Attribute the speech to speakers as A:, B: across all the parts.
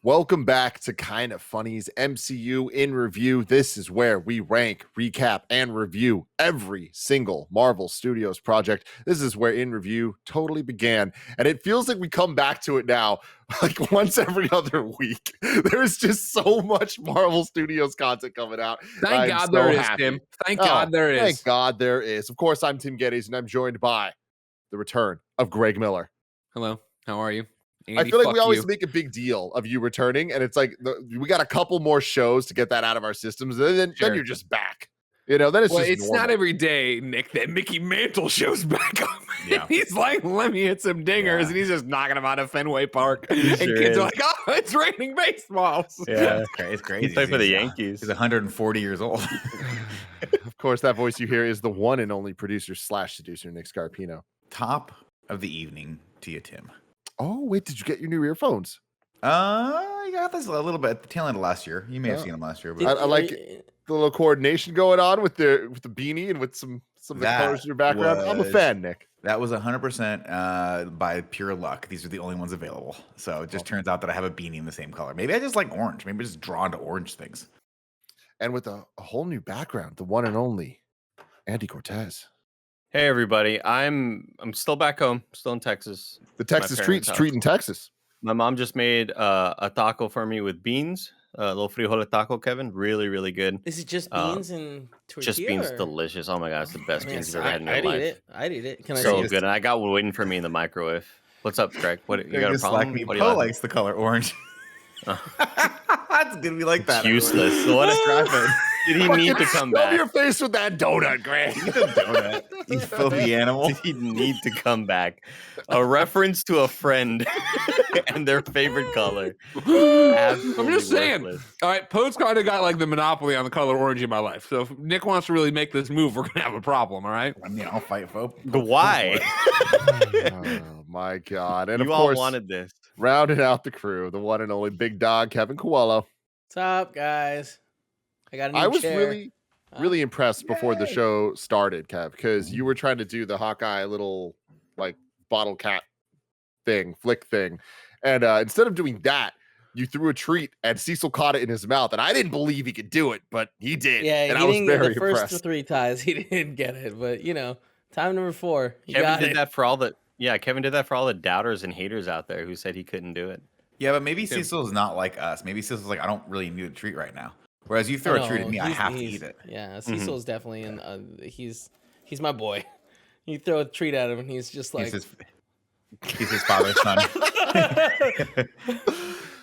A: Welcome back to KindaFunny's MCU in review. This is where we rank, recap, and review every single Marvel Studios project. This is where In Review totally began, and it feels like we come back to it now like once every other week. There's just so much Marvel Studios content coming out.
B: Thank God there is, Tim. Thank God there is.
A: Thank God there is. Of course, I'm Tim Geddes, and I'm joined by the return of Greg Miller.
B: Hello, how are you? Andy,
A: I feel like we always make a big deal of you returning, and it's like we got a couple more shows to get that out of our systems, and then you're just back. You know, then it's just normal.
B: Not every day, Nick, that Mickey Mantle shows back up. Yeah. He's like, let me hit some dingers, and he's just knocking them out of Fenway Park. And kids are like, oh, it's raining baseballs.
C: Yeah, it's crazy. He's playing for the Yankees.
D: He's 140 years old.
A: Of course, that voice you hear is the one and only producer / seducer, Nick Scarpino.
D: Top of the evening to you, Tim.
A: Oh, wait, did you get your new earphones?
D: I got this a little bit at the tail end of last year. You may have seen them last year. But
A: I like the little coordination going on with the beanie and with some of the colors in your background. I'm a fan, Nick.
D: That was 100% by pure luck. These are the only ones available. So it just turns out that I have a beanie in the same color. Maybe I just like orange. Maybe I'm just drawn to orange things.
A: And with a whole new background, the one and only Andy Cortez.
C: Hey everybody, I'm still back home, still in Texas.
A: The Texas treat in Texas.
C: My mom just made a taco for me with beans, a little frijol taco, Kevin. Really, really good.
E: Is it just beans and tortilla?
C: Just beans, delicious. Oh my god, it's the best beans you've ever had in your life.
E: I'd eat it. Can I
C: so good, and I got one waiting for me in the microwave. What's up, Greg? What you got a problem?
D: Poe likes the color orange. That's gonna be like that.
C: It's useless. What a Did he need to come back?
A: Your face with that donut, Greg.
D: Eat the donut. You filthy animal.
C: Did he need to come back? A reference to a friend and their favorite color.
B: I'm just saying. All right, Poe's kind of got like the monopoly on the color orange in my life. So if Nick wants to really make this move, we're gonna have a problem. All right.
D: I mean, I'll fight, folks.
C: Why?
A: Oh my god! And
C: you
A: of course,
C: all wanted this.
A: Rounding out the crew, the one and only big dog, Kevin Coelho.
E: What's up, guys? I got a new chair.
A: really impressed before the show started, Kev, because you were trying to do the Hawkeye little like bottle cap flick thing. And instead of doing that, you threw a treat and Cecil caught it in his mouth. And I didn't believe he could do it, but he did.
E: Yeah,
A: and I was very
E: the
A: impressed.
E: First 3 ties, he didn't get it. But, time number 4.
C: Kevin did that for all the doubters and haters out there who said he couldn't do it.
D: Yeah, but maybe Cecil's not like us. Maybe Cecil's like, I don't really need a treat right now. Whereas you throw a treat at me, I have to eat it.
E: Yeah, Cecil's definitely he's my boy. You throw a treat at him, and he's just like
D: he's his father's son.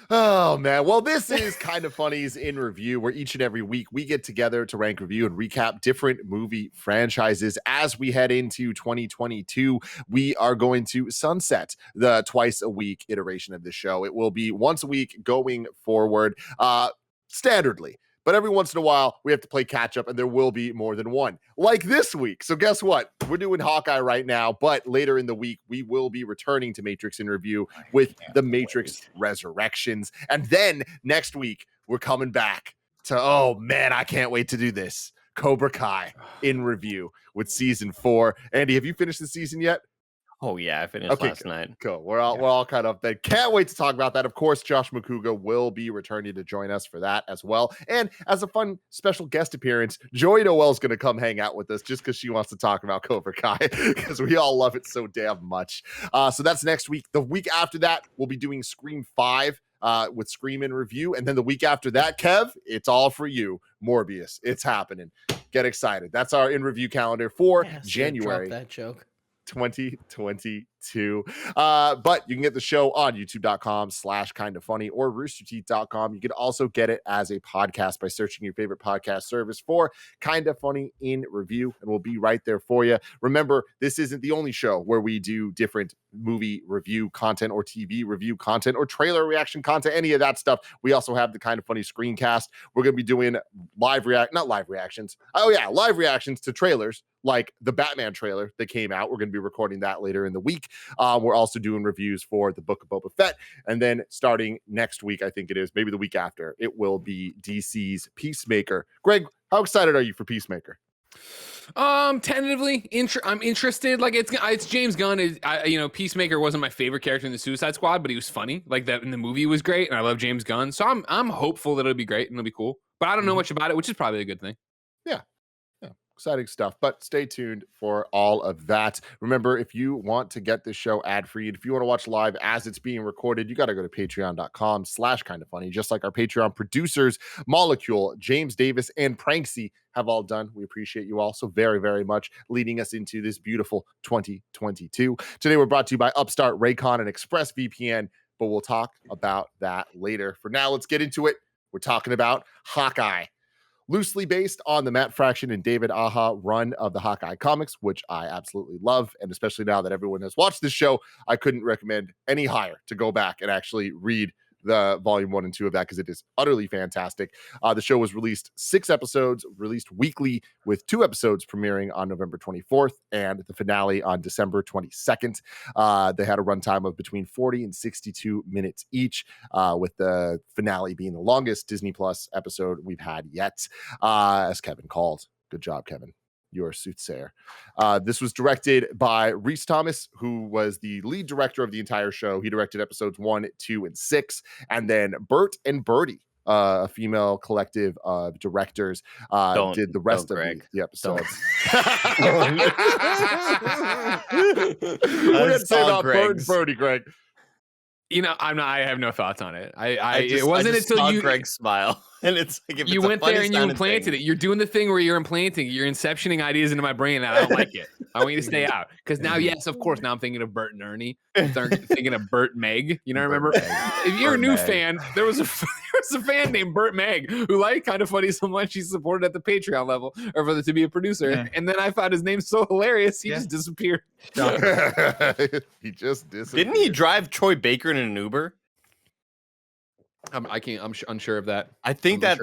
A: Oh man, well this is KindaFunny's In Review, where each and every week we get together to rank, review, and recap different movie franchises. As we head into 2022, we are going to sunset the twice a week iteration of the show. It will be once a week going forward, standardly. But every once in a while, we have to play catch up, and there will be more than one. Like this week. So guess what? We're doing Hawkeye right now, but later in the week, we will be returning to Matrix in Review with The Matrix Resurrections. And then next week, we're coming back to, oh man, I can't wait to do this. Cobra Kai in Review with season 4. Andy, have you finished the season yet?
C: Oh yeah, I finished last night.
A: Cool. We're all kind of there. Can't wait to talk about that. Of course, Josh Makuga will be returning to join us for that as well. And as a fun special guest appearance, Joy Noel's going to come hang out with us just because she wants to talk about Cobra Kai because we all love it so damn much. So that's next week. The week after that, we'll be doing Scream 5 with Scream in Review. And then the week after that, Kev, it's all for you. Morbius. It's happening. Get excited. That's our in review calendar for January.
E: That joke.
A: 2022. 2022. But you can get the show on youtube.com/kindafunny or roosterteeth.com. You can also get it as a podcast by searching your favorite podcast service for Kinda Funny in Review, and we'll be right there for you. Remember, this isn't the only show where we do different movie review content or TV review content or trailer reaction content, any of that stuff. We also have the Kinda Funny screencast. We're going to be doing live reactions to trailers, like the Batman trailer that came out. We're going to be recording that later in the week. We're also doing reviews for the Book of Boba Fett. And then starting next week, I think it is, maybe the week after, it will be DC's Peacemaker. Greg, how excited are you for Peacemaker?
B: Tentatively, I'm interested. Like it's James Gunn. Peacemaker wasn't my favorite character in the Suicide Squad, but he was funny. Like that in the movie was great, and I love James Gunn. So I'm hopeful that it'll be great and it'll be cool. But I don't know much about it, which is probably a good thing.
A: Yeah. Exciting stuff, but stay tuned for all of that. Remember, if you want to get this show ad-free, if you want to watch live as it's being recorded, you got to go to patreon.com/kindafunny, just like our Patreon producers, Molecule, James Davis, and Pranksy have all done. We appreciate you all so very, very much, leading us into this beautiful 2022. Today, we're brought to you by Upstart, Raycon, and ExpressVPN, but we'll talk about that later. For now, let's get into it. We're talking about Hawkeye. Loosely based on the Matt Fraction and David Aja run of the Hawkeye comics, which I absolutely love. And especially now that everyone has watched this show, I couldn't recommend any higher to go back and actually read the volume 1 and 2 of that, because it is utterly fantastic. The show was released 6 episodes, released weekly, with 2 episodes premiering on November 24th and the finale on December 22nd. They had a runtime of between 40 and 62 minutes each, with the finale being the longest Disney Plus episode we've had yet, as Kevin called. Good job, Kevin. You're a soothsayer. This was directed by Rhys Thomas, who was the lead director of the entire show. He directed episodes 1, 2, and 6. And then Bert and Birdie, a female collective of directors, did the rest of the episodes. We're going to say about Bert and Birdie, Greg.
B: I have no thoughts on it.
C: It wasn't until you Greg smile, and it's like if
B: you went there and you implanted it. You're doing the thing where you're implanting, you're inceptioning ideas into my brain, and I don't like it. I want you to stay out, because now, yes, of course, now I'm thinking of Bert and Ernie. I'm thinking of Bert Meg. Remember? If you're a new fan, there was a fan named Bert Meg who liked Kinda Funny so much he supported at the Patreon level, or for to be a producer. Yeah. And then I found his name so hilarious, he just disappeared.
A: He just disappeared.
C: Didn't he drive Troy Baker in an Uber?
B: I'm unsure of that.
C: I think that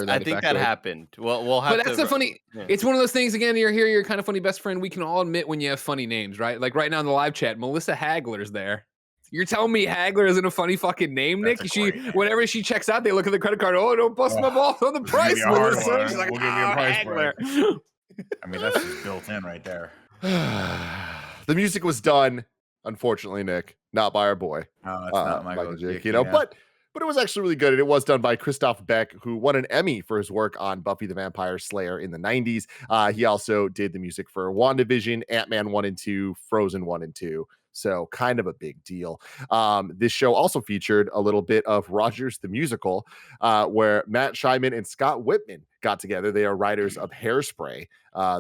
C: happened. Well, we'll have.
B: But that's the funny. Yeah. It's one of those things. Again, you're Kinda Funny best friend. We can all admit when you have funny names, right? Like right now in the live chat, Melissa Hagler's there. You're telling me Hagler isn't a funny fucking name, Nick? Whenever she checks out, they look at the credit card. Oh, don't bust my balls on the price, Melissa. She's like,
D: we'll give you a price
B: Hagler.
D: I mean, that's just built in right there.
A: The music was done, unfortunately, Nick, not by our boy.
D: No, it's not Michael
A: Giacchino, but it was actually really good. And it was done by Christoph Beck, who won an Emmy for his work on Buffy the Vampire Slayer in the 90s. He also did the music for WandaVision, Ant-Man 1 and 2, Frozen 1 and 2. So kind of a big deal. This show also featured a little bit of Rogers the Musical, where Matt Scheinman and Scott Whitman got together. They are writers of Hairspray.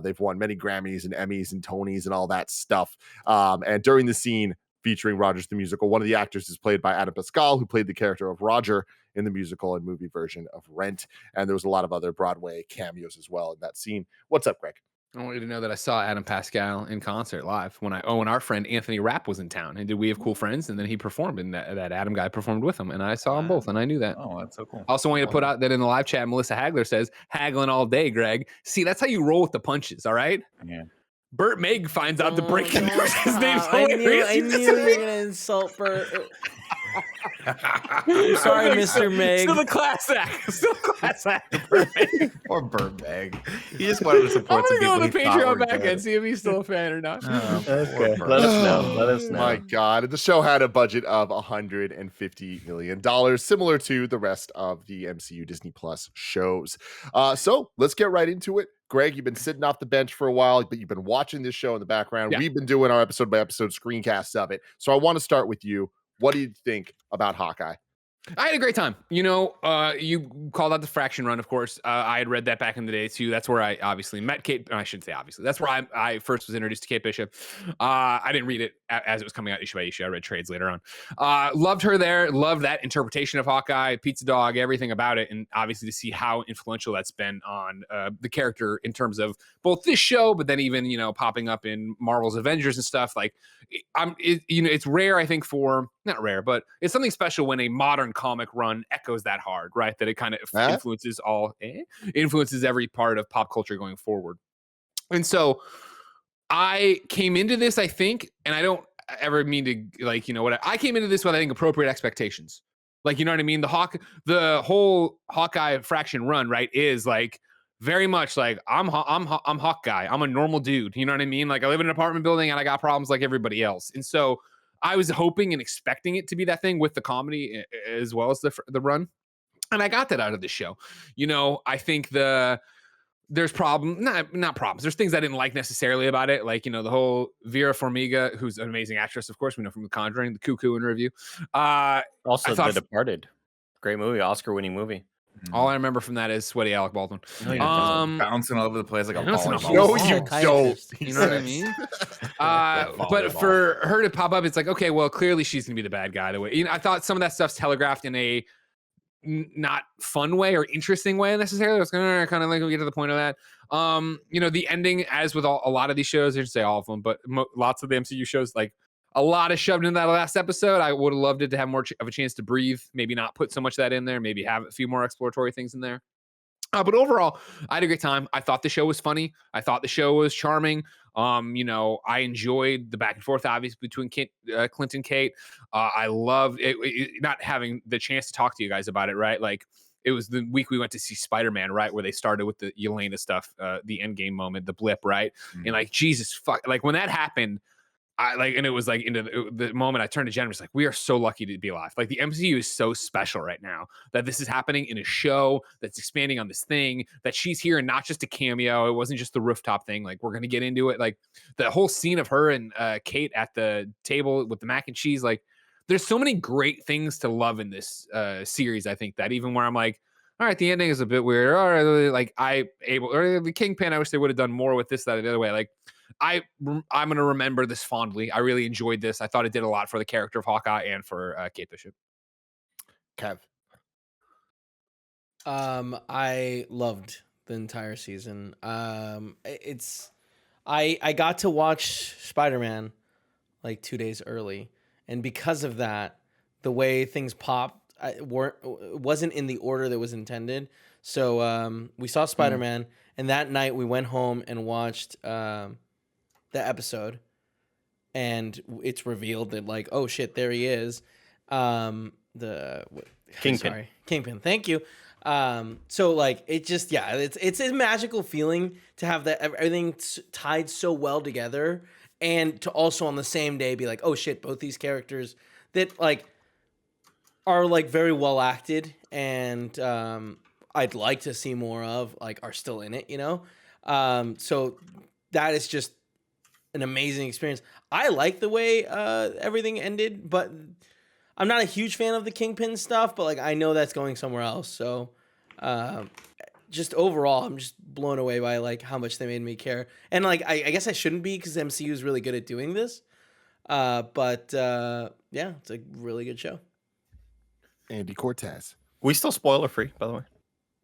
A: They've won many Grammys and Emmys and Tonys and all that stuff. And during the scene featuring Rogers the Musical, one of the actors is played by Adam Pascal, who played the character of Roger in the musical and movie version of Rent. And there was a lot of other Broadway cameos as well in that scene. What's up, Greg?
B: I want you to know that I saw Adam Pascal in concert live when our friend Anthony Rapp was in town. And did We Have Cool Friends? And then he performed, and that Adam guy performed with him. And I saw them both, and I knew that.
D: Oh, that's so cool.
B: Also want you to put out that in the live chat, Melissa Hagler says, haggling all day, Greg. See, that's how you roll with the punches, all right?
D: Yeah.
B: Bert Meg finds out the breaking news. His name's hilarious.
E: I knew you were going to insult Bert. I'm sorry, Mr. Meg.
B: Still a class act.
D: Or Bert Meg. He just wanted to support some people.
B: I'm going to go on the Patreon back and see if he's still a fan or not.
C: Okay. Let us know.
A: My God. The show had a budget of $150 million, similar to the rest of the MCU Disney Plus shows. So let's get right into it. Greg, you've been sitting off the bench for a while, but you've been watching this show in the background. Yeah. We've been doing our episode by episode screencasts of it. So I want to start with you. What do you think about Hawkeye?
B: I had a great time. You know, you called out the Fraction run, of course. I had read that back in the day too. That's where I obviously met Kate. I shouldn't say obviously. That's where I first was introduced to Kate Bishop. I didn't read it as it was coming out issue by issue. I read trades later on. Loved her there. Loved that interpretation of Hawkeye, Pizza Dog, everything about it, and obviously to see how influential that's been on the character in terms of both this show, but then even popping up in Marvel's Avengers and stuff. Like, it's rare, I think, for not rare, but it's something special when a modern comic run echoes that hard, right? That it kind of influences every part of pop culture going forward. And so I came into this, I think, and I don't ever mean to I came into this with, I think, appropriate expectations. Like, you know what I mean? The whole Hawkeye Fraction run, right, is like very much like I'm Hawkeye. I'm a normal dude. You know what I mean? Like, I live in an apartment building and I got problems like everybody else. And so I was hoping and expecting it to be that thing with the comedy as well as the run. And I got that out of the show. I think there's not problems. There's things I didn't like necessarily about it. Like, the whole Vera Farmiga, who's an amazing actress, of course, we know from The Conjuring, the Cuckoo in review.
C: Also, The Departed. Great movie, Oscar-winning movie.
B: All I remember from that is sweaty Alec Baldwin.
D: Bouncing all over the place like a volleyball.
A: No, you don't.
B: You know what I mean? But for her to pop up, it's like, okay, well, clearly she's gonna be the bad guy. The way I thought some of that stuff's telegraphed in a not fun way or interesting way necessarily. I was gonna kind of like get to the point of that. The ending, as with a lot of these shows, I should say all of them, but lots of the MCU shows, like a lot is shoved into that last episode. I would have loved it to have more of a chance to breathe. Maybe not put so much of that in there. Maybe have a few more exploratory things in there. But overall, I had a great time. I thought the show was funny. I thought the show was charming. I enjoyed the back and forth, obviously, between Clint and Kate. I loved it, not having the chance to talk to you guys about it, right? Like, it was the week we went to see Spider-Man, right? Where they started with the Yelena stuff, the Endgame moment, the blip, right? Mm-hmm. And like, Jesus, fuck. Like, when that happened, and it was like into the moment I turned to Jen, was like, we are so lucky to be alive. Like, the MCU is so special right now that this is happening in a show that's expanding on this thing, that she's here and not just a cameo. It wasn't just the rooftop thing. Like, we're going to get into it. Like, the whole scene of her and Kate at the table with the mac and cheese, like, there's so many great things to love in this series. I think that even where I'm like, all right, the ending is a bit weird. All right, like or the Kingpin, I wish they would have done more with this, that, or the other way. Like, I'm going to remember this fondly. I really enjoyed this. I thought it did a lot for the character of Hawkeye and for Kate Bishop.
A: Kev.
E: I loved the entire season. I got to watch Spider-Man like 2 days early, and because of that, the way things popped wasn't in the order that was intended. So we saw Spider-Man, and that night we went home and watched the episode, and it's revealed that, like, oh shit, there he is, Kingpin. Thank you. So like, it just, it's a magical feeling to have that everything tied so well together, and to also on the same day be like, oh shit, both these characters that like are like very well acted and I'd like to see more of, like, are still in it, so that is just an amazing experience. I like the way everything ended, but I'm not a huge fan of the Kingpin stuff, but like, I know that's going somewhere else. So just overall, I'm just blown away by like how much they made me care. And like, I guess I shouldn't be, because MCU is really good at doing this. But it's a really good show.
A: Andy Cortez.
C: We still spoiler free, by the way.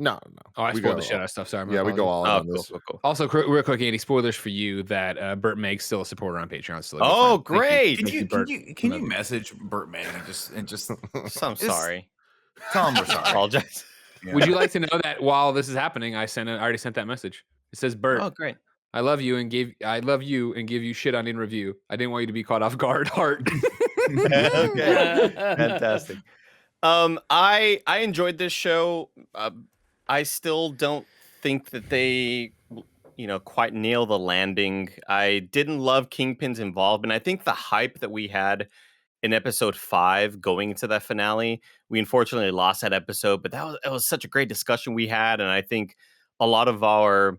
A: No.
B: Oh, I spoiled the shit out of stuff. Sorry.
A: We go all on this.
C: Cool.
B: Also, real quick, Andy, spoilers for you that Burt Meg's still a supporter on Patreon.
C: So great!
D: Can you message Burt Meg and just
C: I'm sorry.
D: Tell him we're sorry.
C: Apologize.
B: Yeah. Would you like to know that while this is happening, I already sent that message. It says, Burt.
C: Oh, great.
B: I love you and give you shit on in review. I didn't want you to be caught off guard. Heart.
C: Okay. Fantastic. I enjoyed this show. I still don't think that they, quite nail the landing. I didn't love Kingpin's involvement. I think the hype that we had in episode 5 going into that finale, we unfortunately lost that episode, but it was such a great discussion we had. And I think a lot of our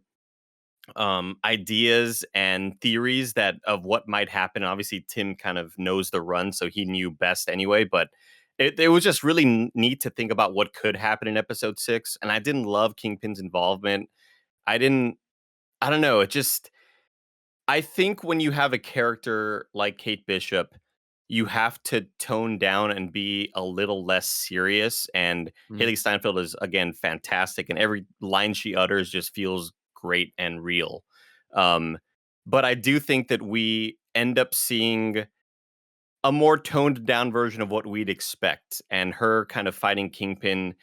C: ideas and theories of what might happen. Obviously, Tim kind of knows the run, so he knew best anyway, but it was just really neat to think about what could happen in episode 6. And I didn't love Kingpin's involvement. I don't know. I think when you have a character like Kate Bishop, you have to tone down and be a little less serious. And Haley Steinfeld is, again, fantastic. And every line she utters just feels great and real. But I do think that we end up seeing a more toned down version of what we'd expect. And her kind of fighting Kingpin,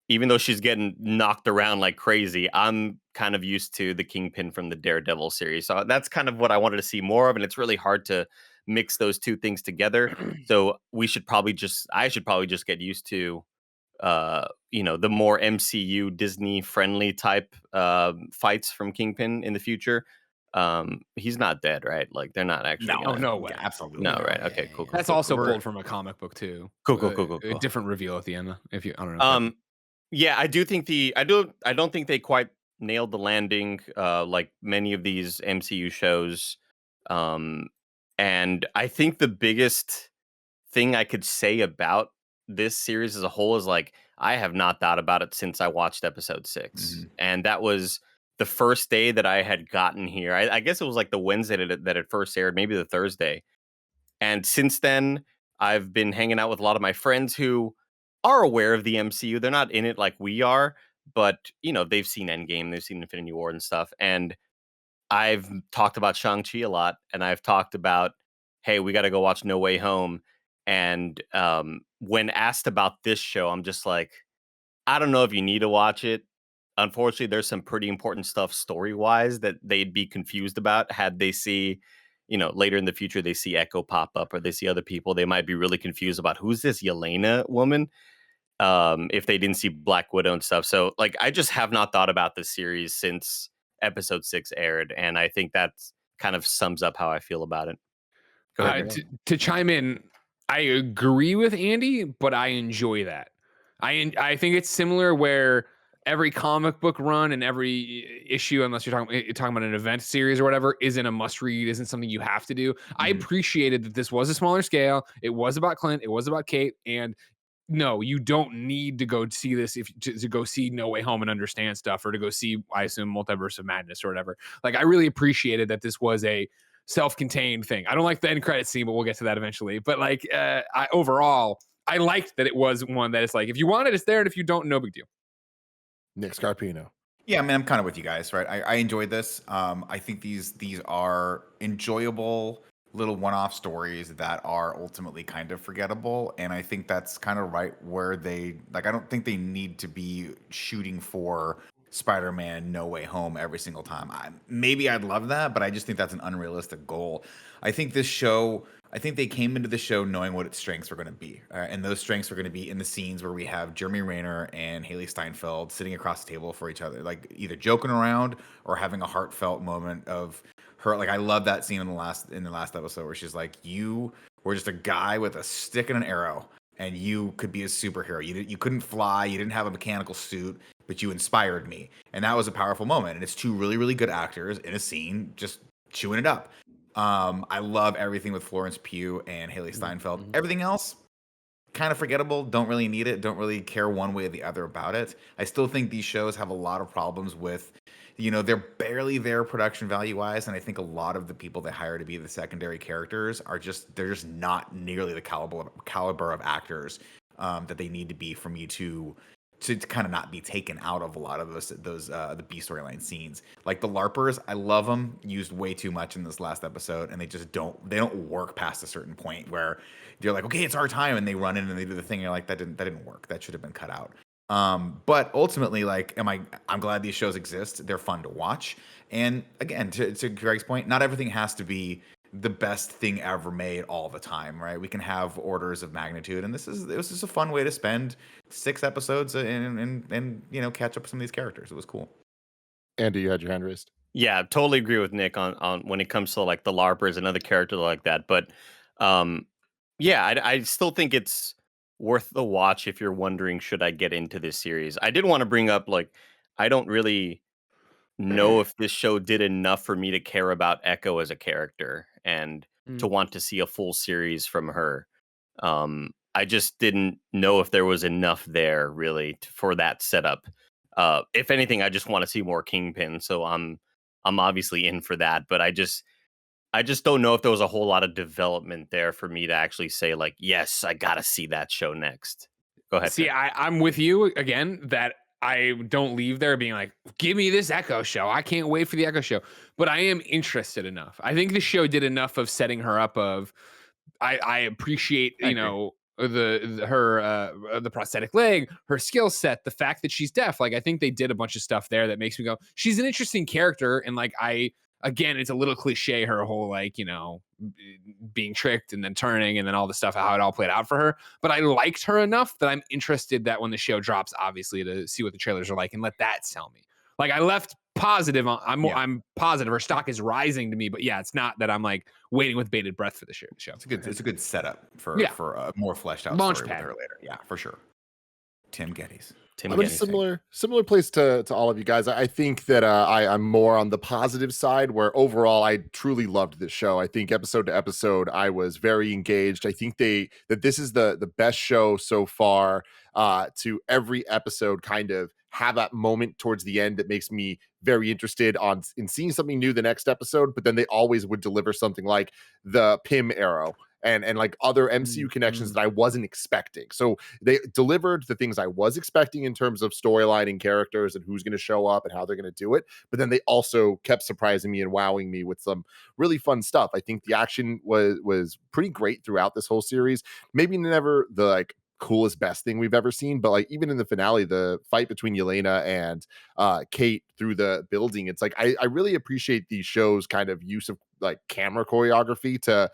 C: even though she's getting knocked around like crazy, I'm kind of used to the Kingpin from the Daredevil series. So that's kind of what I wanted to see more of. And it's really hard to mix those two things together. So I should probably just get used to, the more MCU Disney friendly type fights from Kingpin in the future. He's not dead, right? Like they're not actually.
B: No, no way.
D: Yeah, absolutely.
C: No, right? Okay, cool.
B: That's also pulled from a comic book too.
C: Cool.
B: A different reveal at the end. If you, I don't know.
C: Yeah, I do think I don't think they quite nailed the landing, like many of these MCU shows. And I think the biggest thing I could say about this series as a whole is like I have not thought about it since I watched episode 6, and that was the first day that I had gotten here. I guess it was like the Wednesday that it first aired, maybe the Thursday. And since then, I've been hanging out with a lot of my friends who are aware of the MCU. They're not in it like we are, but they've seen Endgame, they've seen Infinity War and stuff. And I've talked about Shang-Chi a lot, and I've talked about, hey, we got to go watch No Way Home. And when asked about this show, I'm just like, I don't know if you need to watch it. Unfortunately, there's some pretty important stuff story-wise that they'd be confused about had they see, later in the future, they see Echo pop up or they see other people. They might be really confused about who's this Yelena woman, if they didn't see Black Widow and stuff. So, like, I just have not thought about this series since episode 6 aired, and I think that kind of sums up how I feel about it. Go ahead.
B: To chime in, I agree with Andy, but I enjoy that. I think it's similar where every comic book run and every issue, unless you're talking about an event series or whatever, isn't a must read, isn't something you have to do. I appreciated that this was a smaller scale. It was about Clint. It was about Kate. And no, you don't need to go see this to go see No Way Home and understand stuff, or to go see, I assume, Multiverse of Madness or whatever. Like, I really appreciated that this was a self-contained thing. I don't like the end credit scene, but we'll get to that eventually. But like, overall, I liked that it was one that it's like, if you want it, it's there, and if you don't, no big deal.
A: Nick Scarpino.
D: Yeah, I mean, I'm kind of with you guys, right? I enjoyed this. I think these are enjoyable little one-off stories that are ultimately kind of forgettable, and I think that's kind of right where they like. I don't think they need to be shooting for Spider-Man No Way Home every single time. Maybe I'd love that, but I just think that's an unrealistic goal. I think they came into the show knowing what its strengths were going to be. And those strengths were going to be in the scenes where we have Jeremy Renner and Haley Steinfeld sitting across the table for each other, like either joking around or having a heartfelt moment of her. Like, I love that scene in the last episode where she's like, you were just a guy with a stick and an arrow, and you could be a superhero. You couldn't fly, you didn't have a mechanical suit, but you inspired me. And that was a powerful moment. And it's two really, really good actors in a scene just chewing it up. I love everything with Florence Pugh and Haley Steinfeld. Everything else, kind of forgettable. Don't really need it. Don't really care one way or the other about it. I still think these shows have a lot of problems with, they're barely there production value wise. And I think a lot of the people they hire to be the secondary characters they're just not nearly the caliber of actors that they need to be for me to kind of not be taken out of a lot of those the B storyline scenes. Like the LARPers, I love them, used way too much in this last episode, and they don't work past a certain point where they're like, okay, it's our time, and they run in and they do the thing, and you're like, that didn't work. That should have been cut out. But ultimately, like, I'm glad these shows exist. They're fun to watch. And again, to Greg's point, not everything has to be the best thing ever made all the time, right? We can have orders of magnitude, and this was just a fun way to spend 6 episodes and catch up with some of these characters. It was cool.
A: Andy, you had your hand raised.
C: Yeah, totally agree with Nick on when it comes to like the LARPers, another character like that. But I still think it's worth the watch if you're wondering, should I get into this series? I did want to bring up, like, I don't really know if this show did enough for me to care about Echo as a character and to want to see a full series from her. I just didn't know if there was enough there really for that setup. If anything, I just want to see more Kingpin, so I'm obviously in for that. But I just don't know if there was a whole lot of development there for me to actually say like, yes, I gotta see that show next. Go ahead.
B: See,
C: Finn.
B: I'm with you again that I don't leave there being like, give me this Echo show. I can't wait for the Echo show. But I am interested enough. I think the show did enough of setting her up of I appreciate,
D: I
B: you
D: agree.
B: know, the prosthetic leg, her skill set, the fact that she's deaf. Like I think they did a bunch of stuff there that makes me go, she's an interesting character. And like again, it's a little cliche, her whole like, you know, being tricked and then turning and then all the stuff, how it all played out for her. But I liked her enough that I'm interested that when the show drops, obviously, to see what the trailers are like and let that sell me. Like I left positive. I'm positive her stock is rising to me, but yeah, it's not that I'm like waiting with bated breath for the show.
D: It's a good setup for a more fleshed out
B: Launch
D: story
B: pad.
D: with her later. Yeah, for sure. Tim Geddes.
C: Tim
A: I'm in a
C: Geddes.
A: similar place to all of you guys. I think that I'm more on the positive side, where overall I truly loved this show. I think episode to episode I was very engaged. I think that this is the best show so far. To every episode kind of have that moment towards the end that makes me very interested in seeing something new the next episode. But then they always would deliver something like the Pym arrow and like other MCU connections that I wasn't expecting. So they delivered the things I was expecting in terms of storyline and characters and who's going to show up and how they're going to do it. But then they also kept surprising me and wowing me with some really fun stuff. I think the action was pretty great throughout this whole series. Maybe never the like coolest best thing we've ever seen, but like even in the finale, the fight between Yelena and Kate through the building, it's like I really appreciate these shows kind of use of like camera choreography to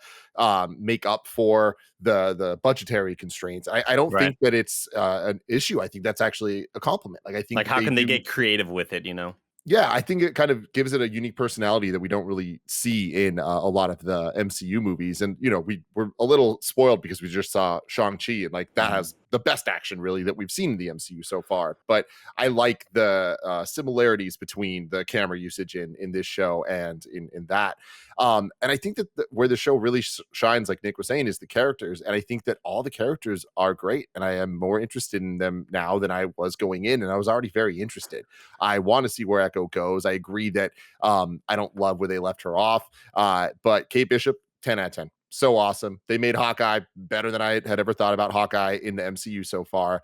A: make up for the budgetary constraints. I don't think that it's an issue. I think that's actually a compliment. Like I think
C: like how can they get creative with it, you know?
A: Yeah, I think it kind of gives it a unique personality that we don't really see in a lot of the MCU movies. And, you know, we're a little spoiled because we just saw Shang-Chi and like that has the best action really that we've seen in the MCU so far. But I like the similarities between the camera usage in this show and in that. And I think that where the show really shines, like Nick was saying, is the characters. And I think that all the characters are great. And I am more interested in them now than I was going in. And I was already very interested. I want to see where Echo goes. I agree that I don't love where they left her off. But Kate Bishop, 10 out of 10. So awesome. They made Hawkeye better than I had ever thought about Hawkeye in the MCU so far.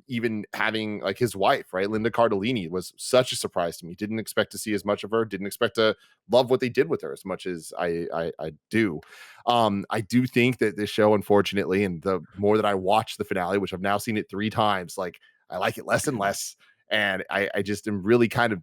A: Even having like his wife, right? Linda Cardellini was such a surprise to me. Didn't expect to see as much of her. Didn't expect to love what they did with her as much as I do. I do think that this show, unfortunately, and the more that I watch the finale, which I've now seen it 3 times, like I like it less and less. And I just am really kind of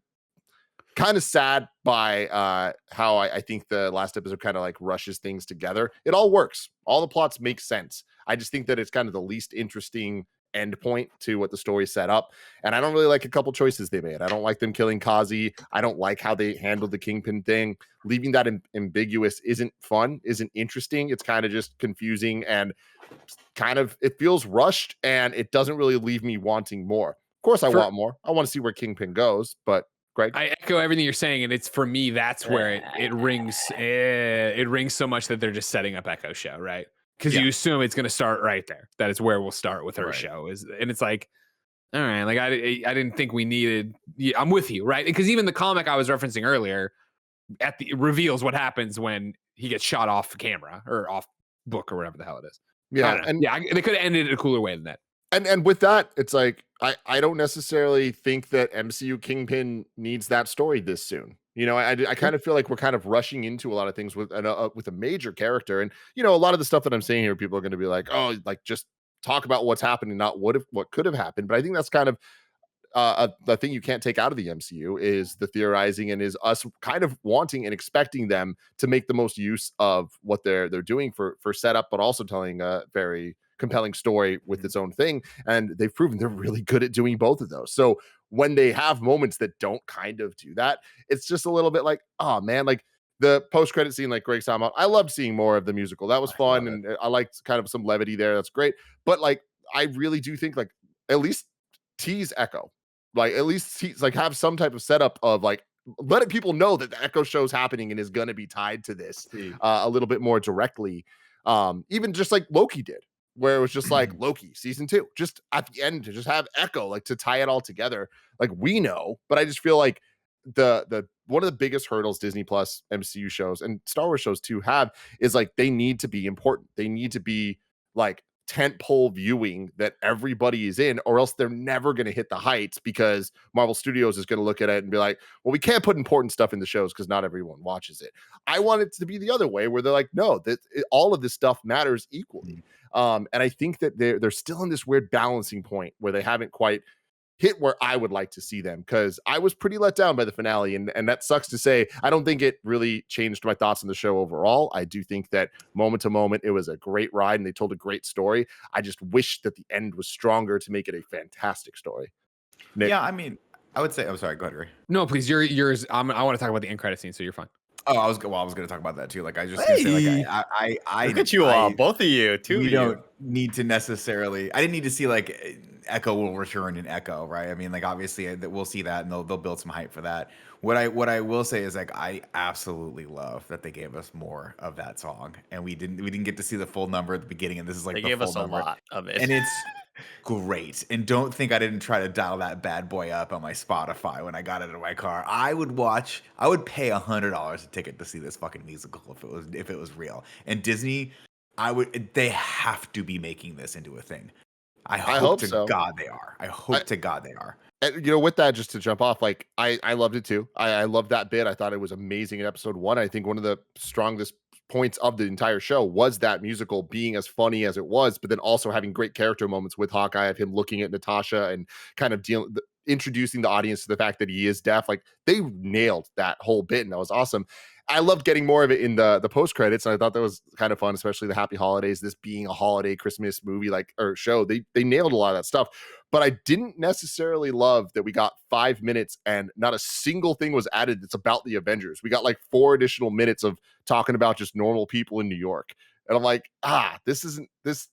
A: sad by how I think the last episode kind of like rushes things together. It all works. All the plots make sense. I just think that it's kind of the least interesting end point to what the story set up. And I don't really like a couple choices they made. I don't like them killing Kazi. I don't like how they handled the Kingpin thing. Leaving that ambiguous isn't fun, isn't interesting. It's kind of just confusing and kind of, it feels rushed and it doesn't really leave me wanting more. Of course, I want more. I want to see where Kingpin goes, but Greg?
B: I echo everything you're saying, and it's for me that's where it rings. It rings so much that they're just setting up Echo show, right? Because you assume it's going to start right there. That is where we'll start with her show. And it's like, all right, like I didn't think we needed. Yeah, I'm with you, right? Because even the comic I was referencing earlier reveals what happens when he gets shot off camera or off book or whatever the hell it is.
A: Yeah,
B: they could have ended it a cooler way than that.
A: And with that, it's like I don't necessarily think that MCU Kingpin needs that story this soon. You know, I kind of feel like we're kind of rushing into a lot of things with a major character, and you know, a lot of the stuff that I'm saying here, people are going to be like, oh, like just talk about what's happening, not what could have happened. But I think that's kind of the thing you can't take out of the MCU is the theorizing and is us kind of wanting and expecting them to make the most use of what they're doing for setup, but also telling a very compelling story with its own thing. And they've proven they're really good at doing both of those. So when they have moments that don't kind of do that, it's just a little bit like, oh man, like the post-credit scene, like Greg's talking about, I loved seeing more of the musical. That was fun. And I liked kind of some levity there. That's great. But like, I really do think like at least tease Echo. Like at least like have some type of setup of like letting people know that the Echo show's happening and is going to be tied to this a little bit more directly. Even just like Loki did. where it was just like Loki season 2, just at the end to just have Echo, like to tie it all together. Like we know, but I just feel like the one of the biggest hurdles Disney Plus MCU shows and Star Wars shows too have is like they need to be important. They need to be like tentpole viewing that everybody is in, or else they're never going to hit the heights because Marvel Studios is going to look at it and be like, well, we can't put important stuff in the shows because not everyone watches it. I want it to be the other way where they're like, no, all of this stuff matters equally. And I think that they're still in this weird balancing point where they haven't quite hit where I would like to see them, because I was pretty let down by the finale, and that sucks to say. I don't think it really changed my thoughts on the show overall. I do think that moment to moment it was a great ride and they told a great story. I just wish that the end was stronger to make it a fantastic story. Nick?
D: Yeah, I mean, I would say. I'm sorry. Go ahead, Ray.
B: No, please. Yours. I want to talk about the end credit scene, so you're fine.
D: Oh, I was going to talk about that too. Like I just gonna say, like I
C: Look at you all, both of you, two of
D: we
C: you.
D: don't need to necessarily. I didn't need to see like Echo will return in Echo, right? I mean, like obviously we'll see that, and they'll build some hype for that. What I will say is like I absolutely love that they gave us more of that song, and we didn't get to see the full number at the beginning, and this is like
C: They
D: the
C: gave
D: full
C: us a
D: number.
C: lot of it,
D: And it's great. And don't think I didn't try to dial that bad boy up on my Spotify when I got it in my car. I would pay $100 a ticket to see this fucking musical if it was real. And Disney, they have to be making this into a thing. I hope to
A: so.
D: God they are. I hope to God they are.
A: And, with that, just to jump off, like I loved it too. I loved that bit. I thought it was amazing in episode 1. I think one of the strongest points of the entire show was that musical being as funny as it was, but then also having great character moments with Hawkeye, of him looking at Natasha and kind of introducing the audience to the fact that he is deaf. Like they nailed that whole bit, and that was awesome. I loved getting more of it in the post credits, and I thought that was kind of fun, especially the Happy Holidays. This being a holiday Christmas movie, or show, they nailed a lot of that stuff. But I didn't necessarily love that we got 5 minutes and not a single thing was added that's about the Avengers. We got like 4 additional minutes of talking about just normal people in New York, and I'm like, this isn't this.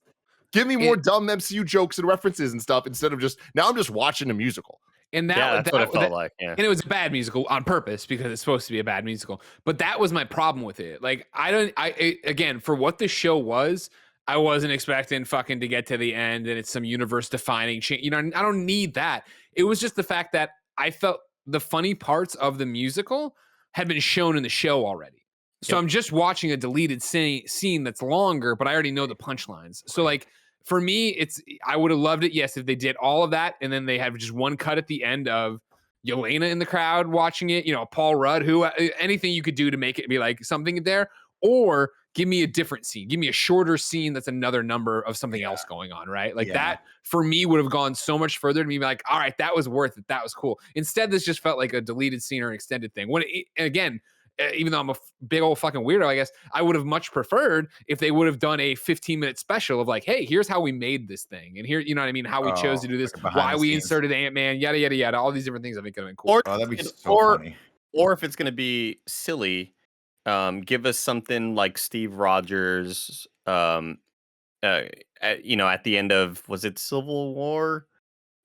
A: Give me more dumb MCU jokes and references and stuff instead of now I'm just watching a musical.
B: And
C: that's what it felt like. Yeah.
B: And it was a bad musical on purpose because it's supposed to be a bad musical. But that was my problem with it. Like, again, for what the show was, I wasn't expecting fucking to get to the end and it's some universe defining change. I don't need that. It was just the fact that I felt the funny parts of the musical had been shown in the show already. So I'm just watching a deleted scene that's longer, but I already know the punchlines. So like, for me, I would have loved it, yes, if they did all of that and then they had just one cut at the end of Yelena in the crowd watching it, Paul Rudd, anything you could do to make it be like something there, or give me a different scene. Give me a shorter scene that's another number of something else going on, right? Like that, for me, would have gone so much further to me like, all right, that was worth it. That was cool. Instead, this just felt like a deleted scene or an extended thing. Again, even though I'm a big old fucking weirdo, I guess I would have much preferred if they would have done a 15-minute special of like, hey, here's how we made this thing. And here, you know what I mean? How we chose to do this,
D: like
B: why we inserted Ant-Man, yada, yada, yada. All these different things I think could have been cool.
C: Or,
D: that'd be so funny.
C: Or if it's going to be silly, give us something like Steve Rogers, at the end of, was it Civil War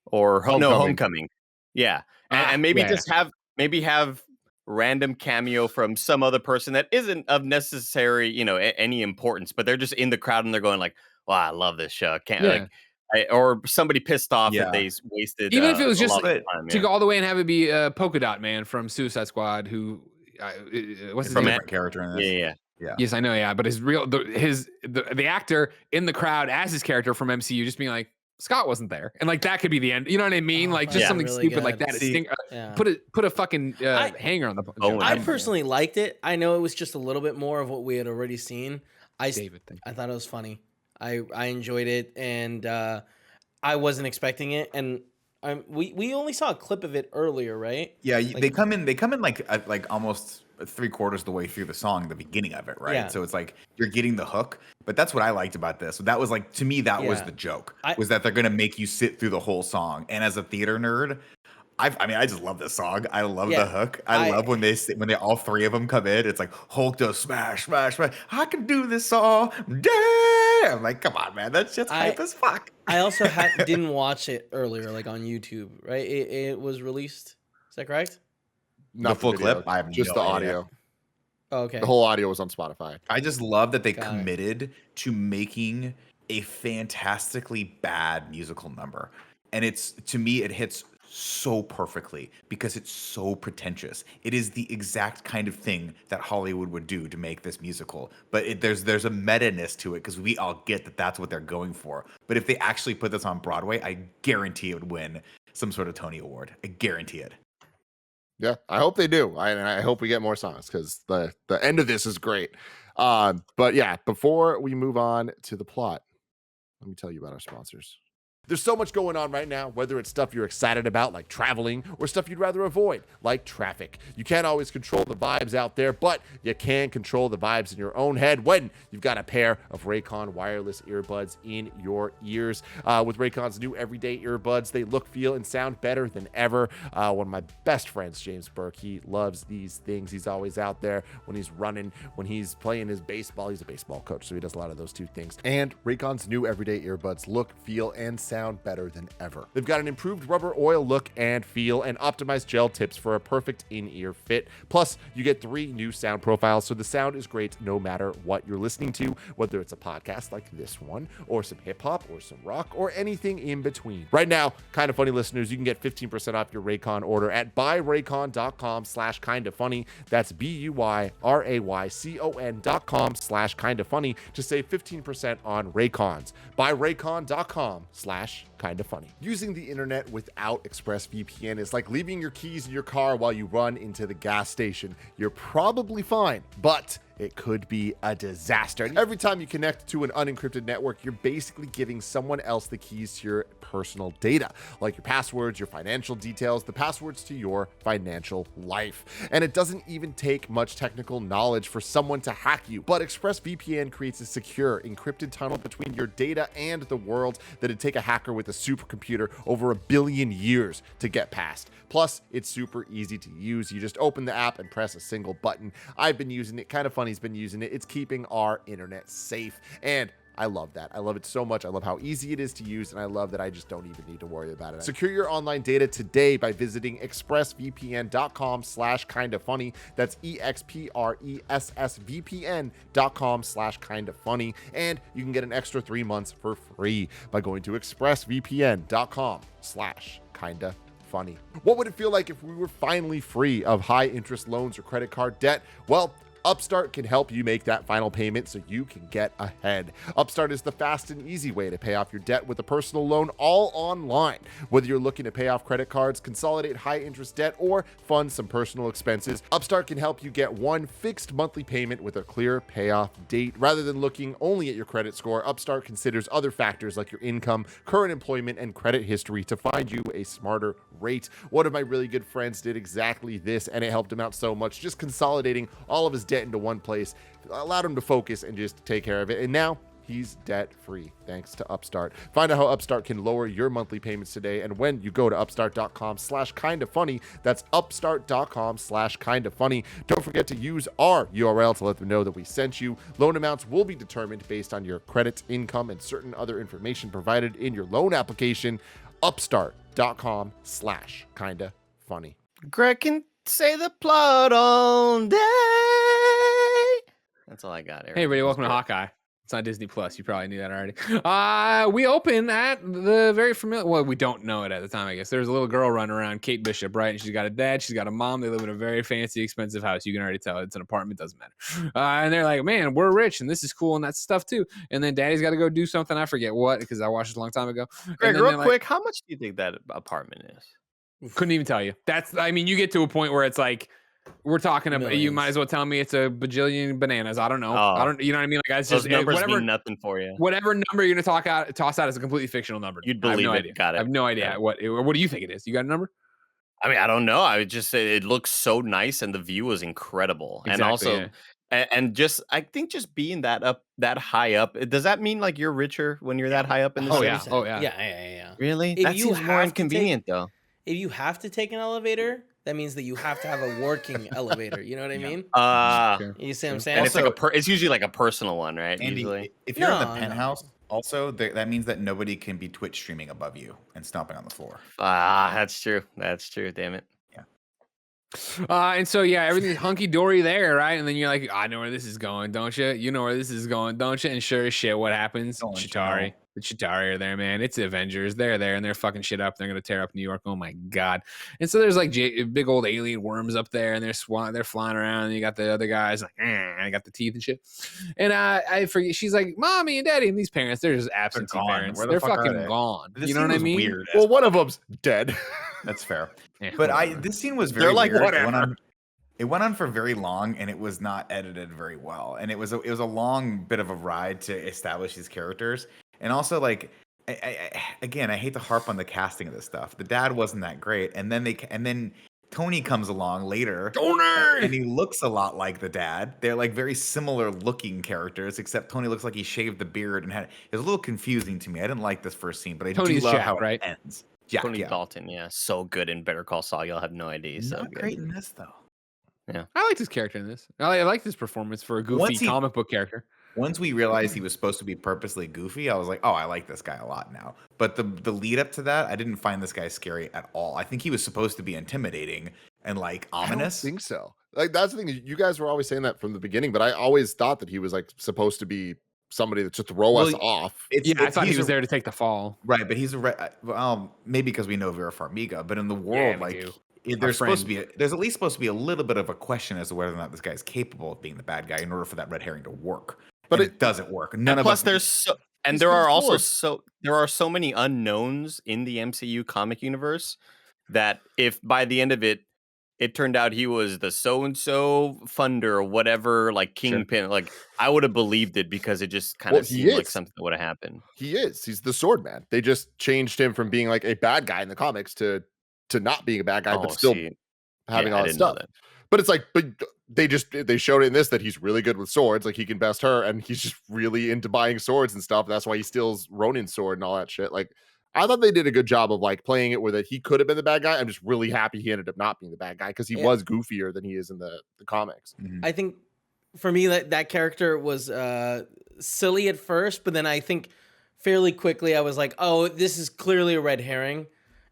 C: or Homecoming? Yeah. And maybe have random cameo from some other person that isn't of necessary, any importance, but they're just in the crowd and they're going like, wow, I love this show. Or somebody pissed off that they wasted.
B: Even if it was just
C: time,
B: to go all the way and have it be Polka Dot Man from Suicide Squad, who what's his name?
D: Character in this.
C: Yeah.
B: Yes, I know. Yeah, but the actor in the the actor as his character from MCU just being like, Scott wasn't there, and like that could be the end. You know what I mean? Like just something really stupid like that. Put a fucking hanger on the.
E: I personally liked it. I know it was just a little bit more of what we had already seen. I thought it was funny. I enjoyed it, and I wasn't expecting it. And we only saw a clip of it earlier, right?
D: Yeah, they come in like almost 3/4 of the way through the song, the beginning of it, right?
E: Yeah.
D: So it's like you're getting the hook, but that's what I liked about this. That was like, to me, that was the joke, was that they're gonna make you sit through the whole song. And as a theater nerd, I just love this song. I love the hook. I love when they all 3 of them come in. It's like Hulk does smash, smash, smash. I can do this all day. I'm like, come on, man, that's just hype as fuck.
E: I also didn't watch it earlier, like on YouTube, right? It was released. Is that correct?
A: Not
D: the full
A: video,
D: clip. I have
A: just the audio.
E: Oh, okay.
A: The whole audio was on Spotify.
D: I just love that they committed to making a fantastically bad musical number. And to me, it hits so perfectly because it's so pretentious. It is the exact kind of thing that Hollywood would do to make this musical. But there's a meta-ness to it because we all get that that's what they're going for. But if they actually put this on Broadway, I guarantee it would win some sort of Tony Award. I guarantee it.
A: Yeah, I hope they do. I hope we get more songs because the end of this is great. But yeah, before we move on to the plot, let me tell you about our sponsors. There's so much going on right now, whether it's stuff you're excited about, like traveling, or stuff you'd rather avoid, like traffic. You can't always control the vibes out there, but you can control the vibes in your own head when you've got a pair of Raycon wireless earbuds in your ears. With Raycon's new everyday earbuds, they look, feel, and sound better than ever. One of my best friends, James Burke, he loves these things. He's always out there when he's running, when he's playing his baseball. He's a baseball coach, so he does a lot of those two things. And Raycon's new everyday earbuds look, feel, and sound better than ever. They've got an improved rubber oil look and feel and optimized gel tips for a perfect in-ear fit. Plus, you get 3 new sound profiles, so the sound is great no matter what you're listening to, whether it's a podcast like this one, or some hip-hop, or some rock, or anything in between. Right now, Kinda Funny listeners, you can get 15% off your Raycon order at buyraycon.com/kindafunny. That's BUYRAYCON.com/kindafunny to save 15% on Raycons. Buyraycon.com/kindafunny. Using the internet without ExpressVPN is like leaving your keys in your car while you run into the gas station. You're probably fine, but it could be a disaster. Every time you connect to an unencrypted network, you're basically giving someone else the keys to your personal data, like your passwords, your financial details, the passwords to your financial life. And it doesn't even take much technical knowledge for someone to hack you. But ExpressVPN creates a secure, encrypted tunnel between your data and the world that'd take a hacker with a supercomputer over 1 billion years to get past. Plus, it's super easy to use. You just open the app and press a single button. I've been using it. Kinda Funny's been using it. It's keeping our internet safe. And I love that. I love it so much. I love how easy it is to use, and I love that I just don't even need to worry about it. Secure your online data today by visiting expressvpn.com/kindafunny. That's expressvpn.com/kindafunny. And you can get an extra 3 months for free by going to expressvpn.com/kindafunny. What would it feel like if we were finally free of high interest loans or credit card debt? Well, Upstart can help you make that final payment so you can get ahead. Upstart is the fast and easy way to pay off your debt with a personal loan all online. Whether you're looking to pay off credit cards, consolidate high interest debt, or fund some personal expenses, Upstart can help you get one fixed monthly payment with a clear payoff date. Rather than looking only at your credit score, Upstart considers other factors like your income, current employment, and credit history to find you a smarter rate. One of my really good friends did exactly this, and it helped him out so much. Just consolidating all of his debt into one place allowed him to focus and just take care of it. And now he's debt free thanks to Upstart. Find out how Upstart can lower your monthly payments today. And when you go to upstart.com/kindafunny, that's upstart.com/kindafunny. Don't forget to use our URL to let them know that we sent you. Loan amounts will be determined based on your credit, income, and certain other information provided in your loan application. Upstart.com/kindafunny.
C: Greg can say the plot all day. That's all I got, Eric.
B: Hey, everybody, welcome to Hawkeye. It's on Disney Plus. You probably knew that already. We open at the very familiar. Well, we don't know it at the time, I guess. There's a little girl running around, Kate Bishop, right? And she's got a dad. She's got a mom. They live in a very fancy, expensive house. You can already tell it's an apartment. Doesn't matter. And they're like, man, we're rich, and this is cool, and that's stuff too. And then daddy's got to go do something. I forget what, because I watched it a long time ago.
C: Greg, real quick, how much do you think that apartment is?
B: Couldn't even tell you. I mean, you get to a point where it's like, we're talking about. You might as well tell me it's a bajillion bananas. I don't know. You know what I mean? Like, it's
C: those
B: just
C: numbers
B: whatever,
C: mean nothing for you.
B: Whatever number you're gonna toss out is a completely fictional number.
C: You'd believe
B: no
C: it.
B: Idea.
C: Got it.
B: I have no idea.
C: Yeah.
B: What do you think it is? You got a number?
C: I mean, I don't know. I would just say it looks so nice, and the view was incredible.
B: Exactly,
C: and also, and just I think just being that high up, does that mean like you're richer when you're that high up in the city?
E: Yeah.
C: Really?
E: If
C: That
E: you
C: seems more
E: have to
C: inconvenient, though.
E: If you have to take an elevator, that means that you have to have a working elevator. You know what I mean? You see what I'm saying?
C: And it's like it's usually like a personal one, right?
D: Andy,
C: usually.
D: if you're in the penthouse, also that means that nobody can be Twitch streaming above you and stomping on the floor.
C: That's true. That's true. Damn it.
D: Yeah.
B: And so yeah, everything's hunky dory there, right? And then you're like, I know where this is going, don't you? You know where this is going, don't you? And sure as shit, what happens?
D: Don't you
B: Chitauri.
D: know?
B: The Chitauri are there, man. It's the Avengers. They're there and they're fucking shit up. They're gonna tear up New York. Oh my god! And so there's like big old alien worms up there, and they're flying around. And you got the other guys like, I got the teeth and shit. And I forget. She's like, mommy and daddy, and these parents, they're just absentee
D: gone.
B: parents.
D: Where the
B: They're
D: fuck are
B: fucking
D: they?
B: gone.
D: This
B: You know
D: scene
B: what I
D: was
B: mean?
D: Weird.
A: Well, one of them's dead.
D: That's fair.
B: Yeah,
D: But
B: whatever.
D: this scene was very
C: They're like,
D: weird.
C: whatever.
D: It went on for very long, and it was not edited very well. And it was a long bit of a ride to establish these characters. And also, like, again, I hate to harp on the casting of this stuff. The dad wasn't that great, and then Tony comes along later, and he looks a lot like the dad. They're like very similar looking characters, except Tony looks like he shaved the beard and it was a little confusing to me. I didn't like this first scene, but I
B: Tony's
D: do love
B: Jack,
D: how
B: right?
D: it ends. Jack,
C: Tony
D: yeah.
C: Dalton, yeah, so good in Better Call Saul. You'll have no idea. He's so
D: Not
C: good.
D: great in this though.
B: I liked his character in this. I liked his performance for a goofy comic book character.
D: Once we realized he was supposed to be purposely goofy, I was like, oh, I like this guy a lot now. But the lead up to that, I didn't find this guy scary at all. I think he was supposed to be intimidating and like ominous.
A: I don't think so. Like that's the thing. You guys were always saying that from the beginning, but I always thought that he was like supposed to be somebody that just throw us off.
B: I thought he was there to take the fall.
D: Right, but he's maybe because we know Vera Farmiga, but in the world, there's at least supposed to be a little bit of a question as to whether or not this guy is capable of being the bad guy in order for that red herring to work. But it doesn't work. None of us.
C: There are so many unknowns in the MCU comic universe that if by the end of it turned out he was the so-and-so funder or whatever, like Kingpin, like I would have believed it because it just kind of seemed like something that would have happened.
A: He's the sword man. They just changed him from being like a bad guy in the comics to not being a bad guy, but still having all that stuff. But it's like, they showed it in this that he's really good with swords, like he can best her, and he's just really into buying swords and stuff. That's why he steals Ronin's sword and all that shit. Like, I thought they did a good job of like playing it where that he could have been the bad guy. I'm just really happy he ended up not being the bad guy because he was goofier than he is in the comics.
D: Mm-hmm.
E: I think for me that character was silly at first, but then I think fairly quickly I was like, oh, this is clearly a red herring.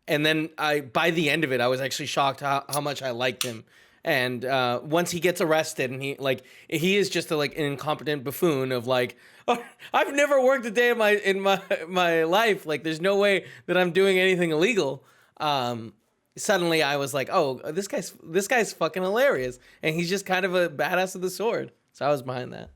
E: And then by the end of it, I was actually shocked how much I liked him. And once he gets arrested, and he is just an incompetent buffoon of like, oh, I've never worked a day in my life. Like, there's no way that I'm doing anything illegal. Suddenly, I was like, oh, this guy's fucking hilarious, and he's just kind of a badass with the sword. So I was behind that.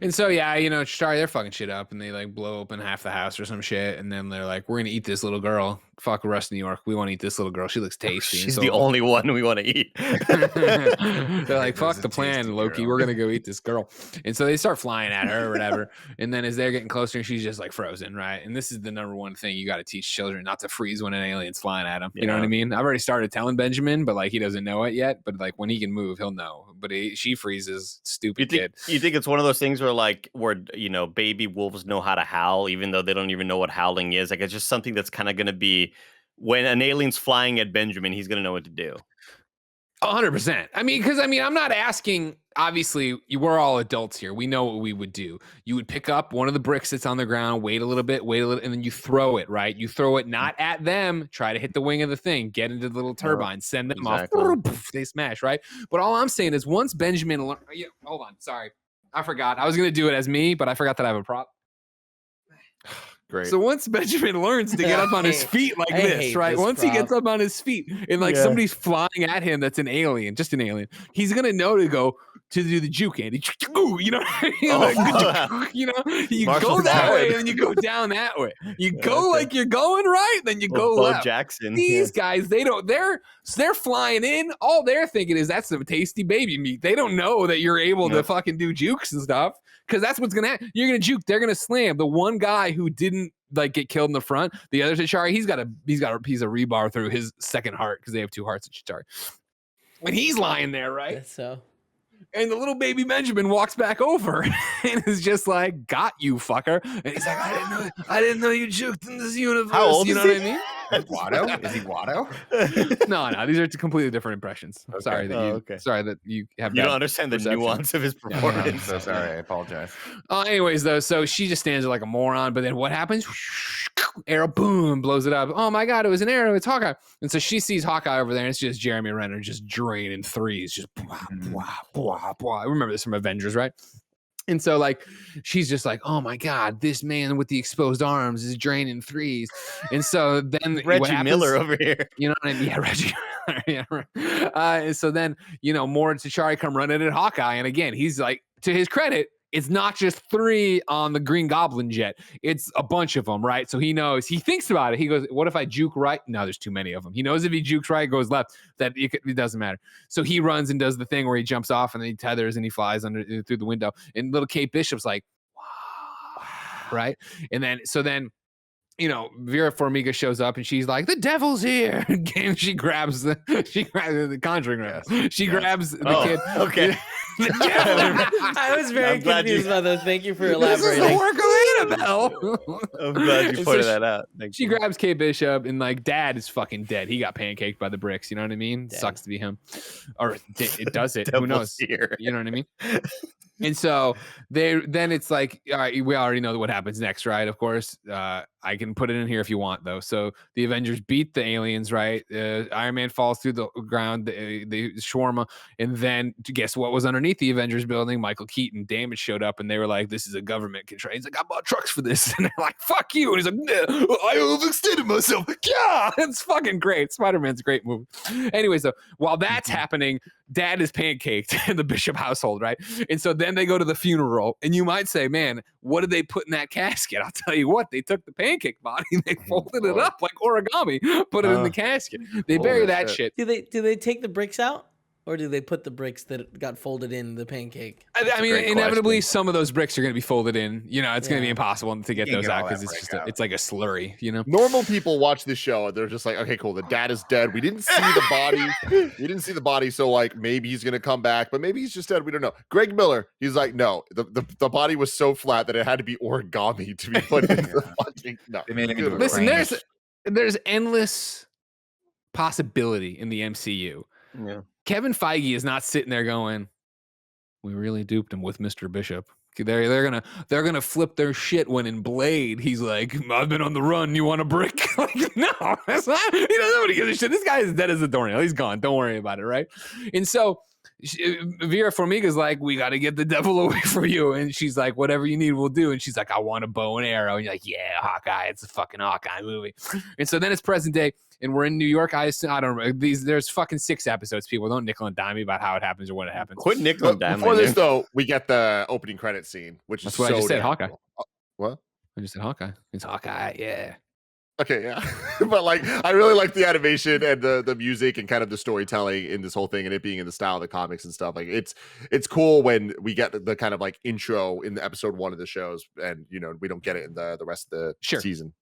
B: And so, Chitauri, they're fucking shit up and they like blow open half the house or some shit. And then they're like, we're going to eat this little girl. Fuck the rest of New York. We want to eat this little girl. She looks tasty.
C: She's the only one we want to eat.
B: They're like, fuck the plan, Loki.
D: girl.
B: We're going to go eat this girl. And so they start flying at her or whatever. And then as they're getting closer, she's just like frozen, right? And this is the number one thing you got to teach children, not to freeze when an alien's flying at them. You know what I mean? I've already started telling Benjamin, but like he doesn't know it yet. But like when he can move, he'll know. But she freezes, stupid kid.
C: You think it's one of those things where baby wolves know how to howl, even though they don't even know what howling is? Like, it's just something that's kind of going to be when an alien's flying at Benjamin, he's going to know what to do.
B: 100%. I mean, because I'm not asking. Obviously, we're all adults here. We know what we would do. You would pick up one of the bricks that's on the ground, wait a little bit, and then you throw it, right? You throw it not at them, try to hit the wing of the thing, get into the little turbine, send them off, they smash, right? But all I'm saying is once Benjamin, hold on, sorry. I forgot. I was going to do it as me, but I forgot that I have a prop.
A: Great.
B: So once Benjamin learns to get up on his feet like this, right? Once he gets up on his feet and somebody's flying at him that's an alien, just an alien, he's going to know to go to do the juke, Andy. You know what I mean? You go that way and then you go down that way. You go like you're going right, then you go left.
C: Jackson.
B: These guys, they're flying in. All they're thinking is that's some tasty baby meat. They don't know that you're able to fucking do jukes and stuff. Because that's what's gonna happen. You're gonna juke. They're gonna slam. The one guy who didn't get killed in the front, the other Chitauri, he's got a piece of rebar through his second heart because they have two hearts at Chitauri. And he's lying there, right?
E: That's so.
B: And the little baby Benjamin walks back over and is just like, "Got you, fucker!" And he's like, "I didn't know you juked in this universe."
C: How old
B: you know
C: is
B: what
C: he?
B: I mean?
D: Watto? Is he Watto?
B: No, these are two completely different impressions.
D: Okay.
B: Sorry that you have.
C: You
B: bad
C: don't understand the
B: perception.
C: nuance of his
D: I'm
C: performance.
D: so sorry. I apologize.
B: Anyways, though, so she just stands there like a moron. But then what happens? arrow, boom, blows it up. Oh my God, it was an arrow. It's Hawkeye. And so she sees Hawkeye over there, and it's just Jeremy Renner just draining threes, just blah, blah, blah, blah. I remember this from Avengers, right? And so, like, she's just like, oh my God, this man with the exposed arms is draining threes. And so then
C: Reggie Miller over here.
B: You know what I mean? Yeah, Reggie Miller. Yeah, right. And so then, Mora and T'Challa come running at Hawkeye. And again, he's like, to his credit, it's not just 3 on the Green Goblin jet. It's a bunch of them, right? So he knows, he thinks about it. He goes, what if I juke right? No, there's too many of them. He knows if he jukes right, goes left, that it doesn't matter. So he runs and does the thing where he jumps off and then he tethers and he flies through the window. And little Kate Bishop's like, wow, right? And then, Vera Farmiga shows up and she's like, the devil's here. And she grabs the Conjuring room. She grabs the kid.
C: Okay.
E: I was very confused about that. Thank you for elaborating.
B: This is the work of Annabelle.
C: I'm glad you pointed that out.
B: She grabs Kate Bishop and like, Dad is fucking dead. He got pancaked by the bricks. You know what I mean?
E: Dad.
B: Sucks to be him. Or it does it. Who knows?
C: Here.
B: You know what I mean? And so then it's like, all right, we already know what happens next, right? Of course, I can put it in here if you want, though. So the Avengers beat the aliens, right? Iron Man falls through the ground, the shawarma, and then guess what was underneath the Avengers building? Michael Keaton. Damage showed up, and they were like, "This is a government control." He's like, "I bought trucks for this," and they're like, "Fuck you!" And he's like, "Nah, I overextended myself." Yeah, it's fucking great. Spider-Man's a great movie. Anyway, so while that's happening, Dad is pancaked in the Bishop household, right? And so then they go to the funeral, and you might say, man, what did they put in that casket? I'll tell you what, they took the pancake body, they folded it up like origami, put it in the casket. They bury that shit.
E: Do they take the bricks out? Or do they put the bricks that got folded in the pancake?
B: I mean, inevitably, some of those bricks are going to be folded in. It's going to be impossible to get those out because it's like a slurry,
A: Normal people watch this show and they're just like, okay, cool. The dad is dead. We didn't see the body. We didn't see the body. So like, maybe he's going to come back, but maybe he's just dead. We don't know. Greg Miller, he's like, no, the body was so flat that it had to be origami to be put in the fucking, no.
B: Listen, there's endless possibility in the MCU.
C: Yeah.
B: Kevin Feige is not sitting there going, we really duped him with Mr. Bishop. They're gonna flip their shit when in Blade he's like, I've been on the run, you want a brick? Like, no, that's not, he doesn't know what he gives a shit. This guy is dead as a doornail. He's gone. Don't worry about it, right? And so Vera Farmiga's like, we got to get the devil away from you. And she's like, whatever you need, we'll do. And she's like, I want a bow and arrow. And you're like, yeah, Hawkeye. It's a fucking Hawkeye movie. And so then it's present day, and we're in New York. I don't know. There's fucking 6 episodes. People don't nickel and dime me about how it happens or when it happens.
C: Quit nickel and dime.
A: Before this, though, we get the opening credit scene, which
B: That's
A: is
B: what
A: so
B: I just said, Hawkeye.
A: What?
B: I just said Hawkeye. It's Hawkeye, yeah.
A: Okay, yeah. But like, I really like the animation and the music and kind of the storytelling in this whole thing and it being in the style of the comics and stuff. Like, it's cool when we get the kind of like intro in the episode 1 of the shows, and we don't get it in the rest of the season.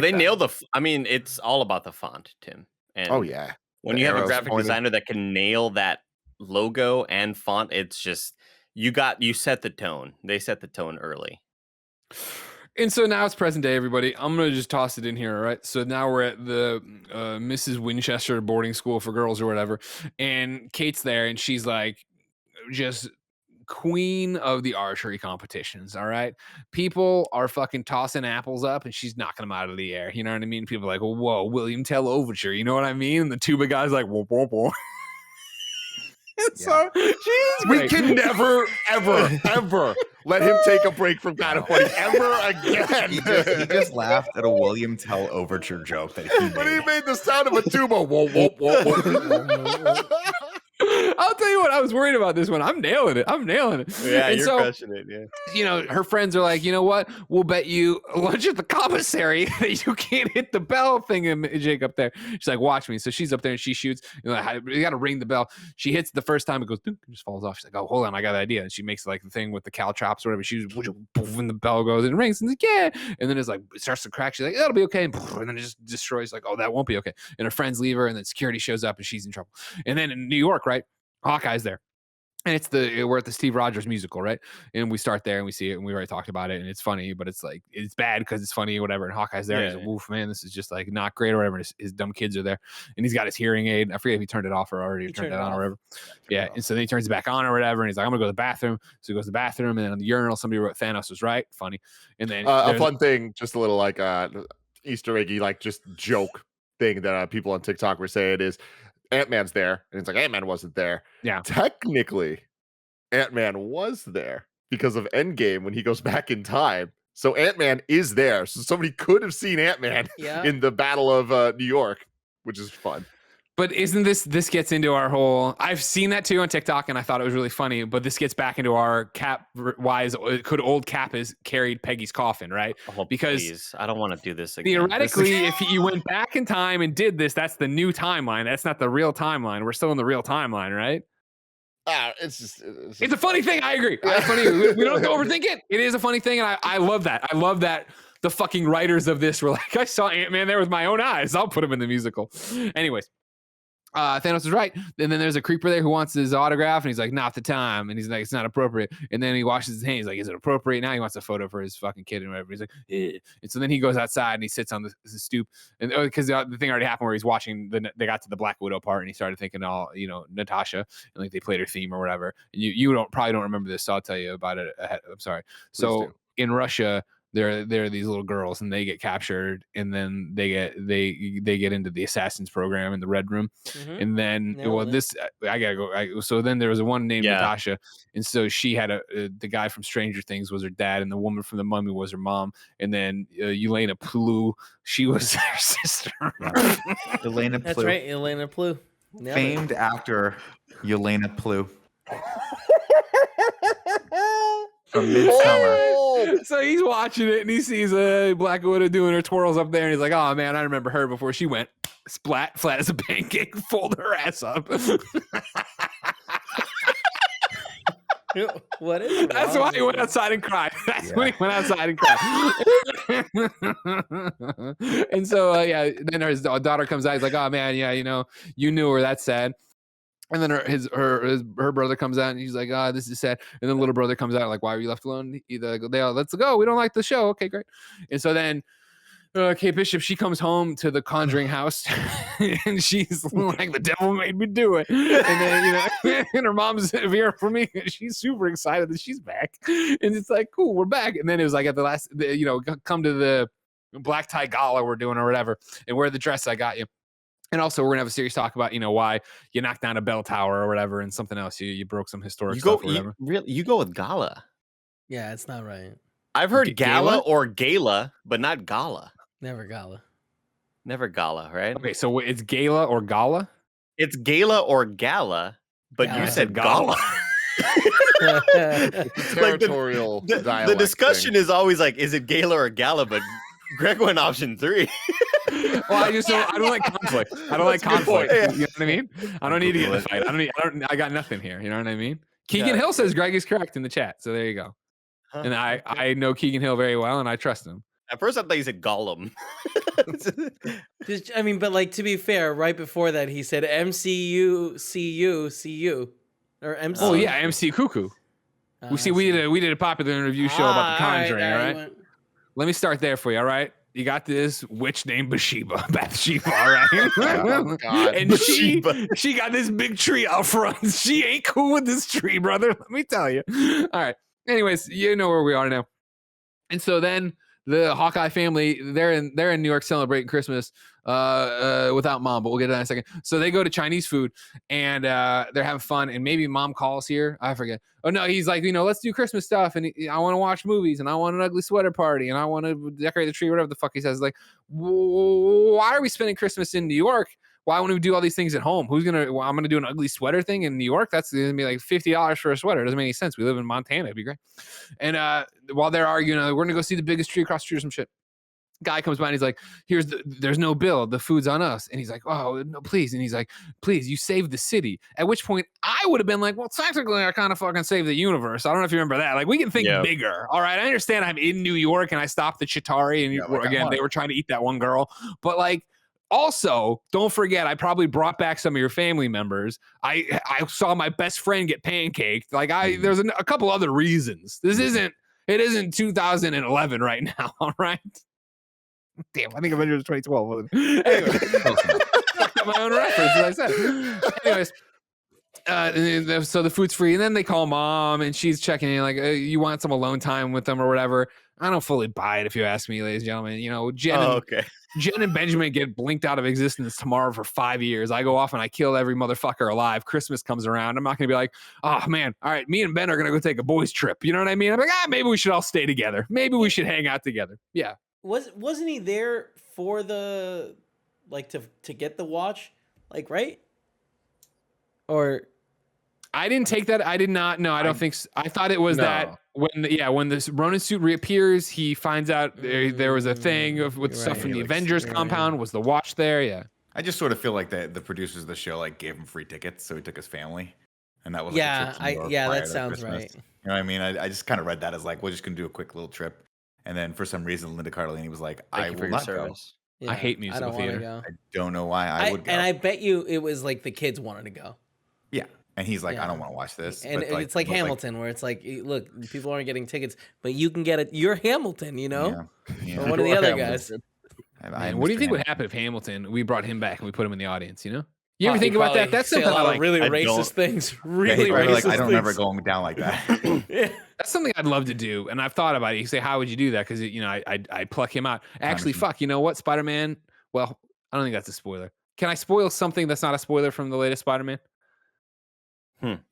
C: They nailed it's all about the font, Tim. And
A: oh yeah,
C: when you have a graphic designer that can nail that logo and font, it's just you set the tone. They set the tone early.
B: And so now it's present day, everybody. I'm going to just toss it in here, all right? So now we're at the Mrs. Winchester boarding school for girls or whatever. And Kate's there, and she's like just queen of the archery competitions, all right? People are fucking tossing apples up, and she's knocking them out of the air. You know what I mean? People are like, whoa, William Tell Overture. You know what I mean? And the tuba guy's like, whoa, whoa, whoa. So
A: we can never, ever let him take a break from KindaFunny ever again.
D: He just laughed at a William Tell Overture joke that he made.
A: But he made the sound of a tuba. Whoa, whoa, whoa, whoa.
B: I'll tell you what, I was worried about this one. I'm nailing it.
C: Yeah, you're crushing it. Yeah.
B: Her friends are like, you know what? We'll bet you lunch at the commissary that you can't hit the bell thing, Jake, up there. She's like, watch me. So she's up there and she shoots. You got to ring the bell. She hits it the first time. It goes, and just falls off. She's like, oh, hold on. I got an idea. And she makes like the thing with the caltrops or whatever. She and the bell goes and rings. And like, yeah. And then it's like, it starts to crack. She's like, that'll be okay. And then it just destroys. Like, oh, that won't be okay. And her friends leave her. And then security shows up and she's in trouble. And then in New York, right? Hawkeye's there. And we're at the Steve Rogers musical, right? And we start there and we see it and we already talked about it and it's funny, but it's like, it's bad because it's funny or whatever. And Hawkeye's there. And he's like, oof, man, this is just like not great or whatever. And his dumb kids are there. And he's got his hearing aid. I forget if he turned it off or already turned it on or whatever. Yeah. And so then he turns it back on or whatever. And he's like, I'm gonna go to the bathroom. So he goes to the bathroom and then on the urinal, somebody wrote Thanos was right. Funny. And then
A: a fun thing, just a little like Easter eggy, like just joke thing that people on TikTok were saying is Ant-Man's there, and it's like Ant-Man wasn't there.
B: Yeah.
A: Technically, Ant-Man was there because of Endgame when he goes back in time. So Ant-Man is there. So somebody could have seen Ant-Man in the Battle of New York, which is fun.
B: But isn't this gets into our whole, I've seen that too on TikTok and I thought it was really funny, but this gets back into our Cap wise, could old Cap has carried Peggy's coffin, right?
C: Oh,
B: because
C: please. I don't want to do this again.
B: Theoretically, if you went back in time and did this, that's the new timeline. That's not the real timeline. We're still in the real timeline, right?
A: It's
B: a funny thing. I agree. It's funny. We don't overthink it. It is a funny thing, and I love that. I love that the fucking writers of this were like, I saw Ant-Man there with my own eyes. I'll put him in the musical. Anyways. Thanos is right. And then there's a creeper there who wants his autograph, and he's like, not the time. And he's like, it's not appropriate. And then he washes his hands. He's like, is it appropriate? Now he wants a photo for his fucking kid and whatever. He's like, eh. And so then he goes outside and he sits on the stoop. And because the thing already happened where he's watching, they got to the Black Widow part, and he started thinking, Natasha, and like they played her theme or whatever. And you probably don't remember this, so I'll tell you about it ahead. I'm sorry. So in Russia, there are these little girls, and they get captured, and then they get into the assassins program in the Red Room, and then I gotta go. So then there was a one named Natasha, and so she had the guy from Stranger Things was her dad, and the woman from The Mummy was her mom, and then Yelena Plu, she was her sister.
D: Yelena Plu.
E: That's right, Yelena Plu.
D: Famed actor Yelena Plu. From Midsummer.
B: So he's watching it and he sees a Black Widow doing her twirls up there, and he's like, oh man, I remember her before she went splat flat as a pancake, fold her ass up.
E: What is it?
B: That's why he went outside and cried. That's when he went outside and cried. And so then his daughter comes out, he's like, oh man, yeah, you knew her, that's sad. And then her brother comes out and he's like, this is sad. And then the little brother comes out like, why were you left alone? They all, let's go. We don't like the show. Okay, great. And so then Kate Bishop, she comes home to the Conjuring house and she's like, the devil made me do it. And then, and her mom's here for me. She's super excited that she's back. And it's like, cool, we're back. And then it was like at the last, come to the black tie gala we're doing or whatever, and wear the dress I got you. And also, we're gonna have a serious talk about, why you knocked down a bell tower or whatever, and something else. You broke some historic stuff or whatever.
C: You go with gala.
E: Yeah, it's not right.
C: I've heard gala or gala, but not gala.
E: Never gala.
C: Never gala, right?
B: Okay, so it's gala or gala?
C: It's gala or gala, but
E: Gala.
C: you said gala.
A: Territorial
C: the discussion is always like, is it gala or gala? But Greg went option 3.
B: Well, I don't like conflict. I don't like conflict. You know what I mean? I don't need to get in a fight. I got nothing here. You know what I mean? Keegan Hill says Greg is correct in the chat. So there you go. And I know Keegan Hill very well, and I trust him.
C: At first, I thought he said Gollum.
E: But like, to be fair, right before that, he said MCU, CU, or MC.
B: Oh yeah, MC Cuckoo. We did a popular review show about The Conjuring. All right. Let me start there for you. All right. You got this witch named Bathsheba, all right?
A: Oh, God.
B: And she got this big tree out front. She ain't cool with this tree, brother. Let me tell you. All right. Anyways, you know where we are now. And so then the Hawkeye family, they're in New York celebrating Christmas without mom, but we'll get to that in a second. So they go to Chinese food and they're having fun, and maybe mom calls here. I forget. Oh no, he's like, let's do Christmas stuff, and I want to watch movies, and I want an ugly sweater party, and I want to decorate the tree, whatever the fuck he says. Like, why are we spending Christmas in New York? Why wouldn't we do all these things at home? I'm gonna do an ugly sweater thing in New York. That's gonna be like $50 for a sweater. It doesn't make any sense. We live in Montana. It'd be great. And while they're arguing, we're gonna go see the biggest tree across the street or some shit. Guy comes by and he's like, there's no bill. The food's on us. And he's like, oh, no, please. And he's like, please, you saved the city. At which point I would have been like, well, technically I kind of fucking saved the universe. I don't know if you remember that. Like, we can think bigger. All right. I understand I'm in New York and I stopped the Chitauri and they were trying to eat that one girl. But like, also, don't forget, I probably brought back some of your family members. I saw my best friend get pancaked. Like, there's a couple other reasons. It isn't 2011 right now. All right. Damn, I think Avengers 2012. Anyway, my own reference, as I said. Anyways, so the food's free, and then they call mom, and she's checking in, like, you want some alone time with them or whatever. I don't fully buy it if you ask me, ladies and gentlemen. You know, Jen and Benjamin get blinked out of existence tomorrow for 5 years. I go off and I kill every motherfucker alive. Christmas comes around. I'm not going to be like, oh, man, all right, me and Ben are going to go take a boys trip. You know what I mean? I'm like, maybe we should all stay together. Maybe we should hang out together. Yeah.
E: Wasn't he there for the, like, to get the watch? Like, right? Or...
B: I didn't take that. I did not. No, I don't think so. I thought it was that when this Ronin suit reappears, he finds out there was a thing with stuff from the Avengers compound. Was the watch there? Yeah.
D: I just sort of feel like the producers of the show like gave him free tickets, so he took his family, and that was
E: that sounds right.
D: You know what I mean? I just kind of read that as like we're just gonna do a quick little trip, and then for some reason Linda Cardellini was like, "I will not go."
E: Yeah,
B: I hate musical theater.
E: Go.
D: I don't know why I would go.
E: And I bet you it was like the kids wanted to go.
D: Yeah. And he's like, I don't want to watch this.
E: And it's like Hamilton, where it's like, look, people aren't getting tickets, but you can get it. You're Hamilton, you know?
D: Yeah.
E: Or one of the other guys.
B: What do you think would happen if Hamilton, we brought him back and we put him in the audience, you know? You ever think about that? That's something I like.
E: Really racist things. Really racist
D: like, I don't ever go down like that.
B: That's something I'd love to do. And I've thought about it. You say, how would you do that? Because, you know, I'd pluck him out. Actually, fuck, you know what? Spider-Man, well, I don't think that's a spoiler. Can I spoil something that's not a spoiler from the latest Spider-Man?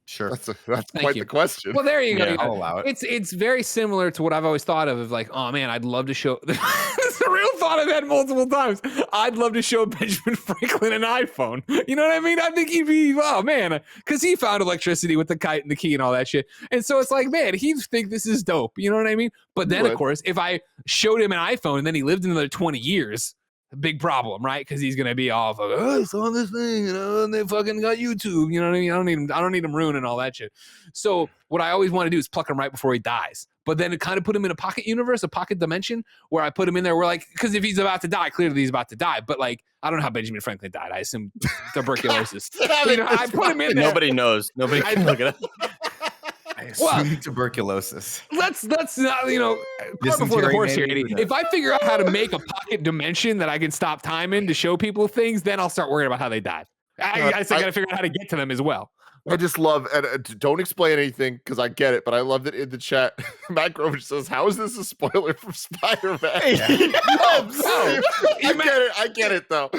A: Sure. That's quite the question.
B: Well, there you go.
D: I'll allow it.
B: It's very similar to what I've always thought of like, oh man, I'd love to show. It's a real thought I've had multiple times. I'd love to show Benjamin Franklin an iPhone. You know what I mean? I think he'd be, oh man, because he found electricity with the kite and the key and all that shit. And so it's like, man, he'd think this is dope. You know what I mean? But then, of course, if I showed him an iPhone and then he lived another 20 years, a big problem, right? Because he's gonna be all, oh, it's on this thing, you know, and they fucking got YouTube, you know what I mean? I don't need him ruining all that shit. So what I always want to do is pluck him right before he dies. But then it kind of put him in a pocket universe, a pocket dimension, where I put him in there. Where like, because if he's about to die, clearly he's about to die. But like, I don't know how Benjamin Franklin died. I assume tuberculosis. I put him in there.
C: Nobody knows. Nobody can look it up.
D: I assume tuberculosis.
B: Let's not, you know, cart before the horse here. If I figure out how to make a pocket dimension that I can stop time in to show people things, then I'll start worrying about how they died. I got to figure out how to get to them as well.
A: I just love, and don't explain anything because I get it, but I love that in the chat, Matt Grover says, how is this a spoiler from Spider-Man? I get it though.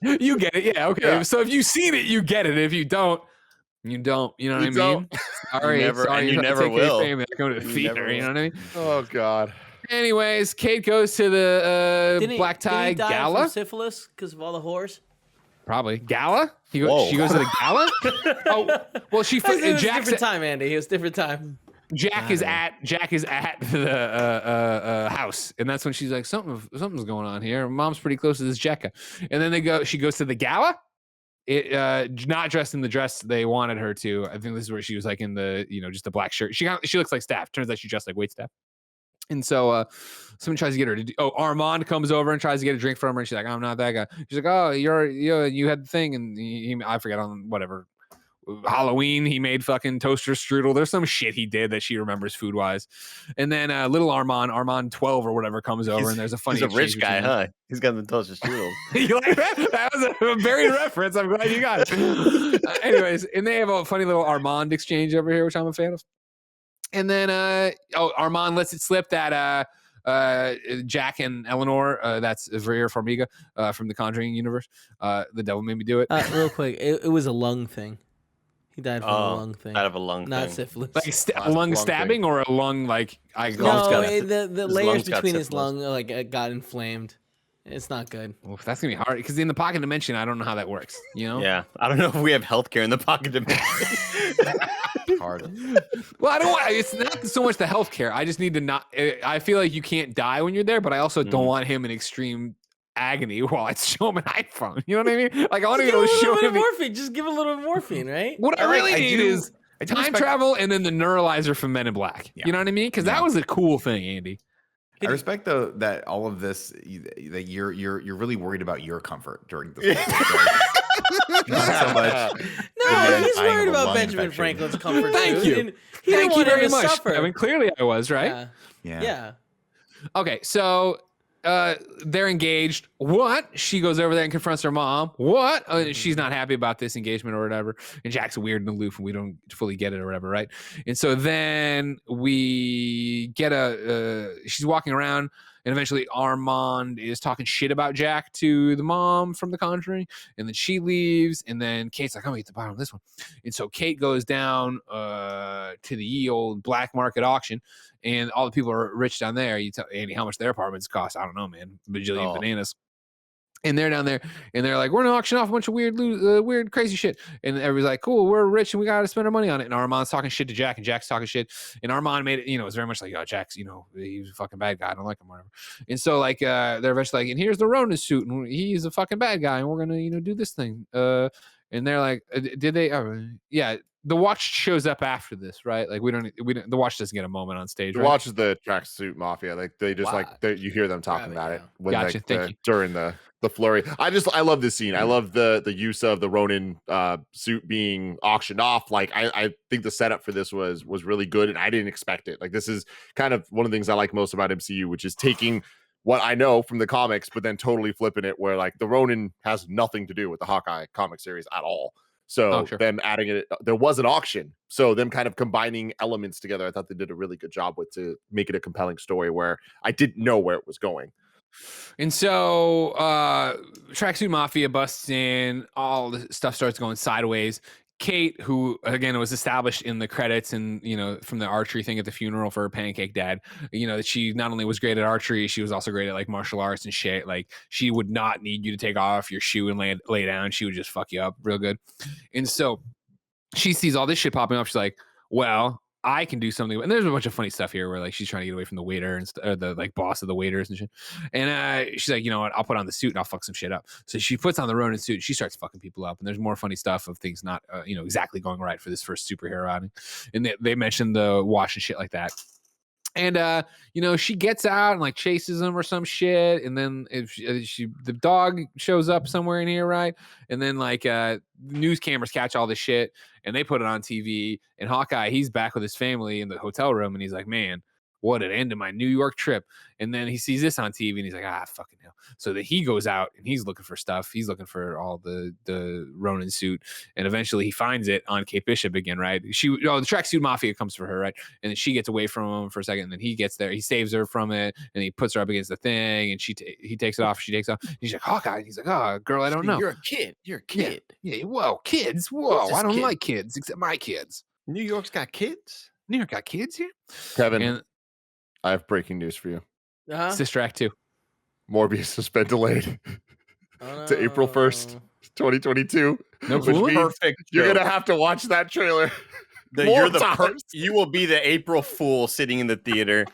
B: You get it, yeah, okay. Yeah. So if you've seen it, you get it. If you don't, you don't. You know what I mean? Sorry,
C: you never will.
B: Go to the theater. You know what I mean?
A: Oh God.
B: Anyways, Kate goes to the black tie
E: did he die
B: gala.
E: From syphilis because of all the whores.
B: Probably gala. She goes to the gala. Oh, well, she.
E: It was a different time, Andy. It was a different time.
B: Jack is at the house, and that's when she's like, something's going on here. Mom's pretty close to this Jekka, and then she goes to the gala. Not dressed in the dress they wanted her to. I think this is where she was like in the, you know, just a black shirt. She looks like staff. Turns out she dressed like wait staff. And so someone tries to get her to Armand comes over and tries to get a drink from her, and she's like, I'm not that guy. She's like, oh, you had the thing, and I forget on whatever Halloween he made fucking toaster strudel. There's some shit he did that she remembers food wise. And then little Armand 12 or whatever comes over, and there's a funny.
C: He's a rich guy, huh? He's got the toaster strudel.
B: You like that? That was a very reference. I'm glad you got it. Anyways, and they have a funny little Armand exchange over here, which I'm a fan of. And then Armand lets it slip that Jack and Eleanor, that's Vera Farmiga from the Conjuring universe. The devil made me do it.
E: Real quick, it was a lung thing. He died from a lung thing.
C: Out of a lung
E: not
C: thing.
E: Syphilis.
B: Like a lung stabbing thing. Or a lung like
E: the layers between his lung got inflamed. It's not good.
B: Well, that's gonna be hard because in the pocket dimension, I don't know how that works. You know?
C: Yeah, I don't know if we have healthcare in the pocket dimension.
D: Hard.
B: Well, I don't want. It's not so much the healthcare. I just need to not. I feel like you can't die when you're there, but I also don't want him in extreme agony while I show him an iPhone. You know what I mean? Like I want to be able to show him
E: morphine. Just give a little morphine, right?
B: What I really need is time travel and then the neuralizer from Men in Black. Yeah. You know what I mean? Because that was a cool thing, Andy.
D: I respect though that all of this that you're really worried about your comfort during this. Not so much.
E: No, he's worried about Benjamin Franklin's comfort.
B: Thank you.
E: Thank you very much.
B: I mean, clearly I was right.
E: Yeah.
B: Okay, so they're engaged. What? She goes over there and confronts her mom. What? She's not happy about this engagement or whatever. And Jack's weird and aloof, and we don't fully get it or whatever, right? And so then we get she's walking around, and eventually Armand is talking shit about Jack to the mom from The Conjuring, and then she leaves, and then Kate's like, I'm gonna get the bottom of this one. And so Kate goes down to the old black market auction, and all the people are rich down there. You tell Andy how much their apartments cost. I don't know, man. Bajillion bananas. And they're down there, and they're like, we're gonna auction off a bunch of weird, crazy shit. And everybody's like, cool, we're rich and we gotta spend our money on it. And Armand's talking shit to Jack, and Jack's talking shit. And Armand made it, it's very much like, oh, Jack's, he's a fucking bad guy. I don't like him, whatever. And so like, they're eventually like, and here's the Ronin suit, and he's a fucking bad guy, and we're gonna, do this thing. And they're like, did they? Yeah. The watch shows up after this, right? Like we don't. The watch doesn't get a moment on stage.
A: The
B: right?
A: watch is the tracksuit mafia. Like they just you hear them talking about it when
B: Gotcha.
A: during the flurry. I love this scene. I love the use of the Ronin suit being auctioned off. Like I think the setup for this was really good, and I didn't expect it. Like this is kind of one of the things I like most about MCU, which is taking what I know from the comics, but then totally flipping it where like the Ronin has nothing to do with the Hawkeye comic series at all. So them adding it, there was an auction. So them kind of combining elements together, I thought they did a really good job with to make it a compelling story where I didn't know where it was going.
B: And so Tracksuit Mafia busts in, all the stuff starts going sideways. Kate, who again was established in the credits and from the archery thing at the funeral for her pancake dad, that she not only was great at archery, she was also great at like martial arts and shit. Like she would not need you to take off your shoe and lay down. She would just fuck you up real good. And so she sees all this shit popping up. She's like, well, I can do something. And there's a bunch of funny stuff here where like she's trying to get away from the waiter and the like boss of the waiters and shit. And she's like, you know what? I'll put on the suit and I'll fuck some shit up. So she puts on the Ronin suit and she starts fucking people up. And there's more funny stuff of things not, exactly going right for this first superhero outing. And they mentioned the wash and shit like that. And she gets out and like chases him or some shit, and then the dog shows up somewhere in here, right? And then like news cameras catch all this shit and they put it on TV. And Hawkeye, he's back with his family in the hotel room, and he's like, man, what an end to my New York trip. And then he sees this on TV and he's like, fucking hell. So then he goes out and he's looking for stuff. He's looking for all the Ronin suit. And eventually he finds it on Kate Bishop again, right? The tracksuit mafia comes for her, right? And then she gets away from him for a second. And then he gets there. He saves her from it. And he puts her up against the thing. And he takes it off. She takes it off. And he's like, Hawkeye. And he's like, oh, girl, I don't know.
C: You're a kid.
B: Yeah. Whoa, kids. Whoa, I don't like kids except my kids.
C: New York's got kids?
B: New York got kids here?
A: Kevin.
B: And
A: I have breaking news for you.
B: Sister Act 2.
A: Morbius has been delayed to April 1st, 2022.
B: No,
C: perfect.
A: You're going to have to watch that trailer.
C: You will be the April Fool sitting in the theater.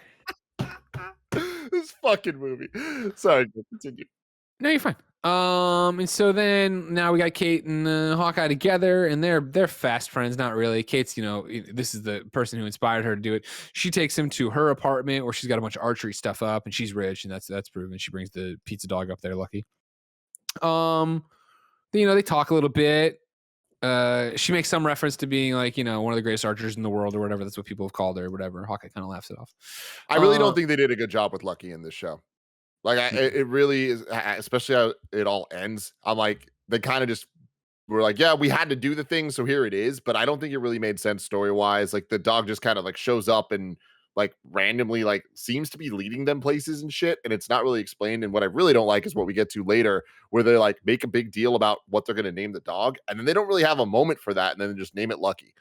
A: This fucking movie. Sorry, continue.
B: No, you're fine. And so then now we got Kate and Hawkeye together, and they're fast friends. Not really. Kate's, this is the person who inspired her to do it. She takes him to her apartment where she's got a bunch of archery stuff up, and she's rich, and that's proven. She brings the pizza dog up there, Lucky. They talk a little bit. She makes some reference to being like, one of the greatest archers in the world or whatever. That's what people have called her or whatever. Hawkeye kind of laughs it off.
A: I really don't think they did a good job with Lucky in this show. Like it really is, especially how it all ends. I'm like, they kind of just were like, yeah, we had to do the thing, so here it is. But I don't think it really made sense story wise. Like the dog just kind of like shows up and like randomly like seems to be leading them places and shit, and it's not really explained. And what I really don't like is what we get to later, where they like make a big deal about what they're gonna name the dog, and then they don't really have a moment for that, and then they just name it Lucky.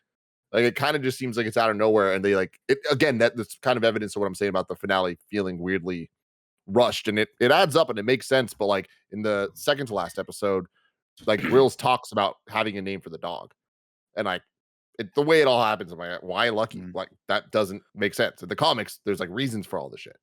A: Like it kind of just seems like it's out of nowhere, and they like it again. That's kind of evidence of what I'm saying about the finale feeling weirdly rushed, and it adds up and it makes sense. But like in the second to last episode, like Wills talks about having a name for the dog, and like the way it all happens, I'm like, why Lucky? Like that doesn't make sense. In the comics, there's like reasons for all this shit.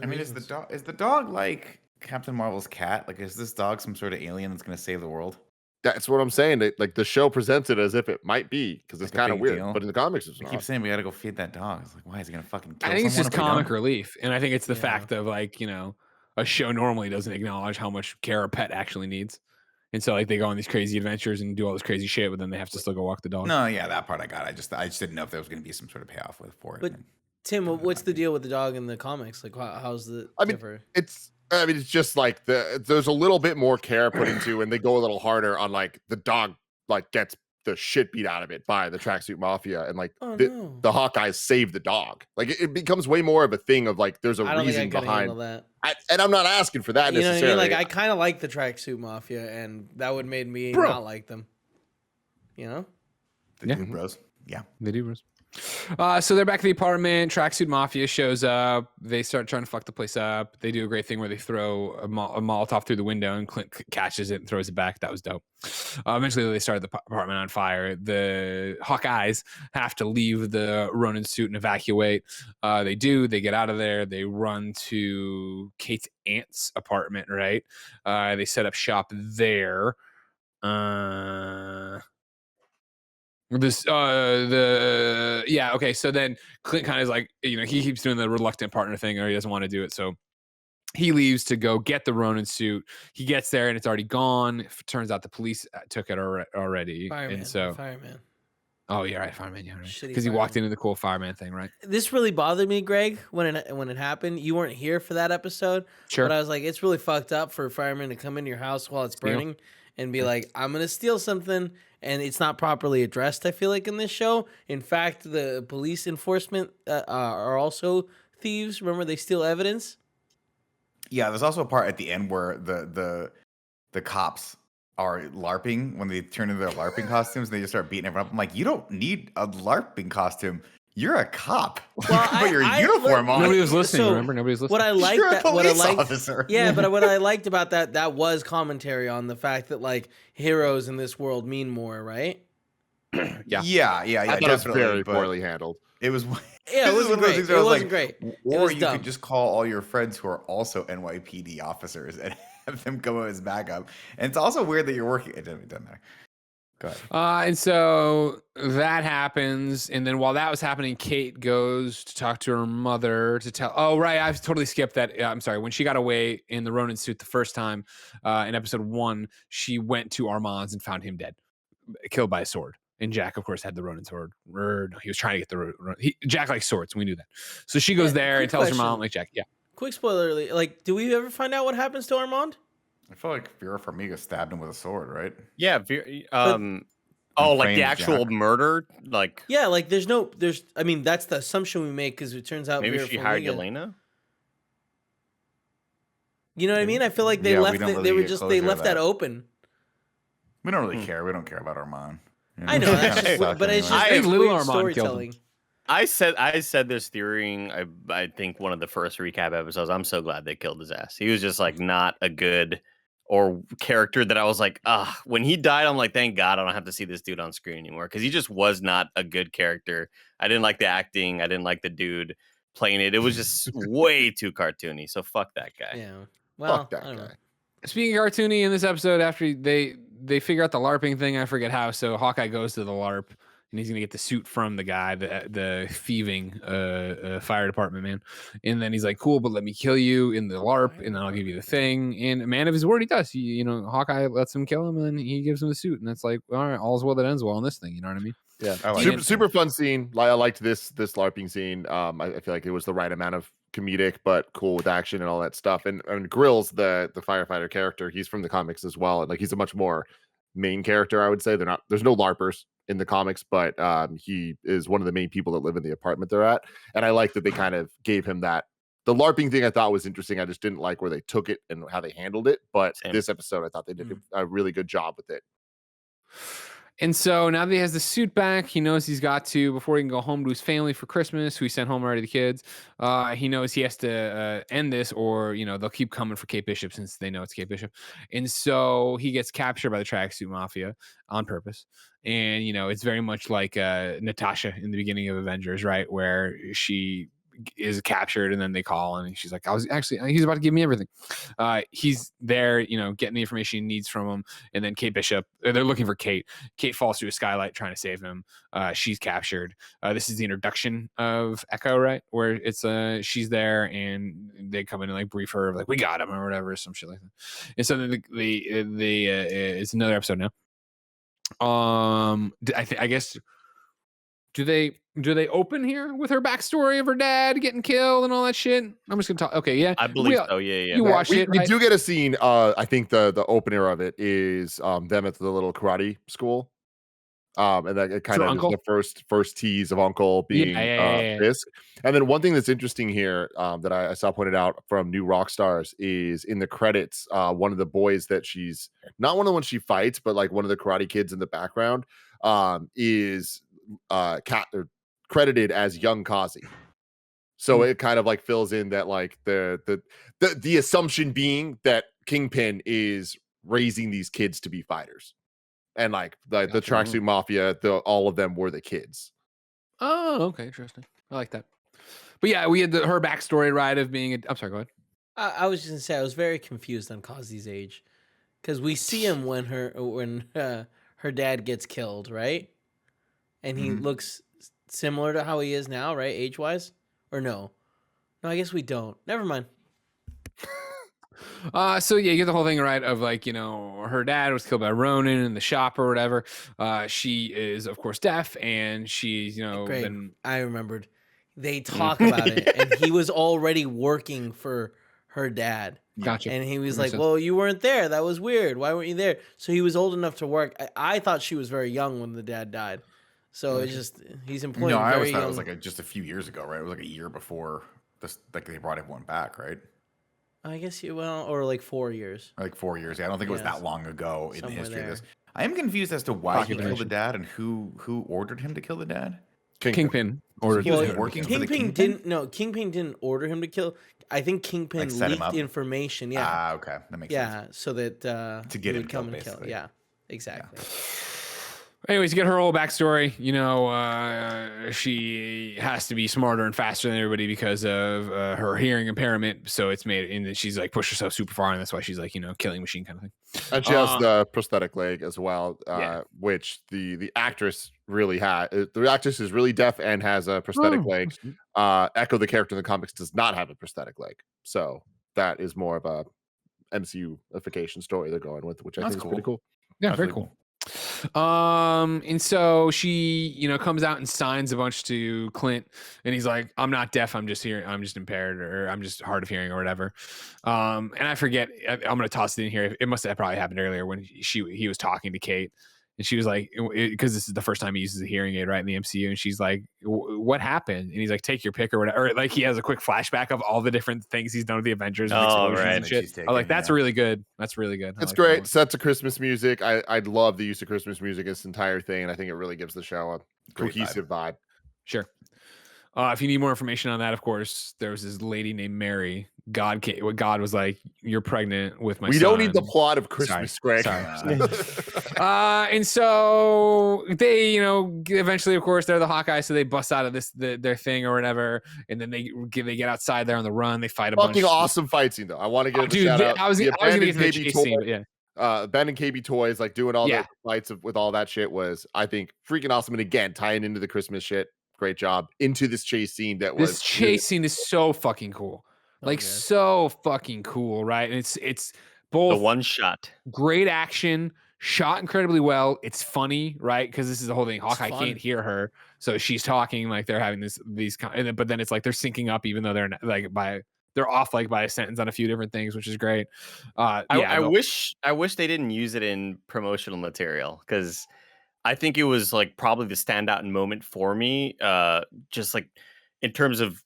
D: I mean, is the dog like Captain Marvel's cat? Like, is this dog some sort of alien that's going to save the world?
A: That's what I'm saying. Like the show presents it as if it might be, because it's
D: Like a
A: kind of
D: big
A: weird.
D: deal.
A: But in the comics, it's
D: I
A: not.
D: keep saying we got to go feed that dog. It's like, why is he going to fucking kill
B: I think it's
D: someone
B: just
D: if we don't?
B: comic relief, and I think it's the fact of like a show normally doesn't acknowledge how much care a pet actually needs, and so like they go on these crazy adventures and do all this crazy shit, but then they have to still go walk the dog.
D: No, yeah, that part I got. I just didn't know if there was going to be some sort of payoff for it.
E: But Tim, what's the deal with the dog in the comics? Like, how's the?
A: I mean,
E: differ?
A: I mean, it's just like there's a little bit more care put into, and they go a little harder on like the dog like gets the shit beat out of it by the tracksuit mafia, and like
E: Oh
A: the
E: no.
A: the Hawkeyes save the dog. Like it becomes way more of a thing of like there's a
E: I don't think I
A: reason
E: could handle
A: behind.
E: that.
A: And I'm not asking for that
E: You know what I mean?
A: necessarily.
E: Like I kind of like the tracksuit mafia, and that would made me
B: Bro.
E: not like them. You know?
D: The
B: Yeah.
D: Dude Bros. Yeah.
B: They do, Bruce. So they're back at the apartment. Tracksuit Mafia shows up. They start trying to fuck the place up. They do a great thing where they throw a Molotov through the window, and Clint catches it and throws it back. That was dope. Eventually, they start the apartment on fire. The Hawkeyes have to leave the Ronin suit and evacuate. They do. They get out of there. They run to Kate's aunt's apartment, right? They set up shop there. Okay, so then Clint kind of is like, he keeps doing the reluctant partner thing, or he doesn't want to do it, so he leaves to go get the Ronin suit. He gets there and it's already gone. It turns out the police took it already.
E: Fireman.
B: And so
E: Fireman.
B: oh yeah, right, fireman, yeah, right,
E: Shitty
B: because he walked
E: fireman.
B: into the cool fireman thing, right?
E: This really bothered me, Greg, when it happened. You weren't here for that episode.
B: Sure.
E: But I was like, it's really fucked up for a fireman to come into your house while it's burning and be like, I'm going to steal something. And it's not properly addressed, I feel like, in this show. In fact, the police enforcement are also thieves. Remember, they steal evidence.
D: Yeah, there's also a part at the end where the cops are LARPing when they turn into their LARPing costumes. They just start beating everyone up. I'm like, you don't need a LARPing costume. You're a cop.
E: Well,
D: You can put your uniform on.
B: Nobody was listening.
E: so
B: remember, nobody was listening.
E: What I liked,
D: You're a police officer.
E: yeah, but what I liked about that was commentary on the fact that like heroes in this world mean more, right?
B: Yeah.
D: Yeah,
A: I thought it was
D: definitely.
A: very
D: but
A: poorly handled.
D: It was.
E: Yeah, it
D: this is
E: wasn't
D: one of those
E: great.
D: things
E: It
D: where I was
E: wasn't
D: like,
E: great. It
D: Or
E: was
D: you
E: dumb.
D: could just call all your friends who are also NYPD officers and have them come as backup. And it's also weird that you're working. It doesn't matter. Go ahead.
B: And so that happens, and then while that was happening, Kate goes to talk to her mother to tell. Oh, right, I've totally skipped that. I'm sorry. When she got away in the Ronin suit the first time, in episode 1, she went to Armand's and found him dead, killed by a sword. And Jack, of course, had the Ronin sword. No, he was trying to get the Jack likes swords. And we knew that. So she goes there and tells her mom, like, Jack, yeah.
E: Quick spoiler, like, do we ever find out what happens to Armand?
D: I feel like Vera Farmiga stabbed him with a sword, right?
C: Yeah. Like
D: framed
C: the actual
D: Jack.
C: murder. Like
E: Yeah, like I mean, that's the assumption we make because it turns out
C: maybe
E: Vera
C: she hired
E: Farmiga-
C: Yelena.
E: You know what I mean? I feel like they
D: Yeah, we
E: left
D: don't
E: they
D: really
E: were
D: get
E: just
D: closure
E: they
D: to
E: left that
D: that.
E: open.
D: We don't really care. We don't care about Armand. You
E: I know, that's
D: Kinda
E: just,
D: suck
E: but it's
D: anyway.
E: just
B: I
E: it's
B: think little
E: weird
B: Armand killed him.
E: storytelling.
C: I said this during I think one of the first recap episodes. I'm so glad they killed his ass. He was just like not a good or character that I was like, when he died, I'm like, thank God I don't have to see this dude on screen anymore, because he just was not a good character. I didn't like the acting. I didn't like the dude playing it. It was just way too cartoony. So fuck that guy.
E: Yeah. Well,
A: Fuck that
E: I don't
A: guy.
E: know.
B: Speaking of cartoony, in this episode, after they figure out the LARPing thing, I forget how. So Hawkeye goes to the LARP, and he's gonna get the suit from the guy, the thieving fire department man. And then he's like, "Cool, but let me kill you in the LARP, and then I'll give you the thing." And a man of his word, he does. Hawkeye lets him kill him, and then he gives him the suit, and that's like, all right, all's well that ends well in this thing. You know what I mean?
A: Yeah,
D: I like
A: super,
D: it.
A: super fun scene. I liked this LARPing scene. I feel like it was the right amount of comedic, but cool with action and all that stuff. And Grills, the firefighter character, he's from the comics as well. And like he's a much more main character, I would say. There's no LARPers in the comics, but he is one of the main people that live in the apartment they're at. And I like that they kind of gave him that. The LARPing thing I thought was interesting. I just didn't like where they took it and how they handled it. But
C: Same.
A: this episode, I thought they did a really good job with it.
B: And so now that he has the suit back, he knows he's got to, before he can go home to his family for Christmas, who he sent home already, the kids, he knows he has to end this, or, they'll keep coming for Kate Bishop since they know it's Kate Bishop. And so he gets captured by the tracksuit mafia on purpose. And, it's very much like Natasha in the beginning of Avengers, right? Where she is captured and then they call and she's like, he's about to give me everything. He's there, getting the information he needs from him. And then Kate Bishop, they're looking for Kate. Kate falls through a skylight trying to save him. She's captured. This is the introduction of Echo, right? Where it's she's there and they come in and like brief her of like, we got him or whatever, some shit like that. And so then it's another episode now. I guess do they open here with her backstory of her dad getting killed and all that shit? I'm just gonna talk. Okay, yeah,
C: I believe so. Yeah.
B: You watch
A: we,
B: it.
A: we
B: Right?
A: do get a scene. I think the opener of it is them at the little karate school. And that it kind
B: For
A: of is
B: Uncle?
A: the first tease of Uncle being
B: Yeah.
A: Fisk. And then one thing that's interesting here that I saw pointed out from New Rockstars is in the credits, one of the boys that she's not one of the ones she fights, but like one of the karate kids in the background is credited as young Kazi. So it kind of like fills in that like the assumption being that Kingpin is raising these kids to be fighters. And like the tracksuit mafia, all of them were the kids.
B: Oh, okay, interesting. I like that. But yeah, we had her backstory, right, of being. I'm sorry, go ahead.
E: I was just gonna say I was very confused on Kazi's age, because we see him when her dad gets killed, right? And he looks similar to how he is now, right, age wise, or no? No, I guess we don't. Never mind.
B: So yeah, you get the whole thing right of like, you know, her dad was killed by Ronin in the shop or whatever. She is of course deaf, and she's, you know,
E: Great.
B: been
E: I remembered. They talk about it, and he was already working for her dad.
B: gotcha.
E: And he was
B: That
E: like,
B: makes sense.
E: well, you weren't there. That was weird. Why weren't you there? So he was old enough to work. I thought she was very young when the dad died. So it's just, he's employing
D: No, I
E: very
D: always thought
E: young.
D: it was like just a few years ago, right? It was like a year before this, like they brought everyone back, right?
E: I guess or like 4 years.
D: Or like 4 years. Yeah, I don't think it was
E: Yes.
D: that long ago in the
E: Somewhere
D: history
E: there.
D: of this. I am confused as to why he killed the
B: Population.
D: dad and who ordered him to kill the dad.
B: Kingpin ordered
D: he was
B: him to
D: working
B: kill.
D: for the
E: Kingpin
D: Kingpin?
E: Kingpin didn't order him to kill. I think Kingpin
D: Like, set him up?
E: leaked information. Yeah.
D: Ah, okay. That makes sense.
E: Yeah. So that
D: To get
E: he
D: him
E: would come
D: killed,
E: and kill.
D: basically.
E: Yeah. Exactly.
B: Anyways, you get her whole backstory. You know, she has to be smarter and faster than everybody because of her hearing impairment. So it's made, and she's like pushed herself super far, and that's why she's like, you know, killing machine kind of thing.
A: And she has the prosthetic leg as well,
B: Yeah.
A: which the actress really had. The actress is really deaf and has a prosthetic leg. Echo, the character in the comics, does not have a prosthetic leg. So that is more of a MCU-ification story they're going with, which I think is pretty cool.
B: Yeah,
A: That's
B: very
A: really
B: cool. And so she, you know, comes out and signs a bunch to Clint, and he's like, I'm not deaf, I'm just impaired, or I'm just hard of hearing or whatever. And I forget, I'm gonna toss it in here. It must have probably happened earlier when he was talking to Kate, and she was like, because this is the first time he uses a hearing aid, right, in the MCU, and she's like, what happened? And he's like, take your pick or whatever. Or like he has a quick flashback of all the different things he's done with the Avengers. And
C: Oh,
B: explosions
C: right.
B: and shit.
D: She's
B: I'm like,
D: taken,
B: that's
D: yeah.
B: really good. That's really good. I
A: It's
B: like that
A: great.
B: one.
A: Sets of Christmas music. I'd love the use of Christmas music, this entire thing, and I think it really gives the show a
D: Great
A: cohesive vibe.
B: Sure. If you need more information on that, of course, there was this lady named Mary. God was like, "You're pregnant with my
A: We
B: son."
A: don't need the plot of Christmas, Greg.
B: Sorry. And so they, you know, eventually, of course, they're the Hawkeye, so they bust out of their thing or whatever, and then they get outside there on the run. They fight a bunch.
A: Fucking awesome fight scene, though. I want to give a
B: Dude,
A: shout out.
B: I was
A: The
B: gonna get to the
A: abandoned
B: chase
A: KB
B: scene, but yeah.
A: Ben and KB Toys, like doing all
B: Yeah.
A: the fights with all that shit was, I think, freaking awesome. And again, tying into the Christmas shit, great job into this chase scene.
B: This chase scene is so fucking cool, like
E: good.
B: so fucking cool, right? And it's
C: The
B: both
C: one shot.
B: great action, shot incredibly well. It's funny, right? Because this is the whole thing. Hawkeye
E: fun.
B: can't hear her, so she's talking like they're having but then it's like they're syncing up, even though they're not, like they're off like by a sentence on a few different things, which is great.
C: I wish they didn't use it in promotional material, because I think it was like probably the standout moment for me, just like in terms of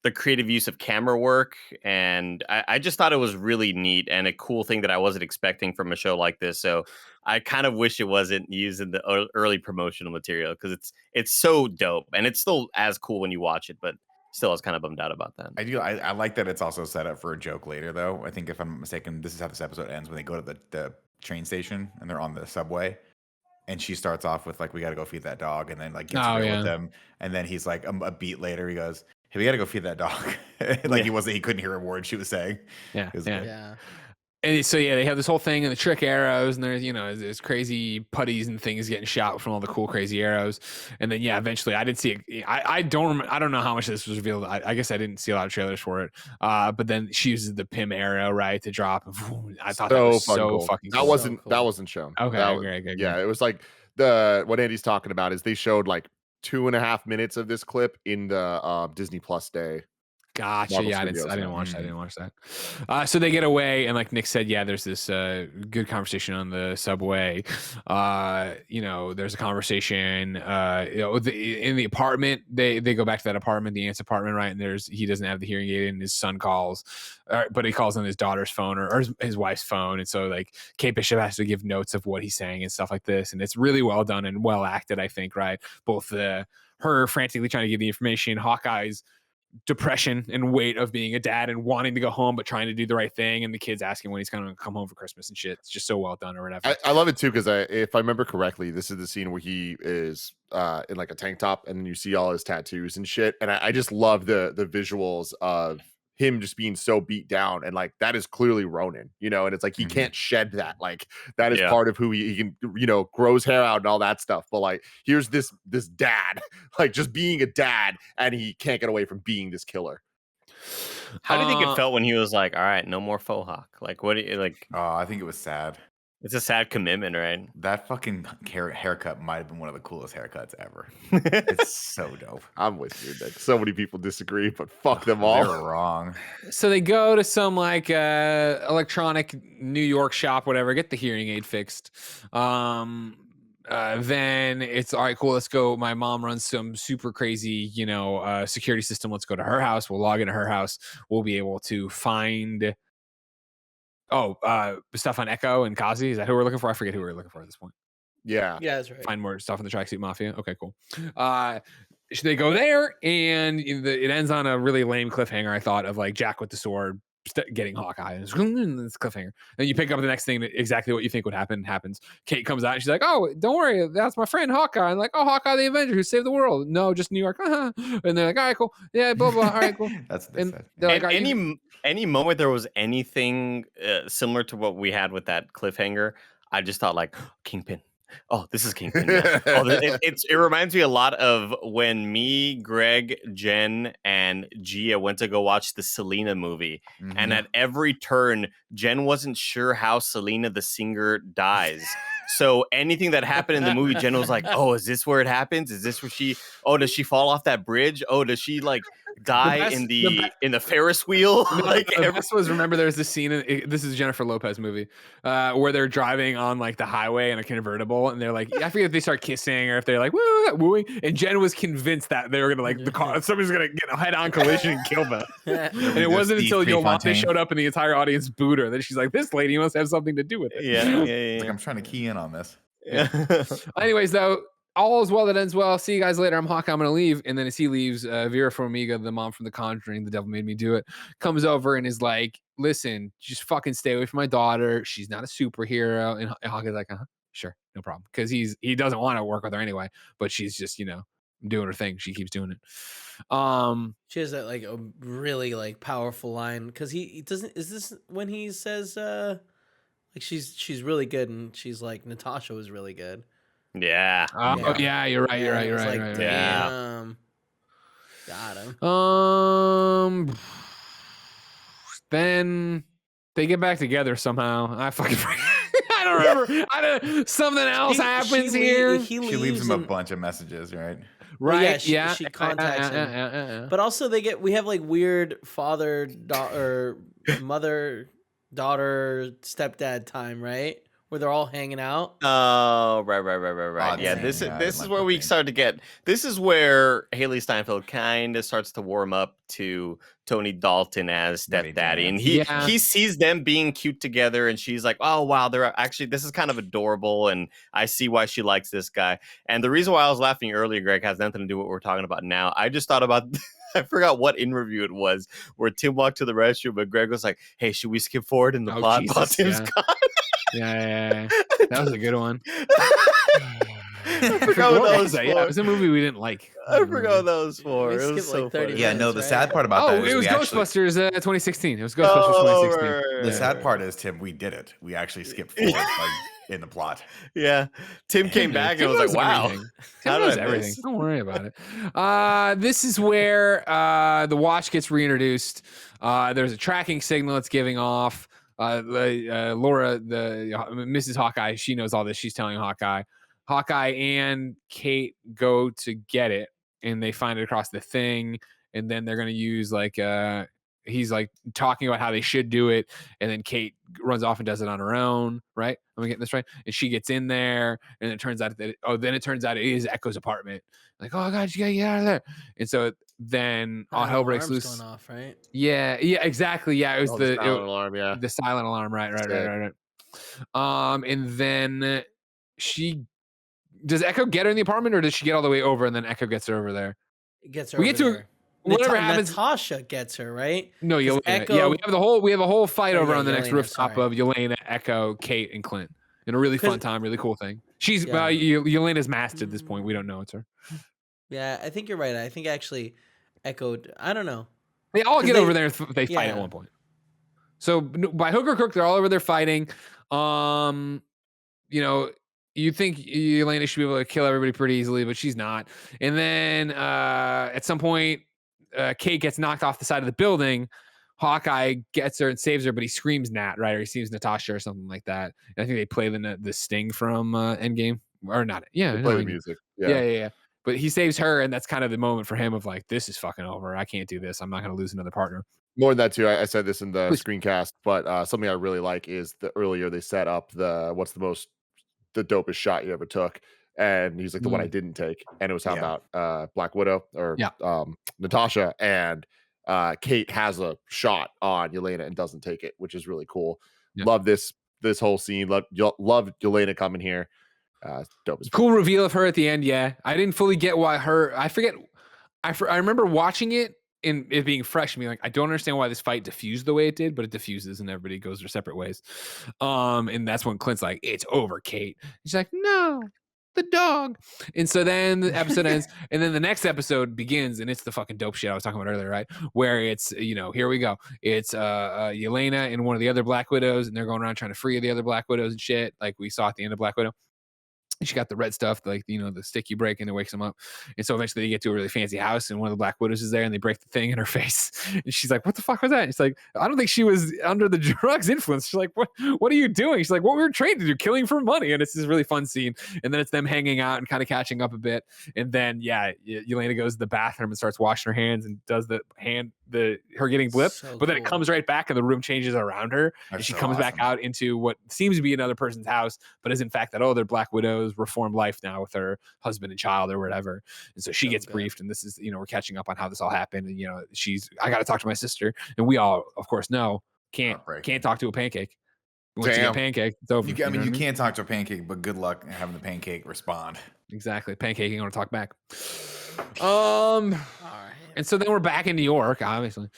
C: the creative use of camera work. And I just thought it was really neat and a cool thing that I wasn't expecting from a show like this. So I kind of wish it wasn't used in the early promotional material, because it's so dope, and it's still as cool when you watch it, but still I was kind of bummed out about that.
D: I like that it's also set up for a joke later, though. I think if I'm not mistaken, this is how this episode ends when they go to the train station and they're on the subway. And she starts off with like, we got to go feed that dog. And then like gets real with them. And then he's like, a beat later, he goes, hey, we got to go feed that dog. Like he couldn't hear a word she was saying.
B: Yeah.
E: Yeah.
B: And so they have this whole thing and the trick arrows, and there's, you know, there's crazy putties and things getting shot from all the cool crazy arrows. And then eventually I did see it. I don't know how much of this was revealed. I guess I didn't see a lot of trailers for it. But then she uses the Pym arrow, right, to drop. I thought that was so fucking cool.
A: That wasn't shown.
B: Okay,
A: Good.
B: Great.
A: Yeah, it was like what Andy's talking about is they showed like 2.5 minutes of this clip in the Disney Plus day.
B: Gotcha.
A: Marvel
B: Yeah,
A: Studios,
B: I didn't
A: yeah.
B: watch that. I didn't watch that. So they get away, and like Nick said, yeah, there's this good conversation on the subway. There's a conversation. In the apartment, they go back to that apartment, the aunt's apartment, right? And he doesn't have the hearing aid, and his son calls, but he calls on his daughter's phone or his wife's phone, and so like Kate Bishop has to give notes of what he's saying and stuff like this, and it's really well done and well acted, I think, right? Both her frantically trying to give the information, Hawkeye's depression and weight of being a dad and wanting to go home but trying to do the right thing, and the kids asking when he's going to come home for Christmas and shit. It's just so well done or whatever.
A: I love it too because if I remember correctly, this is the scene where he is in like a tank top and you see all his tattoos and shit, and I just love the visuals of him just being so beat down, and like that is clearly Ronin, and it's like he can't shed that, like that is part of who he can, grows hair out and all that stuff, but like here's this dad like just being a dad, and he can't get away from being this killer.
C: How do you think it felt when he was like, all right, no more faux hawk? Like, what do you like?
D: Oh, I think it was sad.
C: It's a sad commitment, right?
D: That fucking haircut might have been one of the coolest haircuts ever. It's so dope.
A: I'm with you, Nick. So many people disagree, but fuck them all.
D: They're wrong.
B: So they go to some like electronic New York shop, whatever, get the hearing aid fixed. Then it's all right, cool. Let's go. My mom runs some super crazy, security system. Let's go to her house. We'll log into her house. We'll be able to find stuff on Echo and Kazi. Is that who we're looking for? I forget who we're looking for at this point.
A: Yeah,
E: that's right.
B: Find more stuff in the Tracksuit Mafia. Okay, cool. They go there, and it ends on a really lame cliffhanger, I thought, of like Jack with the sword getting Hawkeye, and this cliffhanger. Then you pick up the next thing, exactly what you think would happen happens. Kate comes out and she's like, "Oh, don't worry, that's my friend Hawkeye." And like, "Oh, Hawkeye the Avenger who saved the world." No, just New York. And they're like, "All right, cool. Yeah, blah blah. All right, cool."
D: That's what they said.
B: They're like,
C: any moment there was anything similar to what we had with that cliffhanger, I just thought like Kingpin. Oh, this is Kingpin. Yeah. It reminds me a lot of when me, Greg, Jen, and Gia went to go watch the Selena movie. Mm-hmm. And at every turn, Jen wasn't sure how Selena the singer dies. So anything that happened in the movie, Jen was like, "Oh, is this where it happens? Is this where does she fall off that bridge? Oh, does she like die in the Ferris wheel?"
B: The best was, remember there's this scene this is Jennifer Lopez movie where they're driving on like the highway in a convertible, and they're like, I forget if they start kissing or if they're like wooing, and Jen was convinced that they were gonna like the car, somebody's gonna get a head-on collision and kill them. And it wasn't until Yolanda showed up and the entire audience booed her that she's like, "This lady must have something to do with it."
C: Yeah.
D: Like, I'm trying to key in on this.
B: Anyways, though, all is well that ends well. See you guys later. I'm Hawkeye. I'm gonna leave. And then as he leaves, Vera Farmiga, the mom from The Conjuring, The Devil Made Me Do It, comes over and is like, "Listen, just fucking stay away from my daughter. She's not a superhero." And Hawkeye's like, "Sure, no problem," because he doesn't want to work with her anyway. But she's just doing her thing. She keeps doing it.
E: She has that like a really like powerful line because he doesn't. Is this when he says like she's really good, and she's like, Natasha was really good.
C: Yeah.
B: Oh yeah, you're right. You're right.
E: Like,
C: Yeah.
E: Got him.
B: Then they get back together somehow. I fucking forget. I don't remember. Something else happens here.
D: She leaves him a bunch of messages, right?
B: Right.
E: Well, she contacts him. But also we have like weird mother daughter stepdad time, right? Where they're all hanging out.
C: Oh, right. Yeah, this is where we start to get. This is where Haley Steinfeld kind of starts to warm up to Tony Dalton as stepdaddy, and he sees them being cute together, and she's like, "Oh wow, they're actually this is kind of adorable," and I see why she likes this guy. And the reason why I was laughing earlier, Greg, has nothing to do with what we're talking about now. I just thought about. I forgot what interview it was where Tim walked to the restroom, and Greg was like, "Hey, should we skip forward in the plot while Tim's gone?"
B: Yeah. That was a good one.
C: I forgot what that was for.
B: Yeah, it was a movie we didn't like.
C: I forgot what that was for. It was so
E: like 30
C: funny.
D: Yeah, no, the sad part about that is
B: it was Ghostbusters 2016. It was Ghostbusters 2016.
D: The sad part is, Tim, we did it. We actually skipped forward in the plot.
C: Yeah. Tim came back and was like, wow.
B: Tim knows everything. Don't worry about it. This is where the watch gets reintroduced. There's a tracking signal it's giving off. Laura, the Mrs. Hawkeye, she knows all this. She's telling Hawkeye. Hawkeye and Kate go to get it, and they find it across the thing, and then they're gonna use like he's like talking about how they should do it, and then Kate runs off and does it on her own, right? Am I getting this right? And she gets in there, and it turns out that it is Echo's apartment. Like, oh god, you gotta get out of there. And so then all hell breaks loose.
E: Going off, right?
B: Yeah, exactly. Yeah, it was
A: The silent alarm. Yeah,
B: the silent alarm. Right.
A: Sick.
B: And then does Echo get her in the apartment, or does she get all the way over and then Echo gets her over there?
E: It gets her.
B: We get to
E: there.
B: whatever happens.
E: Natasha gets her, right?
B: No,
E: 'Cause
B: Yelena.
E: Echo-
B: Yeah, we have a whole fight
E: Oh,
B: over
E: yeah,
B: on the next
E: Yelena,
B: rooftop
E: sorry.
B: of Yelena, Echo, Kate, and Clint. In a really fun
E: 'Cause-
B: time, really cool thing. She's
E: Yeah.
B: Yelena's masked at this point. We don't know it's her.
E: Yeah, I think you're right. I think actually Echo. I don't know.
B: They all
E: 'Cause
B: get
E: they-
B: over there and they fight
E: yeah.
B: at one point. So by hook or crook, they're all over there fighting. You know, you think Yelena should be able to kill everybody pretty easily, but she's not. And then at some point, Kate gets knocked off the side of the building. Hawkeye gets her and saves her, but he screams Nat, right? Or he screams Natasha or something like that. And I think they play the sting from Endgame. Or not. Yeah.
A: They
B: no,
A: play the
B: Endgame.
A: music.
B: Yeah. But he saves her, and that's kind of the moment for him of like, this is fucking over. I can't do this. I'm not going to lose another partner.
A: More than that too. I said this in the
B: Please.
A: screencast, but something I really like is the earlier they set up the dopest shot you ever took, and he's like the one I didn't take, and it was how about Black Widow or Natasha, and Kate has a shot on Yelena and doesn't take it, which is really cool.
B: Yeah.
A: Love this whole scene. Love Yelena coming here. Dope as
B: cool reveal of her at the end. Yeah, I didn't fully get why I forget. I remember watching it and it being fresh and being like, I don't understand why this fight diffused the way it did, but it diffuses and everybody goes their separate ways. And that's when Clint's like, it's over, Kate. She's like, no, the dog. And so then the episode ends, and then the next episode begins, and it's the fucking dope shit I was talking about earlier, right? Where it's, here we go. It's Yelena and one of the other Black Widows, and they're going around trying to free the other Black Widows and shit, like we saw at the end of Black Widow. She got the red stuff, like, the stick you break and it wakes them up. And so eventually they get to a really fancy house and one of the Black Widows is there and they break the thing in her face. And she's like, what the fuck was that? And she's like, I don't think she was under the drugs influence. She's like, what are you doing? She's like, what we were trained to do, killing for money. And it's this really fun scene. And then it's them hanging out and kind of catching up a bit. And then, Yelena goes to the bathroom and starts washing her hands and does her getting blipped.
E: So
B: but then it
E: cool.
B: comes right back and the room changes around her. And she comes back out into what seems to be another person's house, but is in fact that, they're Black Widows, reformed life now with her husband and child or whatever. And so she gets briefed, and this is, we're catching up on how this all happened. And, I got to talk to my sister. And we all, of course, know can't talk to a pancake. Once you get a pancake, it's over.
D: You can't talk to a pancake, but good luck having the pancake respond.
B: Exactly. Pancake ain't gonna talk back.
E: All right.
B: And so then we're back in New York, obviously.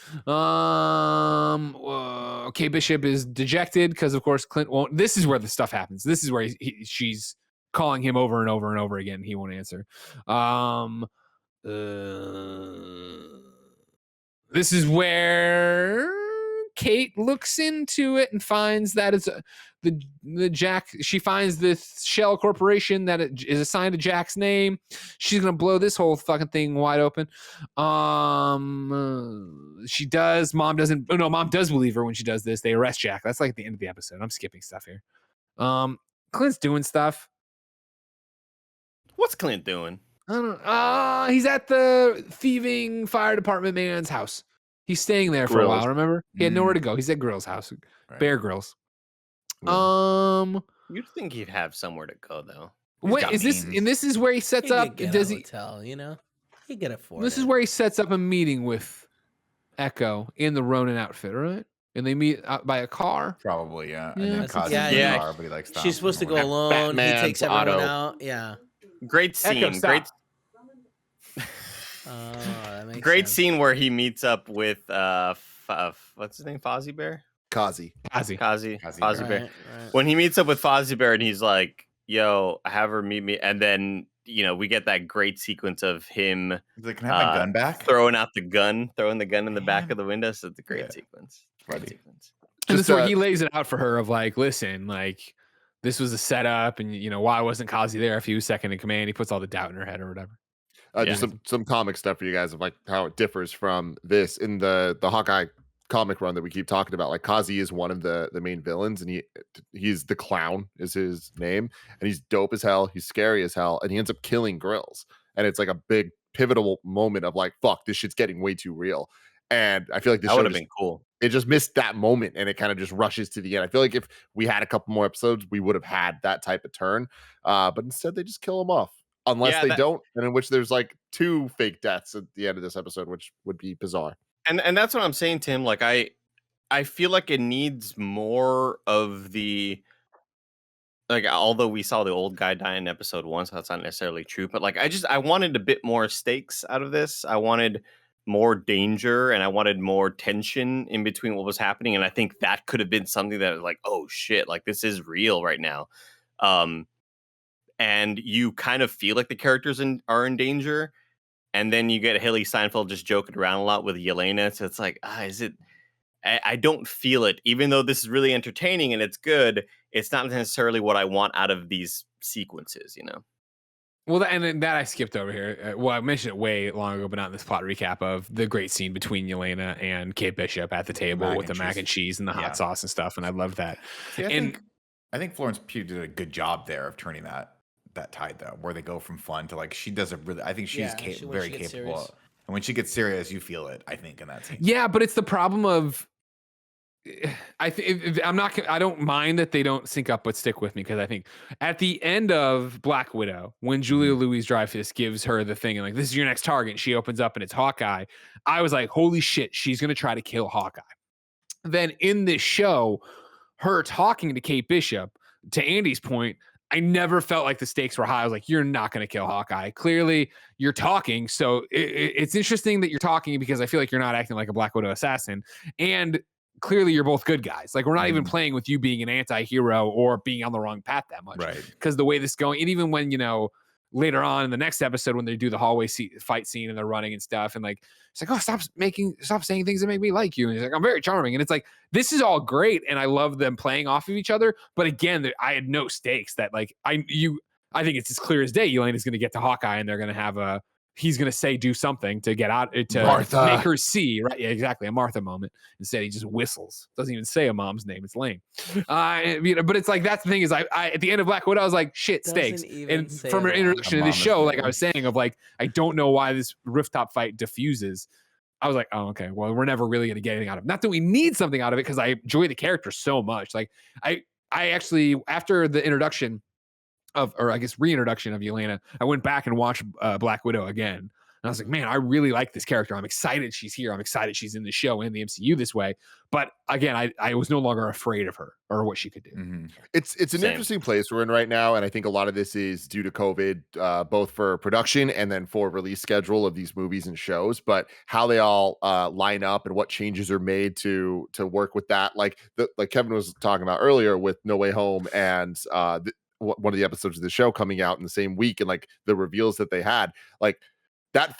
B: Kate Bishop is dejected because, of course, Clint won't. This is where the stuff happens. This is where she's calling him over and over and over again. He won't answer. This is where Kate looks into it and finds that it's the Jack. She finds this shell corporation that is assigned to Jack's name. She's gonna blow this whole fucking thing wide open. She does. Mom doesn't. Oh no, Mom does believe her when she does this. They arrest Jack. That's like at the end of the episode. I'm skipping stuff here. Clint's doing stuff.
C: What's Clint doing?
B: I don't know. He's at the thieving fire department man's house. He's staying there for a while, remember? He had nowhere to go. He's at Grylls' house. Right. Bear Grylls.
C: You'd think he'd have somewhere to go though.
B: Wait, is this and this is where he sets up does he
E: hotel, he can afford
B: this is where he sets up a meeting with Echo in the Ronin outfit, right? And they meet out by a car.
D: Probably, yeah.
B: Yeah.
D: And then Kazi's in the car, but he likes
E: she's supposed to go alone. He takes everyone out. Yeah.
C: Great scene.
B: Echo,
C: great.
E: That makes
C: Great
E: sense.
C: scene where he meets up with what's his name? Fozzie Bear?
A: Kazi.
C: Fozzie Bear.
E: Right.
C: When he meets up with Fozzie Bear and he's like, yo, have her meet me, and then we get that great sequence of him
D: He's like, can I have my gun back?
C: throwing the gun in the back of the window. So it's a great sequence. Great sequence.
B: And this is where he lays it out for her of like, listen, like this was a setup, and why wasn't Kazi there if he was second in command? He puts all the doubt in her head or whatever.
A: Just some comic stuff for you guys of like how it differs from this in the Hawkeye comic run that we keep talking about. Like Kazi is one of the main villains, and he's the clown is his name, and he's dope as hell. He's scary as hell, and he ends up killing Grills. And it's like a big pivotal moment of like, fuck, this shit's getting way too real. And I feel like this
C: That
A: show
C: would have been cool.
A: it just missed that moment, and it kind of just rushes to the end. I feel like if we had a couple more episodes, we would have had that type of turn. But instead, they just kill him off. Unless
C: Yeah,
A: they don't, and in which there's like 2 fake deaths at the end of this episode, which would be bizarre.
C: And that's what I'm saying, Tim. Like I feel like it needs more of the, like, although we saw the old guy die in episode 1, so that's not necessarily true. But like I wanted a bit more stakes out of this. I wanted more danger, and I wanted more tension in between what was happening. And I think that could have been something that was like, oh shit, like this is real right now. And you kind of feel like the characters are in danger. And then you get Haley Steinfeld just joking around a lot with Yelena. So it's like, is it? I don't feel it. Even though this is really entertaining and it's good, it's not necessarily what I want out of these sequences, you know?
B: Well, and then that I skipped over here. Well, I mentioned it way long ago, but not in this plot recap of the great scene between Yelena and Kate Bishop at the table with the mac and cheese and the hot sauce and stuff. And I loved that.
D: See, I think Florence Pugh did a good job there of turning that tide, though, where they go from fun to like, she does a really, I think she's very capable.
E: Serious.
D: And when she gets serious, you feel it, I think, in that scene.
B: Yeah, but it's the problem of, I don't mind that they don't sync up, but stick with me, because I think at the end of Black Widow, when Julia Louis-Dreyfus gives her the thing and like, this is your next target, and she opens up and it's Hawkeye, I was like, holy shit, she's gonna try to kill Hawkeye. Then in this show, her talking to Kate Bishop, to Andy's point, I never felt like the stakes were high. I was like, you're not going to kill Hawkeye. Clearly, you're talking. So it's interesting that you're talking, because I feel like you're not acting like a Black Widow assassin. And clearly, you're both good guys. Like, we're not even playing with you being an anti-hero or being on the wrong path that much.
D: Right.
B: Because the way this is going, and even when, later on in the next episode, when they do the hallway fight scene and they're running and stuff, and like, it's like, oh, stop saying things that make me like you. And he's like, I'm very charming. And it's like, this is all great. And I love them playing off of each other. But again, I had no stakes that like, I think it's as clear as day. Yelena's going to get to Hawkeye, and they're going to have he's going to do something to get out, to
A: Martha.
B: make her see, right? Yeah, exactly. A Martha moment. Instead, he just whistles. Doesn't even say a mom's name. It's lame. But it's like, that's the thing is, I at the end of Black Widow, I was like, shit, stakes. And from her introduction to this show, like I was saying, of like, I don't know why this rooftop fight diffuses. I was like, oh, okay, well, we're never really going to get anything out of it. Not that we need something out of it, because I enjoy the character so much. Like, I actually, after the introduction or I guess reintroduction of Yelena, I went back and watched Black Widow again. And I was like, man, I really like this character. I'm excited she's here. I'm excited she's in the show and the MCU this way. But again, I was no longer afraid of her or what she could do.
A: Mm-hmm. It's an interesting place we're in right now. And I think a lot of this is due to COVID, both for production and then for release schedule of these movies and shows. But how they all line up and what changes are made to work with that. Like Kevin was talking about earlier with No Way Home and one of the episodes of the show coming out in the same week, and like the reveals that they had, like that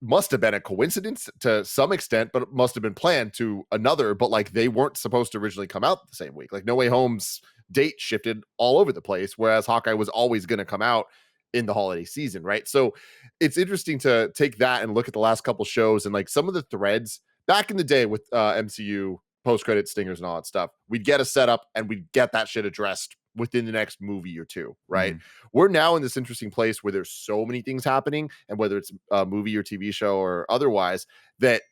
A: must have been a coincidence to some extent, but it must have been planned to another. But like, they weren't supposed to originally come out the same week. Like, No Way Home's date shifted all over the place, whereas Hawkeye was always going to come out in the holiday season, right? So it's interesting to take that and look at the last couple shows and like some of the threads back in the day with MCU post-credit stingers and all that stuff. We'd get a setup and we'd get that shit addressed within the next movie or two, right? We're now in this interesting place where there's so many things happening, and whether it's a movie or TV show or otherwise, that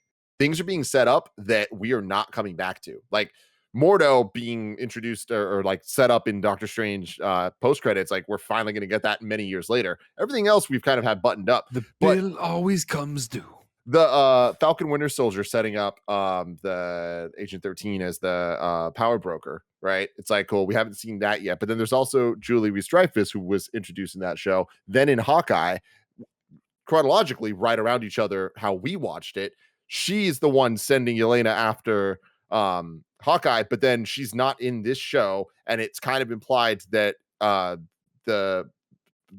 A: things are being set up that we are not coming back to. Like Mordo being introduced or like set up in Doctor Strange post credits, like we're finally going to get that many years later. Everything else we've kind of had buttoned up.
B: The bill always comes due.
A: The Falcon Winter Soldier setting up the Agent 13 as the power broker, right? It's like, cool, we haven't seen that yet. But then there's also Julie Louis-Dreyfus, who was introduced in that show. Then in Hawkeye, chronologically right around each other, how we watched it, she's the one sending Yelena after Hawkeye, but then she's not in this show, and it's kind of implied that the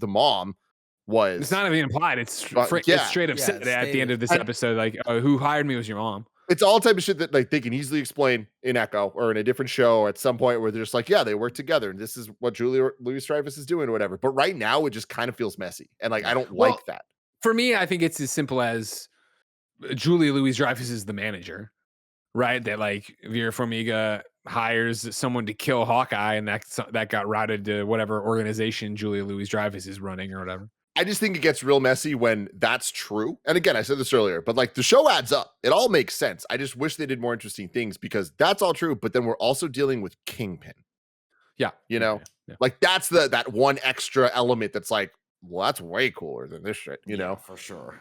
A: mom was.
B: It's not even implied. It's straight up said at the end of this episode, like, who hired me was your mom.
A: It's all type of shit that like they can easily explain in Echo or in a different show or at some point where they're just like, yeah, they work together and this is what Julia Louis-Dreyfus is doing or whatever. But right now it just kind of feels messy, and like I don't like that.
B: For me, I think it's as simple as Julia Louis-Dreyfus is the manager. right? That like Vera Farmiga hires someone to kill Hawkeye, and that got routed to whatever organization Julia Louis-Dreyfus is running or whatever.
A: I just think it gets real messy when that's true. And again, I said this earlier, but like the show adds up. It all makes sense. I just wish they did more interesting things because that's all true. But then we're also dealing with Kingpin.
B: Yeah.
A: You know,
B: Yeah.
A: like that's that one extra element that's like, well, that's way cooler than this shit, you know?
D: For sure.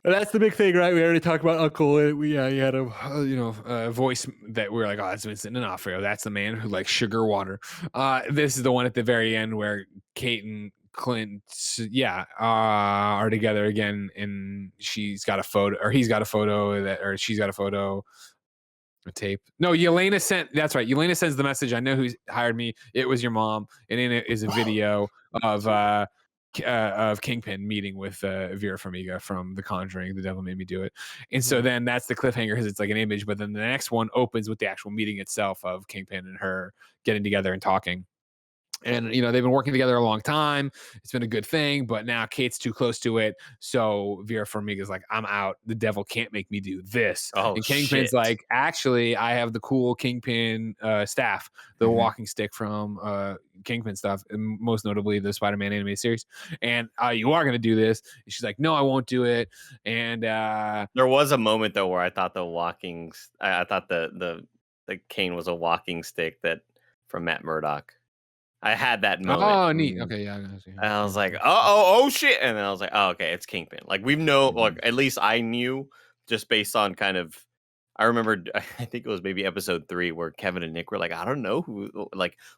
B: And that's the big thing, right? We already talked about Uncle. And he had a voice that we were like, oh, that's Vincent D'Onofrio. That's the man who likes sugar water. This is the one at the very end where Kate and Clint, are together again, and she's got a photo, or he's got a photo or she's got a photo. A tape. No, Yelena sent. That's right. Yelena sends the message. I know who hired me. It was your mom, and in it is a video of Kingpin meeting with Vera Farmiga from The Conjuring. The Devil Made Me Do It. And so then that's the cliffhanger because it's like an image. But then the next one opens with the actual meeting itself of Kingpin and her getting together and talking. And, they've been working together a long time. It's been a good thing, but now Kate's too close to it. So Vera Farmiga's like, I'm out. The devil can't make me do this.
C: Oh,
B: and Kingpin's
C: shit.
B: like, actually, I have the cool Kingpin staff, the walking stick from Kingpin stuff, and most notably the Spider-Man animated series. And you are going to do this. And she's like, no, I won't do it. And
C: there was a moment, though, where I thought I thought the cane was a walking stick that from Matt Murdock. I had that moment.
B: Oh, neat. Okay, yeah.
C: And I was like, oh shit. And then I was like, oh, okay, it's Kingpin. Like like at least I knew just based on kind of, I remember, I think it was maybe episode 3 where Kevin and Nick were like, I don't know who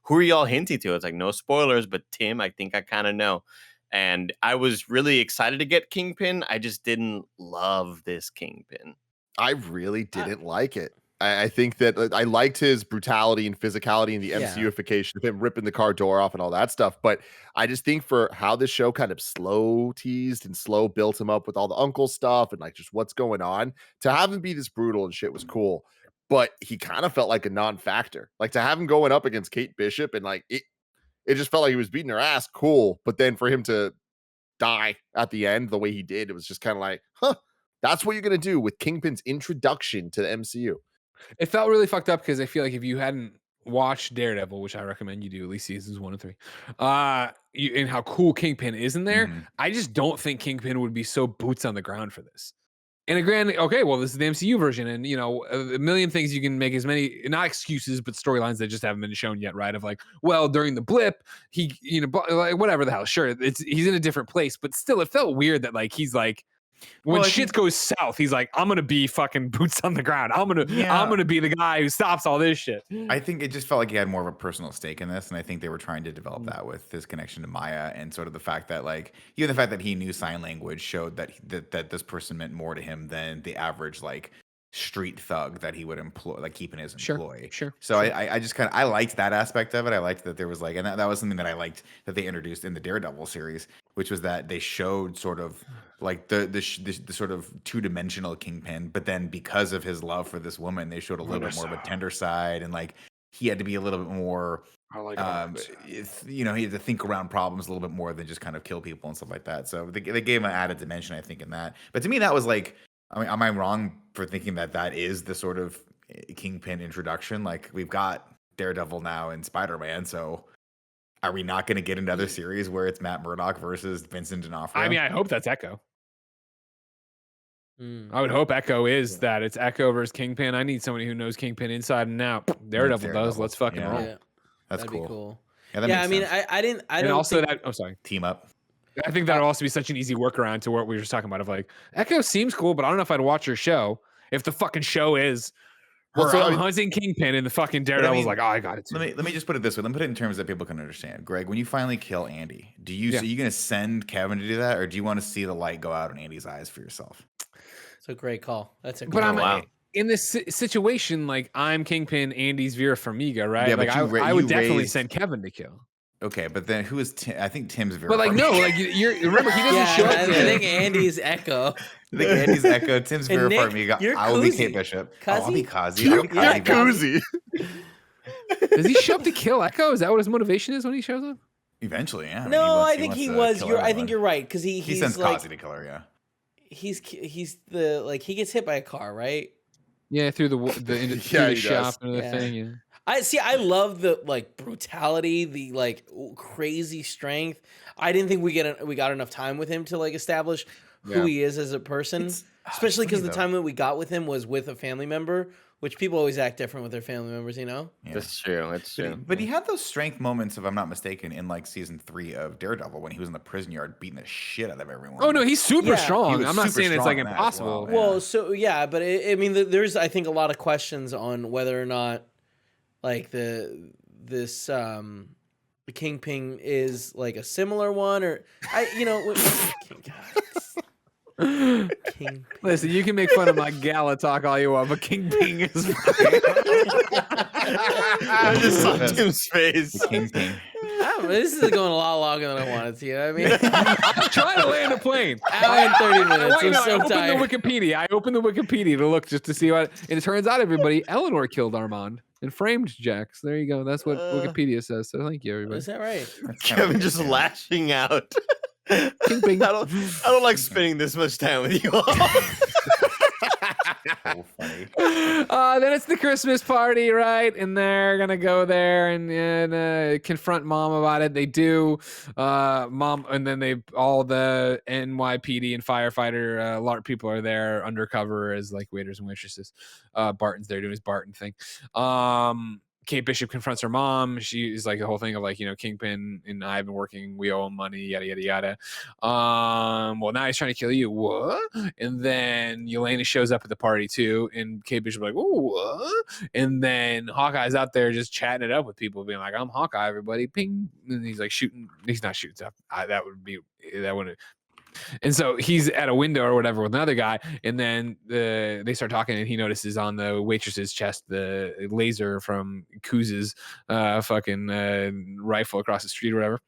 C: are y'all hinting to? It's like, no spoilers, but Tim, I think I kind of know. And I was really excited to get Kingpin. I just didn't love this Kingpin.
A: I really didn't like it. I think that I liked his brutality and physicality and the MCUification of him ripping the car door off and all that stuff. But I just think for how this show kind of slow teased and slow built him up with all the uncle stuff and like just what's going on, to have him be this brutal and shit was cool. But he kind of felt like a non-factor. Like to have him going up against Kate Bishop and like it just felt like he was beating her ass, cool. But then for him to die at the end the way he did, it was just kind of like, that's what you're going to do with Kingpin's introduction to the MCU.
B: It felt really fucked up because I feel like if you hadn't watched Daredevil, which I recommend you do, at least seasons 1 and 3, and how cool Kingpin is in there, I just don't think Kingpin would be so boots on the ground for this. And okay, well, this is the MCU version, and a million things you can make, as many not excuses, but storylines that just haven't been shown yet, right? Of like, well, during the blip, he, like whatever the hell, sure, he's in a different place, but still, it felt weird that like he's like. When shit goes south, he's like, I'm gonna be fucking boots on the ground. I'm gonna be the guy who stops all this shit.
D: I think it just felt like he had more of a personal stake in this, and I think they were trying to develop that with his connection to Maya, and sort of the fact that like even the fact that he knew sign language showed that that this person meant more to him than the average like street thug that he would employ, like keep in his employ.
B: Sure.
D: So I just kind of I liked that aspect of it. I liked that there was like, and that was something that I liked that they introduced in the Daredevil series, which was that they showed sort of like the sort of two-dimensional Kingpin, but then because of his love for this woman, they showed a little bit more of a tender side, and like he had to be a little bit more. He had to think around problems a little bit more than just kind of kill people and stuff like that. So they gave him an added dimension, I think, in that. But to me, that was like. I mean, am I wrong for thinking that is the sort of Kingpin introduction? Like, we've got Daredevil now and Spider-Man, so are we not going to get another series where it's Matt Murdock versus Vincent D'Onofrio?
B: I mean, I hope that's Echo. I would hope Echo is that. It's Echo versus Kingpin. I need somebody who knows Kingpin inside and out. Daredevil does. Let's fucking roll.
E: Yeah.
D: That's
E: That'd
D: cool.
E: be cool.
D: Yeah, that
E: I
D: makes
E: mean,
D: sense.
E: I didn't.
B: And also that. Oh, sorry.
D: Team up.
B: I think that would also be such an easy workaround to what we were just talking about of like, Echo seems cool, but I don't know if I'd watch your show if the fucking show is hunting Kingpin and the fucking Daredevil's like, oh, I got it too.
D: Let me just put it this way. Let me put it in terms that people can understand. Greg, when you finally kill Andy, are you going to send Kevin to do that, or do you want to see the light go out in Andy's eyes for yourself?
E: It's a great call. That's a
B: good
E: call.
B: In this situation, like I'm Kingpin, Andy's Vera Farmiga, right?
D: Yeah,
B: like I would definitely send Kevin to kill.
D: Okay, but then who is Tim? I think Tim's Vera.
B: But like, no, like you're remember he doesn't show up.
E: I think Andy's Echo.
D: I think Andy's Echo. Tim's Vera Farmiga. I will be Kate Bishop. I'll be Kazi.
A: You're Koozie.
B: Does he show up to kill Echo? Is that what his motivation is when he shows up?
D: Eventually, yeah.
E: No, I think he was. I think you're right because he
D: sends
E: like,
D: Kazi to kill her. Yeah.
E: He's the like he gets hit by a car, right?
B: Yeah, through the through the
A: he
B: shop
A: does.
B: and the
E: Yeah.
B: thing. Yeah.
E: I love the like brutality, the like crazy strength. I didn't think we got enough time with him to like establish who
A: Yeah.
E: he is as a person,
D: It's
E: especially because
D: funny,
E: the
D: though.
E: time that we got with him was with a family member, which people always act different with their family members, you know.
D: Yeah.
C: That's true. That's
D: But,
C: true.
D: but he had those strength moments, if I'm not mistaken, in like season 3 of Daredevil when he was in the prison yard beating the shit out of everyone.
B: Oh no, he's super
E: Yeah.
B: strong.
D: He was
B: I'm not
D: super
B: saying it's
D: strong
B: like
D: in that as
B: impossible.
D: well.
E: Well, so yeah, but I mean, there's I think a lot of questions on whether or not like the Kingpin is like a similar one or Kingpin.
B: Listen, you can make fun of my gala talk all you want, but Kingpin is fine.
C: I just saw Tim's face.
D: The Kingpin.
E: This is going a lot longer than I wanted to. You know what I mean?
B: I'm trying to land a plane.
E: Hour and 30 minutes. I'm
B: I
E: so
B: opened
E: tired.
B: the Wikipedia. I opened the Wikipedia to look just to see what. And it turns out, everybody, Eleanor killed Armand and framed Jax. There you go. That's what Wikipedia says. So thank you, everybody.
E: Is that right?
D: That's kind of
C: Kevin just
D: weird,
C: lashing out.
B: Kingpin.
C: I don't like spending this much time with you all.
D: So funny.
B: Then it's the Christmas party, right? And they're gonna go there and confront mom about it. They do, mom, and then all the NYPD and firefighter LARP people are there undercover as like waiters and waitresses. Barton's there doing his Barton thing. Kate Bishop confronts her mom. She's like the whole thing of like, Kingpin and I have been working. We owe him money, yada, yada, yada. Well, now he's trying to kill you. What? And then Yelena shows up at the party too. And Kate Bishop like, oh, what? And then Hawkeye's out there just chatting it up with people, being like, I'm Hawkeye, everybody. Ping. And he's like shooting. He's not shooting stuff. That wouldn't. And so he's at a window or whatever with another guy, and then they start talking, and he notices on the waitress's chest the laser from Kuz's fucking rifle across the street or whatever.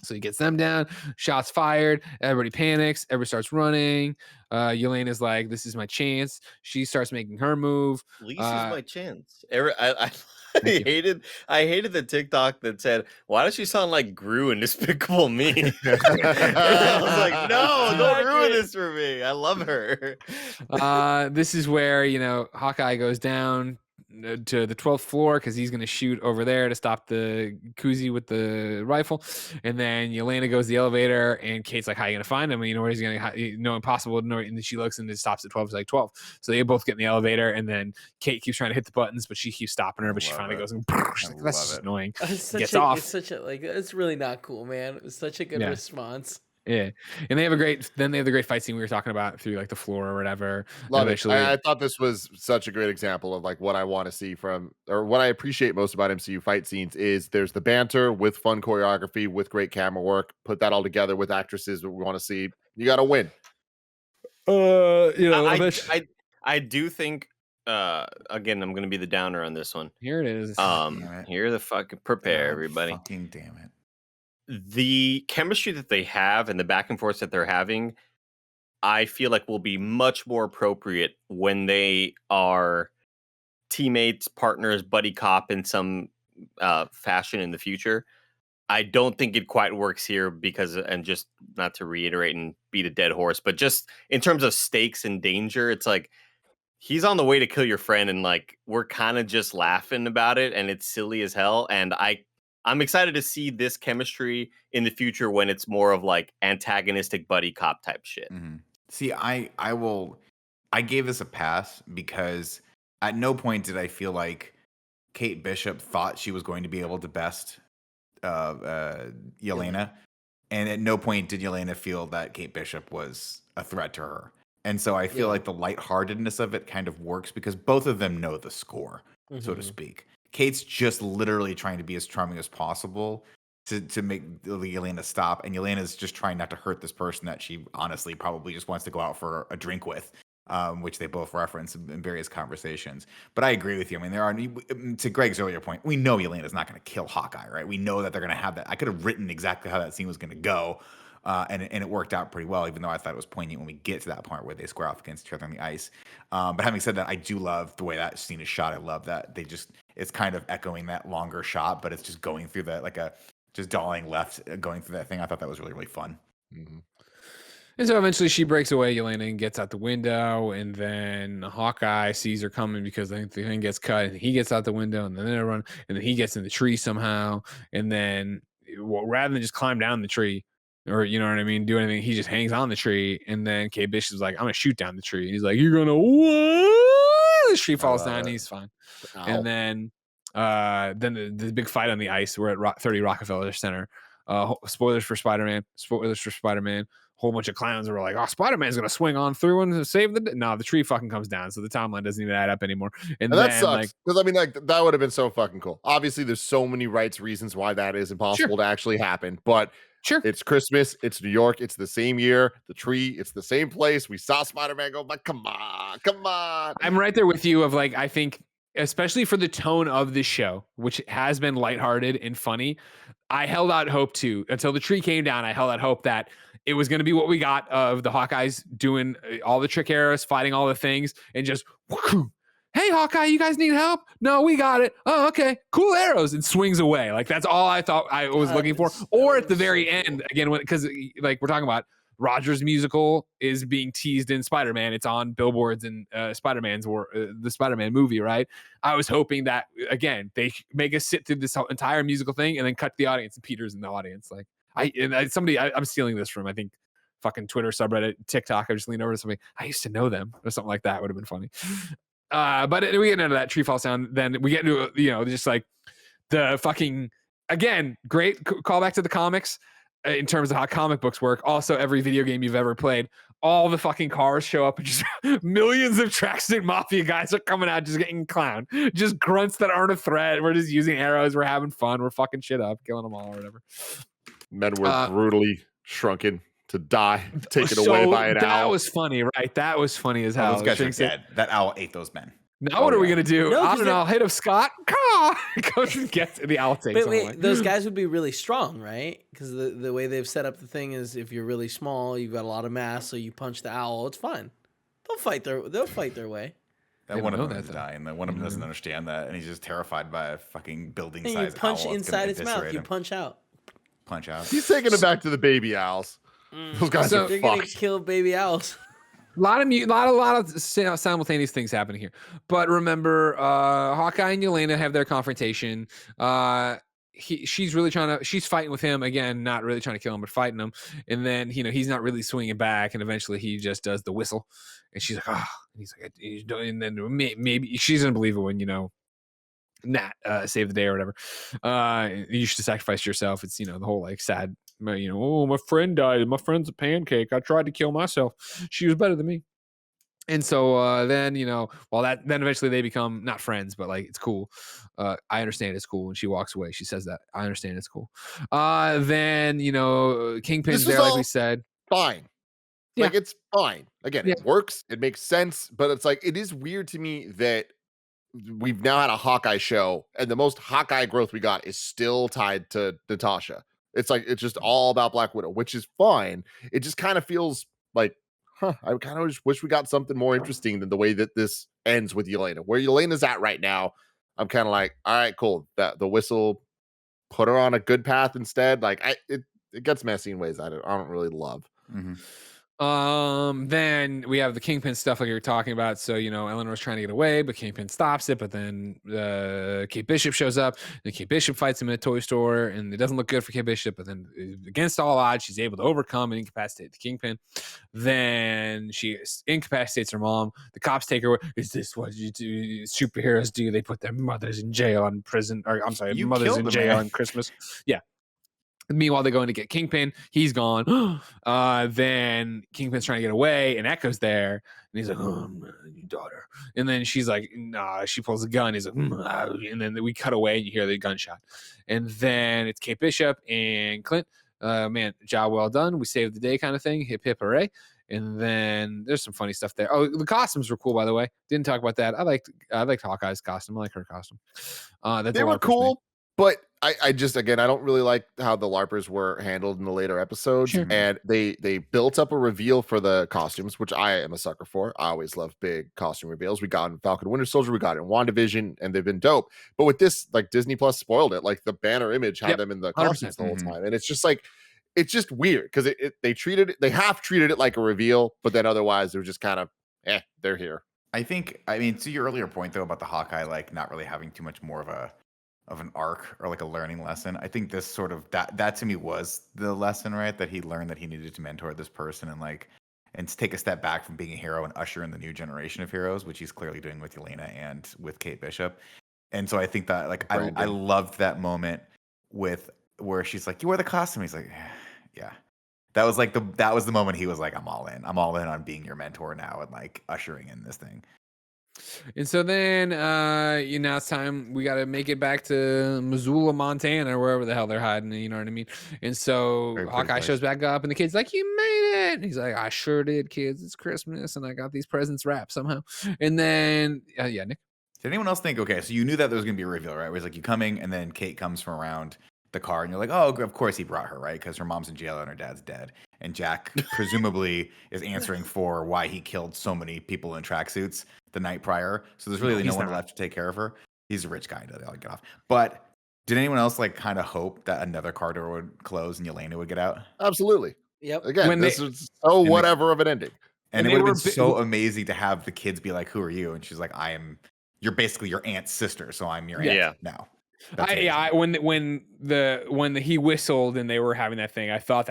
B: So he gets them down, shots fired, everybody panics, everybody starts running. Yelena's like, this is my chance. She starts making her move.
C: Least is my chance. I hated the TikTok that said, "Why does she sound like Gru in Despicable Me?" I was like, "No, don't ruin this for me. I love her."
B: This is where Hawkeye goes down to the 12th floor because he's going to shoot over there to stop the Kuzi with the rifle, and then Yelena goes to the elevator, and Kate's like, how are you going to find him? Where he's going to, impossible, and then she looks and it stops at 12. It's like 12, so they both get in the elevator, and then Kate keeps trying to hit the buttons, but she keeps stopping her, but she finally goes and she's like, that's just annoying. Gets off.
E: It's such a it's really not cool, man. It was such a good response.
B: Yeah, and they have the great fight scene we were talking about through like the floor or whatever.
A: Love it. I thought this was such a great example of like what I want to see from, or what I appreciate most about MCU fight scenes is there's the banter with fun choreography, with great camera work. Put that all together with actresses that we want to see. You got to win.
C: I do think. Again, I'm going to be the downer on this one.
B: Here it is.
C: Here the fucking prepare, everybody.
D: Fucking damn it.
C: The chemistry that they have and the back and forth that they're having, I feel like will be much more appropriate when they are teammates, partners, buddy cop in some fashion in the future. I don't think it quite works here because, and just not to reiterate and beat a dead horse, but just in terms of stakes and danger, it's like he's on the way to kill your friend, and like we're kind of just laughing about it, and it's silly as hell. And I'm excited to see this chemistry in the future when it's more of like antagonistic buddy cop type shit.
D: Mm-hmm. See, I gave this a pass because at no point did I feel like Kate Bishop thought she was going to be able to best Yelena, and at no point did Yelena feel that Kate Bishop was a threat to her. And so I feel like the lightheartedness of it kind of works because both of them know the score, so to speak. Kate's just literally trying to be as charming as possible to make Yelena stop, and Yelena's just trying not to hurt this person that she honestly probably just wants to go out for a drink with, which they both reference in various conversations. But I agree with you. I mean, there are, to Greg's earlier point, we know Yelena's not going to kill Hawkeye, right? We know that they're going to have that. I could have written exactly how that scene was going to go, and it worked out pretty well, even though I thought it was poignant when we get to that part where they square off against each other on the ice. But having said that, I do love the way that scene is shot. I love that it's kind of echoing that longer shot, but it's just going through that, just dollying left, going through that thing. I thought that was really, really fun.
A: Mm-hmm.
B: And so eventually she breaks away, Yelena, and gets out the window. And then Hawkeye sees her coming because I think the thing gets cut, and he gets out the window, and then they run, and then he gets in the tree somehow. And then, rather than just climb down the tree, or you know what I mean, do anything, he just hangs on the tree. And then Kate Bishop's like, "I'm gonna shoot down the tree." And he's like, "You're gonna what?" The tree falls down. And he's fine.
A: Ow.
B: And then the big fight on the ice. We're at 30 Rockefeller Center. Spoilers for Spider-Man. Whole bunch of clowns were like, "Oh, Spider-Man's gonna swing on through and save the." No, the tree fucking comes down, so the timeline doesn't even add up anymore. And
A: that
B: then,
A: sucks because I mean, like that would have been so fucking cool. Obviously, there's so many reasons why that is impossible to actually happen, but
B: sure,
A: it's Christmas, it's New York, it's the same year, the tree, it's the same place. We saw Spider-Man go, but come on.
B: I'm right there with you. Of like, I think, especially for the tone of this show, which has been lighthearted and funny, I held out hope too until the tree came down. I held out hope that it was going to be what we got of the Hawkeyes doing all the trick arrows, fighting all the things, and just, "Hey, Hawkeye, you guys need help? No, we got it. Oh, okay, cool arrows," and swings away. Like that's all I thought I was looking for. Or at the very end, again, because like we're talking about, Rogers musical is being teased in Spider-Man. It's on billboards in Spider-Man's or the Spider-Man movie, right? I was hoping that again they make us sit through this entire musical thing and then cut to the audience and Peter's in the audience. Like I'm stealing this from I think fucking Twitter subreddit, TikTok. I just leaned over to somebody. I used to know them or something like that. Would have been funny. But we get into that tree fall sound. Then we get into just like the fucking again great callback to the comics. In terms of how comic books work, also every video game you've ever played, all the fucking cars show up and just millions of tracksuit mafia guys are coming out just getting clowned. Just grunts that aren't a threat. We're just using arrows. We're having fun. We're fucking shit up, killing them all or whatever.
A: Men were brutally shrunken to die, taken
B: so
A: away by an owl.
B: That was funny, right? That was funny as hell.
D: Those guys are dead. That owl ate those men.
B: Now what are we gonna do?
E: No,
B: I don't know. I'll hit him, Scott. Goes and gets the owl takes.
E: But wait, those guys would be really strong, right? Because the way they've set up the thing is, if you're really small, you've got a lot of mass, so you punch the owl, it's fine. They'll fight their way.
D: That one of them is dying. That one of them doesn't understand that, and he's just terrified by a fucking building size owl.
E: You punch inside its mouth. You punch out.
D: Punch out.
A: He's taking it back to the baby owls. Those guys are
E: they're
A: fucked.
E: gonna kill baby owls.
B: A lot of simultaneous things happening here. But remember, Hawkeye and Yelena have their confrontation. She's fighting with him again, not really trying to kill him, but fighting him. And then he's not really swinging back, and eventually he just does the whistle, and she's like, "Oh," and he's like, and then maybe she's gonna believe it when Nat save the day or whatever. You should sacrifice yourself. It's the whole like sad. "Oh, my friend died. My friend's a pancake. I tried to kill myself. She was better than me." And so then then eventually they become not friends, but like it's cool. I understand it's cool. And she walks away. She says that I understand it's cool. Then Kingpin's there, like we said.
A: Fine.
B: Yeah.
A: Like it's fine. Again, it works. It makes sense. But it's like it is weird to me that we've now had a Hawkeye show, and the most Hawkeye growth we got is still tied to Natasha. It's like it's just all about Black Widow, which is fine. It just kind of feels like, I kind of just wish we got something more interesting than the way that this ends with Yelena. Where Yelena's at right now, I'm kind of like, all right, cool. That the whistle put her on a good path instead. Like it gets messy in ways I don't really love.
D: Mm-hmm.
B: Then we have the Kingpin stuff like you were talking about. So, Eleanor's trying to get away, but Kingpin stops it. But then Kate Bishop shows up, and Kate Bishop fights him in a toy store, and it doesn't look good for Kate Bishop. But then, against all odds, she's able to overcome and incapacitate the Kingpin. Then she incapacitates her mom. The cops take her away. "Is this what you do? Superheroes do? They put their mothers in jail on prison, or I'm sorry, mothers in jail on Christmas." Yeah. Meanwhile, they're going to get Kingpin. He's gone. Then Kingpin's trying to get away, and Echo's there. And he's like, "Oh, your daughter." And then she's like, "Nah." She pulls a gun. He's like, and then we cut away, and you hear the gunshot. And then it's Kate Bishop and Clint. Man, job well done. We saved the day, kind of thing. Hip hip hooray. And then there's some funny stuff there. Oh, the costumes were cool, by the way. Didn't talk about that. I liked Hawkeye's costume. I like her costume.
A: They were cool. But I just, again, I don't really like how the LARPers were handled in the later episodes.
B: Sure.
A: And they built up a reveal for the costumes, which I am a sucker for. I always love big costume reveals. We got in Falcon Winter Soldier, we got it in WandaVision, and they've been dope. But with this, like Disney Plus spoiled it. Like the banner image had them in the costumes the whole time. And it's just like, it's just weird because they half treated it like a reveal, but then otherwise they're just kind of they're here.
D: I mean, to your earlier point though about the Hawkeye like not really having too much more of an arc or like a learning lesson. I think this sort of that to me was the lesson, right? That he learned that he needed to mentor this person and to take a step back from being a hero and usher in the new generation of heroes, which he's clearly doing with Yelena and with Kate Bishop. And so I think that like I loved that moment where she's like, "You wear the costume." He's like, "Yeah." That was the moment he was like, I'm all in on being your mentor now and like ushering in this thing.
B: And so then, now it's time. We got to make it back to Missoula, Montana, or wherever the hell they're hiding. You know what I mean? And so Hawkeye shows back up, and the kid's like, "You made it!" And he's like, "I sure did, kids. It's Christmas, and I got these presents wrapped somehow." And then, yeah, Nick.
D: Did anyone else think? Okay, so you knew that there was gonna be a reveal, right? Where it's like you coming, and then Kate comes from around the car, and you're like, "Oh, of course he brought her, right? Because her mom's in jail and her dad's dead." And Jack presumably is answering for why he killed so many people in tracksuits the night prior. So there's really no one left to take care of her. He's a rich guy. They'll get off. But did anyone else like kind of hope that another car door would close and Yelena would get out?
A: Absolutely.
E: Yep.
A: Again, this is so whatever of an ending.
D: And it would have been so amazing to have the kids be like, "Who are you?" And she's like, "You're basically your aunt's sister, so I'm your aunt now."
B: When he whistled and they were having that thing, I thought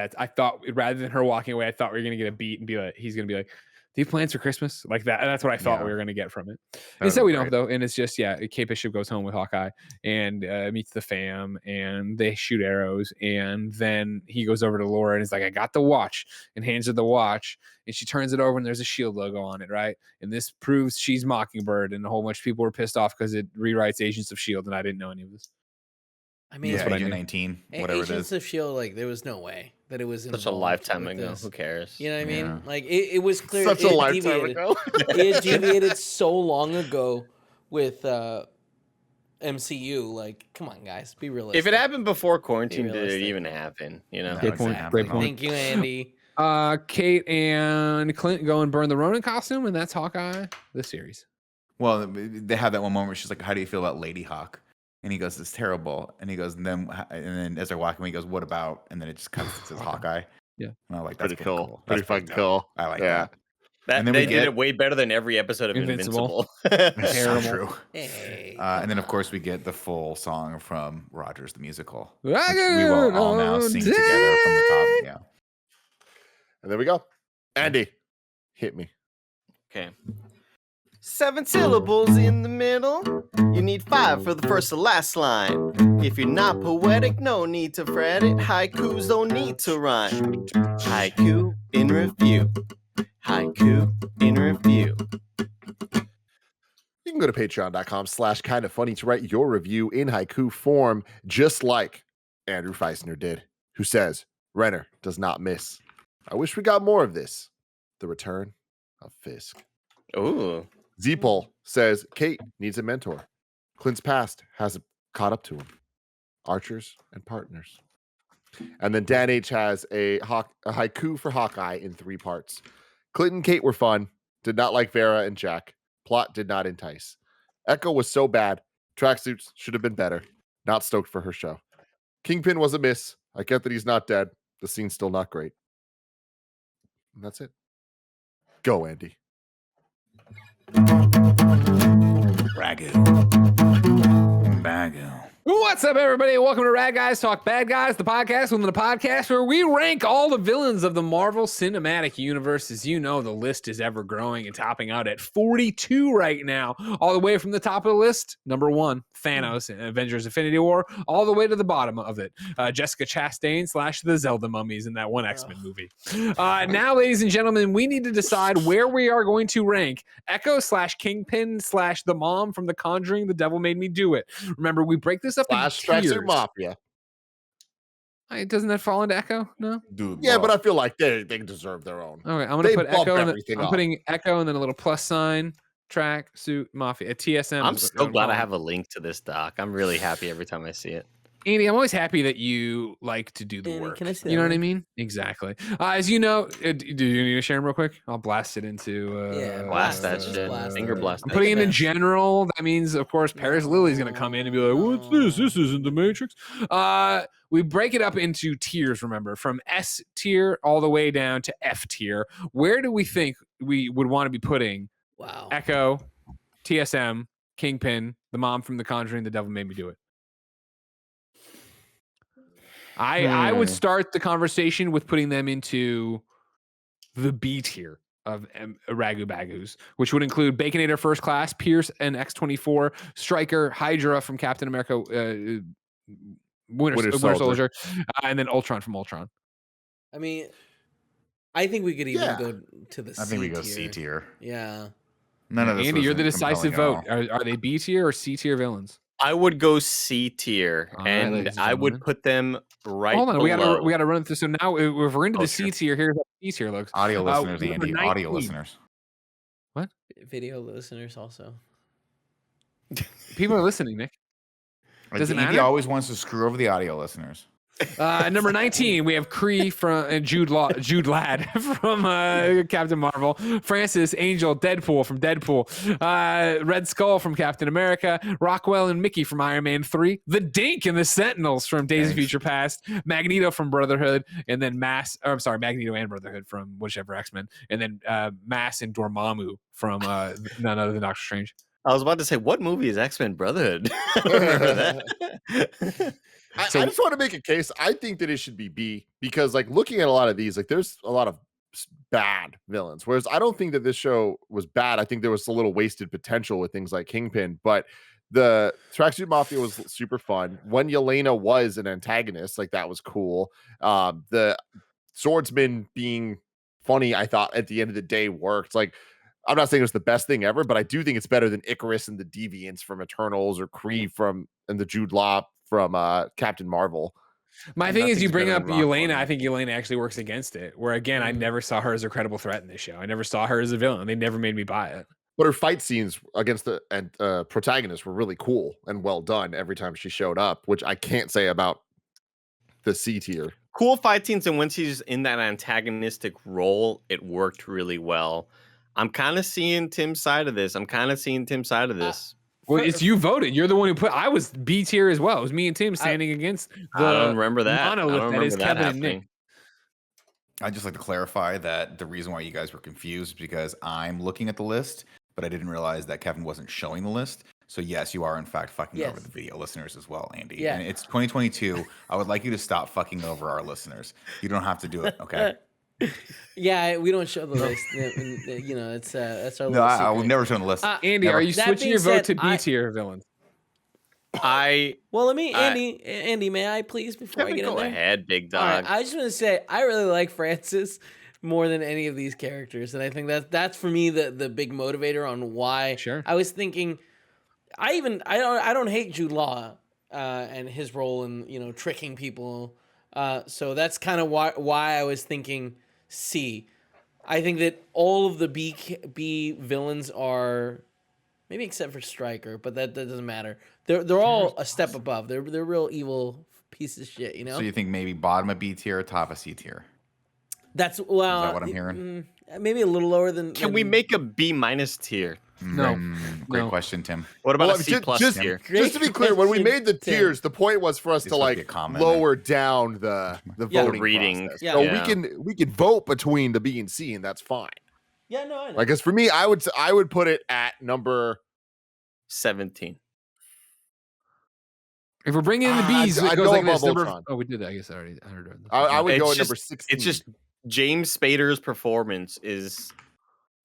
B: rather than her walking away, I thought we were gonna get a beat and be like, he's gonna be like, "Do you have plans for Christmas?" Like that. That's what I thought we were gonna get from it. Instead, we don't though, and it's just Kate Bishop goes home with Hawkeye and meets the fam, and they shoot arrows, and then he goes over to Laura and is like, "I got the watch," and hands her the watch, and she turns it over and there's a shield logo on it, right? And this proves she's Mockingbird, and a whole bunch of people were pissed off because it rewrites Agents of Shield, and I didn't know any of this.
E: I mean,
D: that's what Agent 19, whatever
E: Agents
D: it is.
E: of Shield, like there was no way that it was
C: such a lifetime ago. Who cares?
E: You know what I mean? Like it was clear.
A: Such a lifetime ago.
E: It deviated so long ago with MCU. Like, come on, guys, be realistic.
C: If it happened before quarantine, did it even happen? You know.
B: Great point. Great point.
E: Thank you, Andy.
B: Kate and Clint go and burn the Ronin costume, and that's Hawkeye, the series.
D: Well, they have that one moment where she's like, "How do you feel about Lady Hawk?" And he goes, "It's terrible." And he goes, and then as they're walking, he goes, "What about?" And then it just comes to Hawkeye.
B: Yeah,
D: and I like that's
A: pretty cool.
D: Cool.
A: Pretty fucking cool.
D: I like that.
C: And then they did it way better than every episode of Invincible.
D: Terrible. So true.
E: Hey,
D: and then of course we get the full song from Rogers the Musical, which we will all now sing together from the top. Yeah.
A: And there we go. Andy, hit me.
C: Okay. 7 syllables in the middle. You need 5 for the first and last line. If you're not poetic, no need to fret it. Haikus don't need to rhyme. Haiku in review. Haiku in review.
A: You can go to patreon.com/kindafunny to write your review in haiku form, just like Andrew Feisner did, who says, "Renner does not miss. I wish we got more of this. The return of Fisk."
C: Ooh.
A: Zeepol says, "Kate needs a mentor. Clint's past hasn't caught up to him. Archers and partners." And then Dan H has a haiku for Hawkeye in 3 parts. "Clint and Kate were fun. Did not like Vera and Jack. Plot did not entice. Echo was so bad. Tracksuits should have been better. Not stoked for her show. Kingpin was a miss. I get that he's not dead. The scene's still not great." And that's it. Go, Andy.
D: Ragu. Bagu.
B: What's up, everybody? Welcome to Rad Guys Talk Bad Guys, the podcast within the podcast where we rank all the villains of the Marvel Cinematic Universe. As you know, the list is ever growing and topping out at 42 right now. All the way from the top of the list, number 1, Thanos in Avengers Infinity War, all the way to the bottom of it, Jessica Chastain / the Zelda mummies in that one X-Men movie. Now, ladies and gentlemen, we need to decide where we are going to rank Echo / Kingpin / the mom from The Conjuring, The Devil Made Me Do It. Remember, we break this up into
A: Tracksuit Mafia.
B: Doesn't that fall into Echo? No.
D: Dude,
A: Yeah, but I feel like they deserve their own.
B: Okay, I'm gonna put Echo. I'm
A: up.
B: putting Echo and then a little plus sign. Tracksuit Mafia. TSM.
C: I'm so glad I have a link to this doc. I'm really happy every time I see it.
B: Andy, I'm always happy that you like to do the
E: Andy,
B: work.
E: can I say
B: You know
E: that,
B: what I
E: man?
B: mean? Exactly. As you know, do you need to share them real quick? I'll blast it into.
E: Yeah,
C: Blast that
E: just
C: shit.
E: blast
C: Finger
E: it.
C: blast
B: I'm
C: that
B: putting
E: shit.
B: it in general. That means, of course, Paris Lily's going to come in and be like, "What's this? This isn't the Matrix." We break it up into tiers. Remember, from S tier all the way down to F tier. Where do we think we would want to be putting
E: Wow.
B: Echo, TSM, Kingpin, the mom from The Conjuring, The Devil Made Me Do It? I would start the conversation with putting them into the B tier of Ragu Bagus, which would include Baconator First Class, Pierce and X-24, Stryker, Hydra from Captain America, Winter Soldier, and then Ultron from Ultron.
E: I mean, I think we could even
A: Yeah.
E: go to the C tier.
D: I think we go C tier.
E: Yeah.
D: None of this.
B: Andy, you're the
D: wasn't
B: decisive
D: compelling
B: vote.
D: at all.
B: Are they B tier or C tier villains?
C: I would go C tier,
B: All right,
C: and
B: ladies and
C: I would
B: gentlemen.
C: put them right
B: Hold on,
C: below.
B: we gotta run through. So now, if we're into
C: Oh,
B: the C tier, here's how the C tier looks.
D: Audio listeners,
B: number
D: Andy.
B: 19.
D: Audio listeners.
B: What?
E: Video listeners also.
B: People are listening, Nick. Does it
D: Andy
B: matter?
D: always wants to screw over the audio listeners.
B: Number 19, we have Kree from Jude Ladd from Captain Marvel, Francis Angel Deadpool from Deadpool, Red Skull from Captain America, Rockwell and Mickey from Iron Man 3, the Dink and the Sentinels from Days of Future Past, Magneto from Brotherhood, and then Magneto and Brotherhood from whichever X-Men, and then Mass and Dormammu from none other than Doctor Strange.
C: I was about to say, what movie is X-Men Brotherhood? I don't remember that.
A: I just want to make a case. I think that it should be B because, like, looking at a lot of these, like, there's a lot of bad villains. Whereas I don't think that this show was bad. I think there was a little wasted potential with things like Kingpin. But the Tracksuit Mafia was super fun. When Yelena was an antagonist, like, that was cool. The swordsman being funny, I thought at the end of the day worked. Like, I'm not saying it was the best thing ever, but I do think it's better than Icarus and the Deviants from Eternals or Kree from and the Jude Law from Captain Marvel.
B: My thing is, you bring up
D: Rockwell,
B: Yelena.
D: man.
B: I think Yelena actually works against it. Where again, I never saw her as a credible threat in this show. I never saw her as a villain. They never made me buy it.
A: But her fight scenes against the protagonists were really cool and well done every time she showed up, which I can't say about the C tier.
C: Cool fight scenes, and when she's in that antagonistic role, it worked really well. I'm kind of seeing Tim's side of this.
B: Well, it's you voted. You're the one who put. I was B tier as well. It was me and Tim standing against the
C: I don't remember that.
B: monolith that is Kevin and Nick.
D: I'd just like to clarify that the reason why you guys were confused is because I'm looking at the list, but I didn't realize that Kevin wasn't showing the list. So yes, you are in fact fucking over the video listeners as well, Andy.
E: Yeah.
D: And it's 2022. I would like you to stop fucking over our listeners. You don't have to do it, okay?
E: Yeah, we don't show the list. You know, it's that's our
D: No,
E: little
D: I
E: secret.
D: will never show the list.
B: Andy,
D: Never.
B: are you
E: That
B: switching
E: being
B: your vote
E: said,
B: to B tier villains?
E: Well, let me, Andy, may I please before I get in
C: go
E: there?
C: ahead, big
E: All
C: dog.
E: right, I just want to say I really like Francis more than any of these characters, and I think that's for me the big motivator on why.
B: Sure.
E: I was thinking, I don't hate Jude Law and his role in tricking people. So that's kind of why I was thinking C. I think that all of the B villains are, maybe except for Stryker, but that doesn't matter. They're all a step above. They're real evil pieces of shit.
D: So you think maybe bottom of B tier, top of C tier?
E: That's
D: Is that what I'm hearing?
E: Maybe a little lower than.
C: Can we make a B- tier?
B: No.
D: Great
B: No.
D: question, Tim.
C: What about
A: Well,
C: a C plus
A: just,
C: tier?
A: just to be clear, when we
E: Great
A: made the
E: question,
A: tiers, the point was for us
D: This
A: to
D: might be a
A: like
D: comment.
A: lower down the
E: Yeah.
A: voting
C: reading.
A: process.
E: Yeah.
A: So
C: Yeah.
A: we can vote between the B and C, and that's fine.
E: Yeah, no, I know.
A: Like, because for me, I would put it at number.
C: 17.
B: If we're bringing in the B's,
A: I'd
B: it goes
A: go
B: like this.
A: above Ultron.
B: Oh, we did that. I guess I already heard it.
A: I would go
C: It's
A: at number
C: just-
A: 16.
C: It's just James Spader's performance is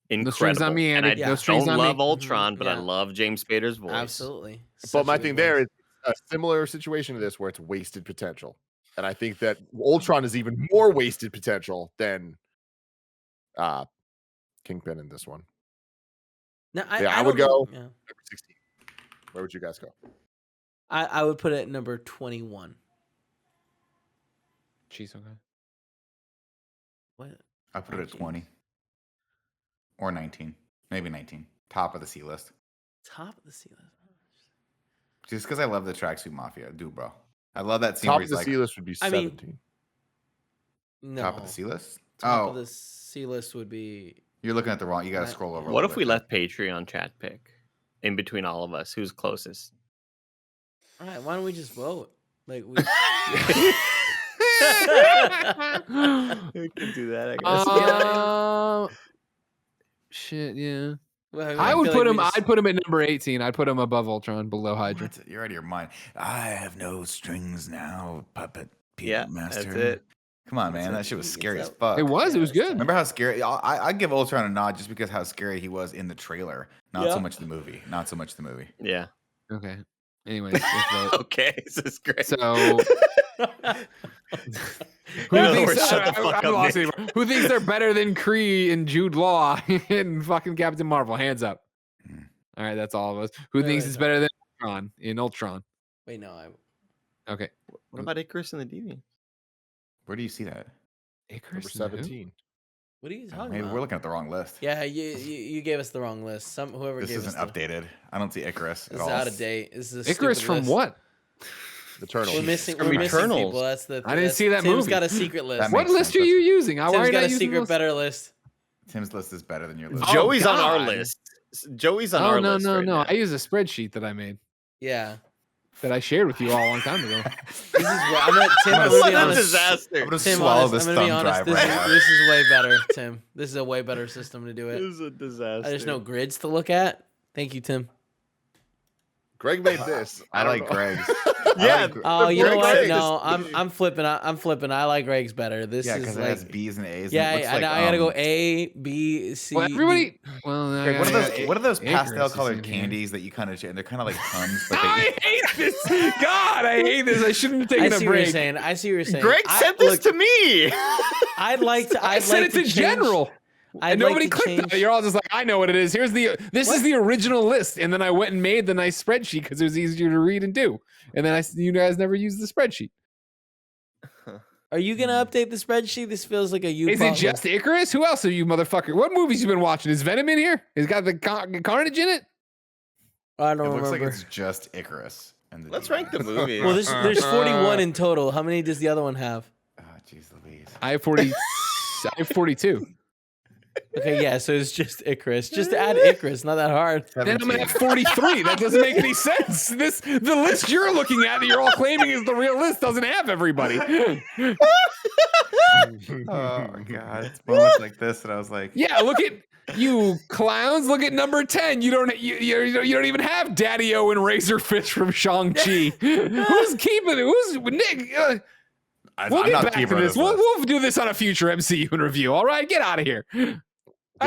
C: incredible.
B: strings on me,
C: and
B: Andy.
C: I
B: No strings
C: don't
B: on me.
C: love Ultron, but I
E: Yeah.
C: love James Spader's voice.
E: Absolutely.
A: But
E: Such
A: my
E: a good
A: thing there
E: voice.
A: is a similar situation to this where it's wasted potential. And I think that Ultron is even more wasted potential than Kingpin in this one.
E: No,
A: I
E: don't
A: would go
E: know. Yeah.
A: number 16. Where would you guys go?
E: I would put it at number 21.
B: Jeez, okay.
E: What?
D: I put it at
E: Jeez.
D: 20 or 19, maybe 19. Top of the C list.
E: Top of the C list.
D: Just because I love the Tracksuit Mafia, I do, bro. I love that scene
A: Top
D: where
A: of
D: he's
A: the
D: like,
A: C list would be
E: I mean,
A: 17.
E: No.
D: top of the C list.
E: Top
D: Oh,
E: of the C list would be.
D: you're looking at the wrong. You gotta
E: Right.
D: scroll over. a
C: What
D: little
C: if we
D: bit.
C: left Patreon chat pick in between all of us? Who's closest?
E: All right, why don't we just vote? Like we.
C: We can do that, I guess.
B: Shit, yeah.
E: Well,
B: I would
E: feel
B: put
E: like
B: him.
E: we just-
B: I'd put him at number 18. I'd put him above Ultron, below Hydra.
D: What? You're out of your mind. I have no strings now, puppet
C: Yeah,
D: master.
C: that's it.
D: Come on,
E: That's
D: man.
E: it.
D: That shit was
E: It's
D: scary as
E: up.
D: fuck.
B: It was. It was good.
D: Remember how scary? I give Ultron a nod just because how scary he was in the trailer. Not
E: Yeah.
D: so much the movie. Not so much the movie.
C: Yeah.
B: Okay. Anyways, let's vote.
C: Okay, this is great.
B: So
C: In other words, shut the fuck
B: I'm
C: up,
B: lost
C: Nick.
B: anymore. Who thinks they're better than Kree and Jude Law and fucking Captain Marvel? Hands up.
D: Hmm.
B: All right, that's all of us. Who
E: Wait,
B: thinks
E: wait,
B: it's
E: no.
B: better than Ultron in Ultron?
E: Wait, no.
B: Okay.
C: What about Icarus and the Deviant?
D: Where do you see that?
B: Icarus
A: Number
B: and who?
A: 17.
E: What are you talking
D: Maybe
E: about?
D: we're looking at the wrong list.
E: Yeah, you gave us the wrong list. Whoever
D: This
E: gave
D: isn't
E: us the,
D: updated. I don't see Icarus
E: This
D: at
E: is
D: all.
E: out of date. This is a
B: Icarus
E: stupid
B: from
E: list.
B: what?
A: Eternal.
E: We're missing.
C: from
E: We're missing
C: Eternals.
E: people. That's the.
B: I didn't
E: that's-
B: see that
E: Tim's
B: movie.
E: got a secret list.
D: That
B: What
D: makes
B: list
D: sense.
B: are you using? Why
E: Tim's
B: are you
E: got
B: not
E: a
B: using
E: secret
B: those?
E: better list.
D: Tim's list is better than your list.
B: Oh,
C: Joey's on our
B: God.
C: list. Joey's on
B: Oh
C: our
B: no
C: list.
B: no
C: right
B: no!
C: now.
B: I use a spreadsheet that I made
E: Yeah.
B: that I shared with you all a long time ago.
E: This is way, I'm not. Tim, I'm
D: What
E: gonna be
C: What a
E: honest.
C: disaster.
D: I'm gonna
E: Tim,
D: swallow
E: honest,
D: this
E: I'm gonna be
D: thumb
E: honest.
D: drive right now.
E: This is way better, Tim. This is a way better system to do it.
C: This is a disaster.
E: There's no grids to look at. Thank you, Tim.
A: Greg made this.
D: I
A: don't
D: like
A: know.
D: Greg's.
C: Yeah.
E: Oh, you know
A: Greg
E: what?
A: said
E: No, I'm flipping. I'm flipping. I like Greg's better. This
D: Yeah,
E: is
D: because it
E: like.
D: has B's and A's.
E: Yeah,
D: and it looks like,
E: I gotta go A, B, C.
B: Well, everybody. Well, no,
D: Greg,
B: I
D: what are
B: got-
D: those? What are those
B: Icarus
D: pastel
B: is
D: colored
B: in here.
D: candies that you kind of? They're kind of like Tums, but
B: I
D: they.
B: hate this. God, I hate this. I shouldn't have
E: I
B: taken
E: see
B: a
E: what you're
B: break.
E: saying. I see what you're saying.
C: Greg sent this to me.
E: I'd like to.
B: I
E: I'd
B: said
E: like
B: it to
E: change-
B: general.
E: I'd
B: And
E: like
B: nobody
E: to
B: clicked
E: change.
B: on it. You're all just like, I know what it is. Here's the. This is the original list, and then I went and made the nice spreadsheet because it was easier to read and do. And then you guys never used the spreadsheet.
E: Are you gonna update the spreadsheet? This feels like a you.
B: Is it just Icarus? Who else are you, motherfucker? What movies you been watching? Is Venom in here? It's got the Carnage in it.
E: I
D: It
E: don't
D: looks like
E: remember.
D: it's just Icarus. And the
C: Let's
D: Deviant.
C: rank the movies.
E: Well, there's 41 in total. How many does the other one have?
D: Oh, jeez Louise.
B: I have 40. I have 42.
E: Okay, yeah, so it's just Icarus. Just add Icarus, not that hard.
B: Then I'm gonna
D: 17.
B: have 43. That doesn't make any sense. The list you're looking at that you're all claiming is the real list doesn't have everybody.
D: Oh my god! It's moments like this that I was like,
B: Yeah, look at you clowns. Look at number 10. You don't even have Daddy-O and Razorfish from Shang-Chi. Who's keeping it? Who's Nick? We'll
D: I'm
B: get
D: not
B: back to
D: keeping
B: this.
D: this
B: We'll
D: list.
B: do this on a future MCU review. All right, get out of here.
E: All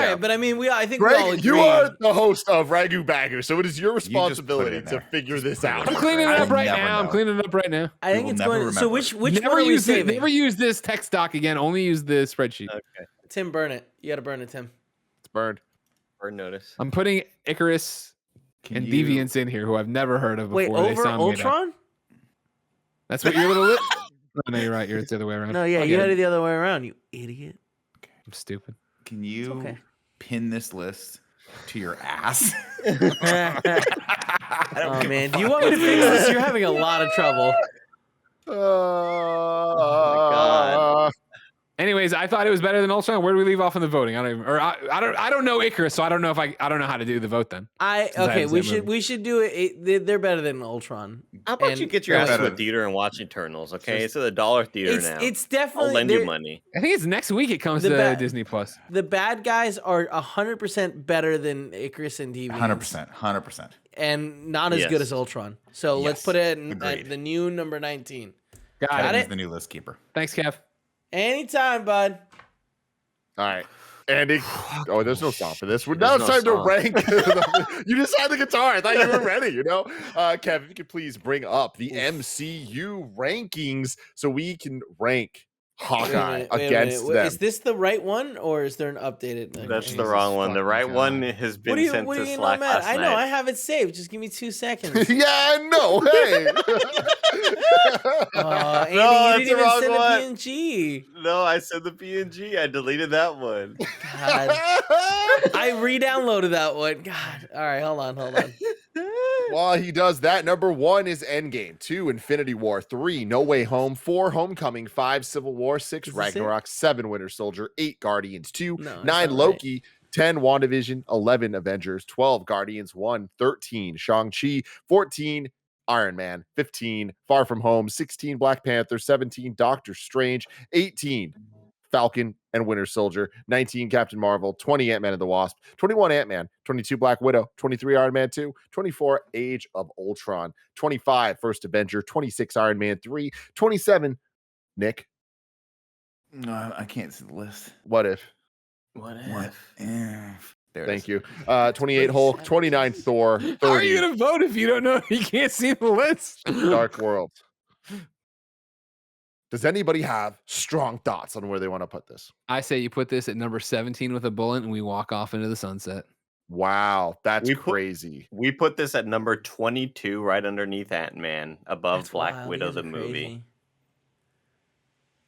A: Yeah.
E: right, but I mean, I think we all
A: Greg,
E: agree.
A: you are the host of Ragu Bagger, so it is your
D: put it
A: responsibility
D: in
A: to
D: there.
A: figure this
D: put it
A: out.
D: in
B: I'm cleaning it
D: I
B: up
D: will
B: right
D: never
B: now. I'm
D: know.
B: cleaning it up right now.
E: I think
D: will
E: it's
D: never
E: going. So
D: remember.
E: which
B: Never
E: one are we
B: use
E: saving?
B: never use this text doc again. Only use the spreadsheet.
C: Okay.
E: Tim, burn it. You got to burn it, Tim.
A: It's burned.
C: Or notice.
B: I'm putting Icarus
D: Can
B: and
D: you-
B: Deviants in here, who I've never heard of before.
E: Wait,
B: They
E: over
B: sound made up.
E: Ultron?
B: That's what your little list. No, you're right. It's the other way around.
E: No, yeah,
B: Okay.
E: you had it the other way around. You idiot.
B: I'm stupid.
D: Can you
E: okay.
D: pin this list to your ass?
E: Oh man, do you want me to fix this? You're having a lot of trouble.
C: God.
B: Anyways, I thought it was better than Ultron. Where do we leave off in the voting? I don't even, or I don't know Icarus, so I don't know if I don't know how to do the vote then.
E: Okay,
B: haven't
E: we
B: seen
E: should
B: movie.
E: we should do it. They're better than Ultron.
C: How about
E: And
C: you get your
D: they're
C: ass to a
D: better.
C: theater and watch Eternals, okay? It's at the dollar theater now.
E: It's definitely
C: I'll lend you
E: they're-
C: money.
B: I think it's next week. It comes
E: The
B: to Disney Plus.
E: The bad guys are 100% better than Icarus and Deviants.
D: 100%.
E: And not as good
C: Yes.
E: as Ultron. So let's
D: Yes.
E: put it at
D: Agreed.
E: the new number 19.
B: Got
E: Got
B: it.
D: Kevin
E: it?
D: is the new list keeper.
B: Thanks, Kev.
E: Anytime, bud.
A: All right. Andy. Oh, there's no song for this. Now
C: There's
A: it's
C: no
A: time to
C: song.
A: rank. You decide the guitar. I thought you were ready, Kev, if you could please bring up the MCU rankings so we can rank Hawkeye
E: Wait a
A: against
E: minute.
A: them.
E: Is this the right one or is there an updated?
C: That's
E: Okay.
C: the wrong one. The
D: fucking
C: right
D: God.
C: one has been
E: What do you
C: sent to
E: mean
C: Slack
E: I'm at?
C: last
E: I know.
C: night.
E: I have it saved. Just give me 2 seconds.
A: Yeah, I know. Hey.
E: Andy,
C: No,
E: you
C: that's
E: didn't
C: the wrong
E: even
C: one.
E: send a PNG.
C: No, I said the PNG. I deleted that one.
E: God. I re-downloaded that one. God. All right, hold on.
A: while he does that, number 1 is Endgame, 2 Infinity War, 3 No Way Home, 4 Homecoming, 5 Civil War, 6
E: Is this it?
A: Ragnarok, 7 Winter Soldier, 8 Guardians 2,
E: No, that's
A: 9
E: not
A: Loki, 10 WandaVision, 11 Avengers, 12 Guardians 1, 13 Shang-Chi, 14 Iron Man, 15 Far From Home, 16 Black Panther, 17 Doctor Strange, 18 Falcon and Winter Soldier, 19 Captain Marvel, 20 Ant-Man and the Wasp, 21 Ant-Man, 22 Black Widow, 23 Iron Man 2, 24 Age of Ultron, 25 First Avenger, 26 Iron Man 3, 27 Nick.
D: No, I can't see the list.
A: What if?
C: What
D: What if? There it
A: Thank
D: is.
A: you. 28 Hulk, 29 Thor,
B: How are you
A: 30
B: gonna vote if you don't know? You can't see the list.
A: Dark World. Does anybody have strong thoughts on where they want to put this?
B: I say you put this at number 17 with a bullet, and we walk off into the sunset.
A: Wow, that's
C: We put-
A: crazy.
C: We put this at number 22, right underneath Ant-Man, above
E: That's
C: Black
E: wild.
C: Widow
E: You guys
C: the
E: are
C: movie.
E: crazy.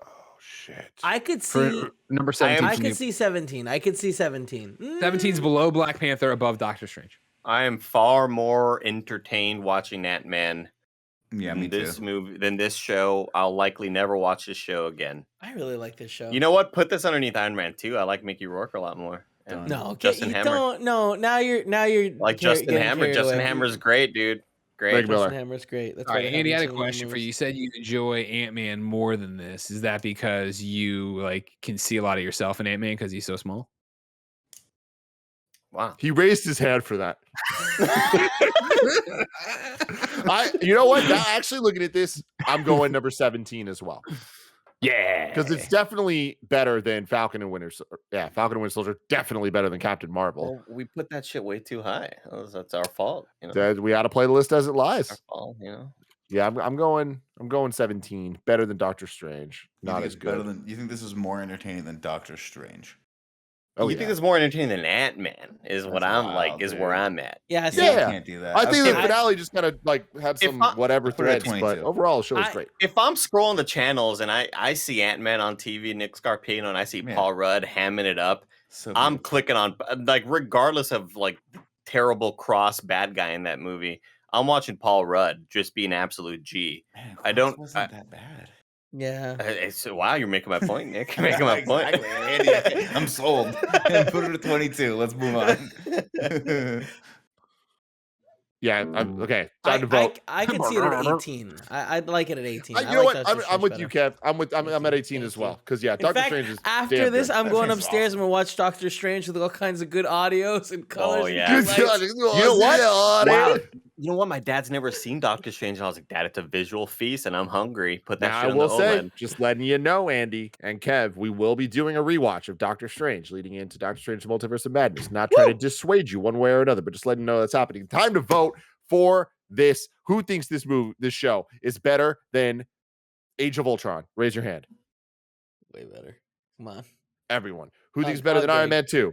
A: Oh shit.
E: I could
B: For
E: see.
B: number 17.
E: I could see 17. I could see 17.
B: 17's below Black Panther, above Doctor Strange.
C: I am far more entertained watching Ant-Man
D: Yeah, me
C: than this
D: too.
C: movie than this show. I'll likely never watch this show again.
E: I really like this show.
C: You know what? Put this underneath Iron Man 2. I like Mickey Rourke a lot more. And
D: Done.
E: no, okay,
C: Justin
E: you
C: Hammer.
E: don't. No, now you're
C: Like
E: car-
C: Justin
E: getting
C: Hammer.
E: carried
C: Justin
E: away.
C: Hammer's great, dude. Great.
A: Thank you.
E: Justin
A: Miller.
E: Hammer's great. That's
B: All
E: why
B: right,
E: they
B: Andy, I had a
E: haven't seen him in
B: question for you.
E: movies.
B: You said you enjoy Ant-Man more than this. Is that because you like can see a lot of yourself in Ant-Man because he's so small?
C: Wow.
A: He raised his hand for that. You know what? Now, actually, looking at this, I'm going number 17 as well
B: Yeah,
A: because it's definitely better than Falcon and Winter. Yeah, Falcon and Winter Soldier definitely better than Captain Marvel.
C: Well, we put that shit way too high. That's our fault. You know.
A: That we got to play the list as it
C: Our
A: lies.
C: fault. You know.
A: Yeah, I'm going 17. Better than Doctor Strange.
D: You
A: Not
D: think
A: as
D: it's better
A: good.
D: than? You think this is more entertaining than Doctor Strange?
A: Oh,
C: you
A: yeah.
C: think it's more entertaining than Ant-Man? Is what
D: That's
C: I'm
D: wild,
C: like. Is where
D: dude.
C: I'm at.
E: Yeah, see,
A: Yeah.
D: I can't do that.
A: I think
D: Okay,
A: the finale just kind of like had
C: If
A: some
C: I-
A: whatever
D: put it at
A: threads, but
D: 22.
A: overall, the show was
E: I-
A: great.
C: If I'm scrolling the channels and I see Ant-Man on TV, Nick Scarpino, and I see
D: Yeah.
C: Paul Rudd hamming it up,
D: so
C: I'm
D: good.
C: clicking on, like, regardless of like the terrible cross bad guy in that movie, I'm watching Paul Rudd just be an absolute G.
D: Man,
C: I don't-
D: Cross wasn't that bad.
E: yeah.
C: Wow, you're making my point, Nick. You're making my point.
D: Exactly, Andy, I'm sold. Put it at 22. Let's move on.
A: Yeah, okay. Time to vote.
E: I could see it at 18. I'd like it at 18.
A: You
E: I
A: know
E: like
A: what?
E: Doctor
A: I'm
E: Strange
A: with you,
E: better.
A: Kev. I'm at 18 as
E: Thank
A: well.
E: you.
A: Because yeah,
E: In
A: Doctor
E: fact,
A: Strange is
E: after
A: damn
E: this,
A: good.
E: I'm going
D: Strange is
E: upstairs
D: awesome.
E: and watch Doctor Strange with all kinds of good audios and colors. and
C: yeah.
E: good lights.
C: You know what?
A: Wow.
C: You know what? My dad's never seen Doctor Strange, and I was like, Dad, it's a visual feast, and I'm hungry. Put that
A: Now, I
C: shit on
A: will
C: the
A: say,
C: OLED.
A: just letting you know, Andy and Kev, we will be doing a rewatch of Doctor Strange leading into Doctor Strange Multiverse of Madness. Not trying to dissuade you one way or another, but just letting you know that's happening. Time to vote for this. Who thinks this show is better than Age of Ultron? Raise your hand.
E: Way better. Come on.
A: Everyone. Who thinks better than
E: agree.
A: Iron Man 2?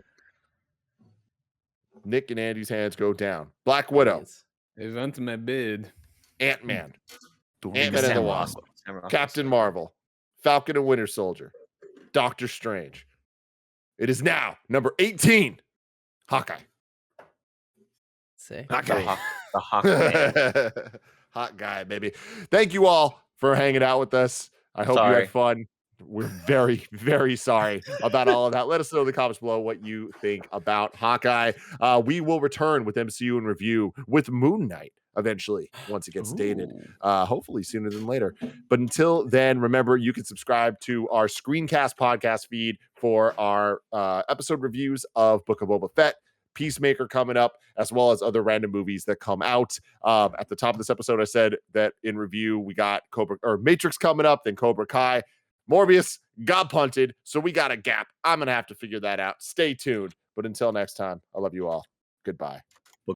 A: Nick and Andy's hands go down. Black Widow.
E: Yes.
B: Event my bid.
A: Ant-Man.
D: Doing
A: Ant-Man and the
C: Sam
A: Wasp.
C: Rockwell. Sam Rockwell.
A: Captain Marvel, Falcon and Winter Soldier, Doctor Strange. It is now number 18, Hawkeye.
E: Say.
C: The
A: Hawkeye.
C: Hawk Man.
A: Hot guy, baby. Thank you all for hanging out with us. I hope you
C: Sorry.
A: had fun. We're very, very sorry about all of that. Let us know in the comments below what you think about Hawkeye. We will return with MCU in review with Moon Knight eventually once it gets dated. Hopefully sooner than later. But until then, remember, you can subscribe to our Screencast podcast feed for our episode reviews of Book of Boba Fett, Peacemaker coming up, as well as other random movies that come out. At the top of this episode, I said that in review, we got Matrix coming up, then Cobra Kai. Morbius got punted, so we got a gap. I'm going to have to figure that out. Stay tuned. But until next time, I love you all. Goodbye.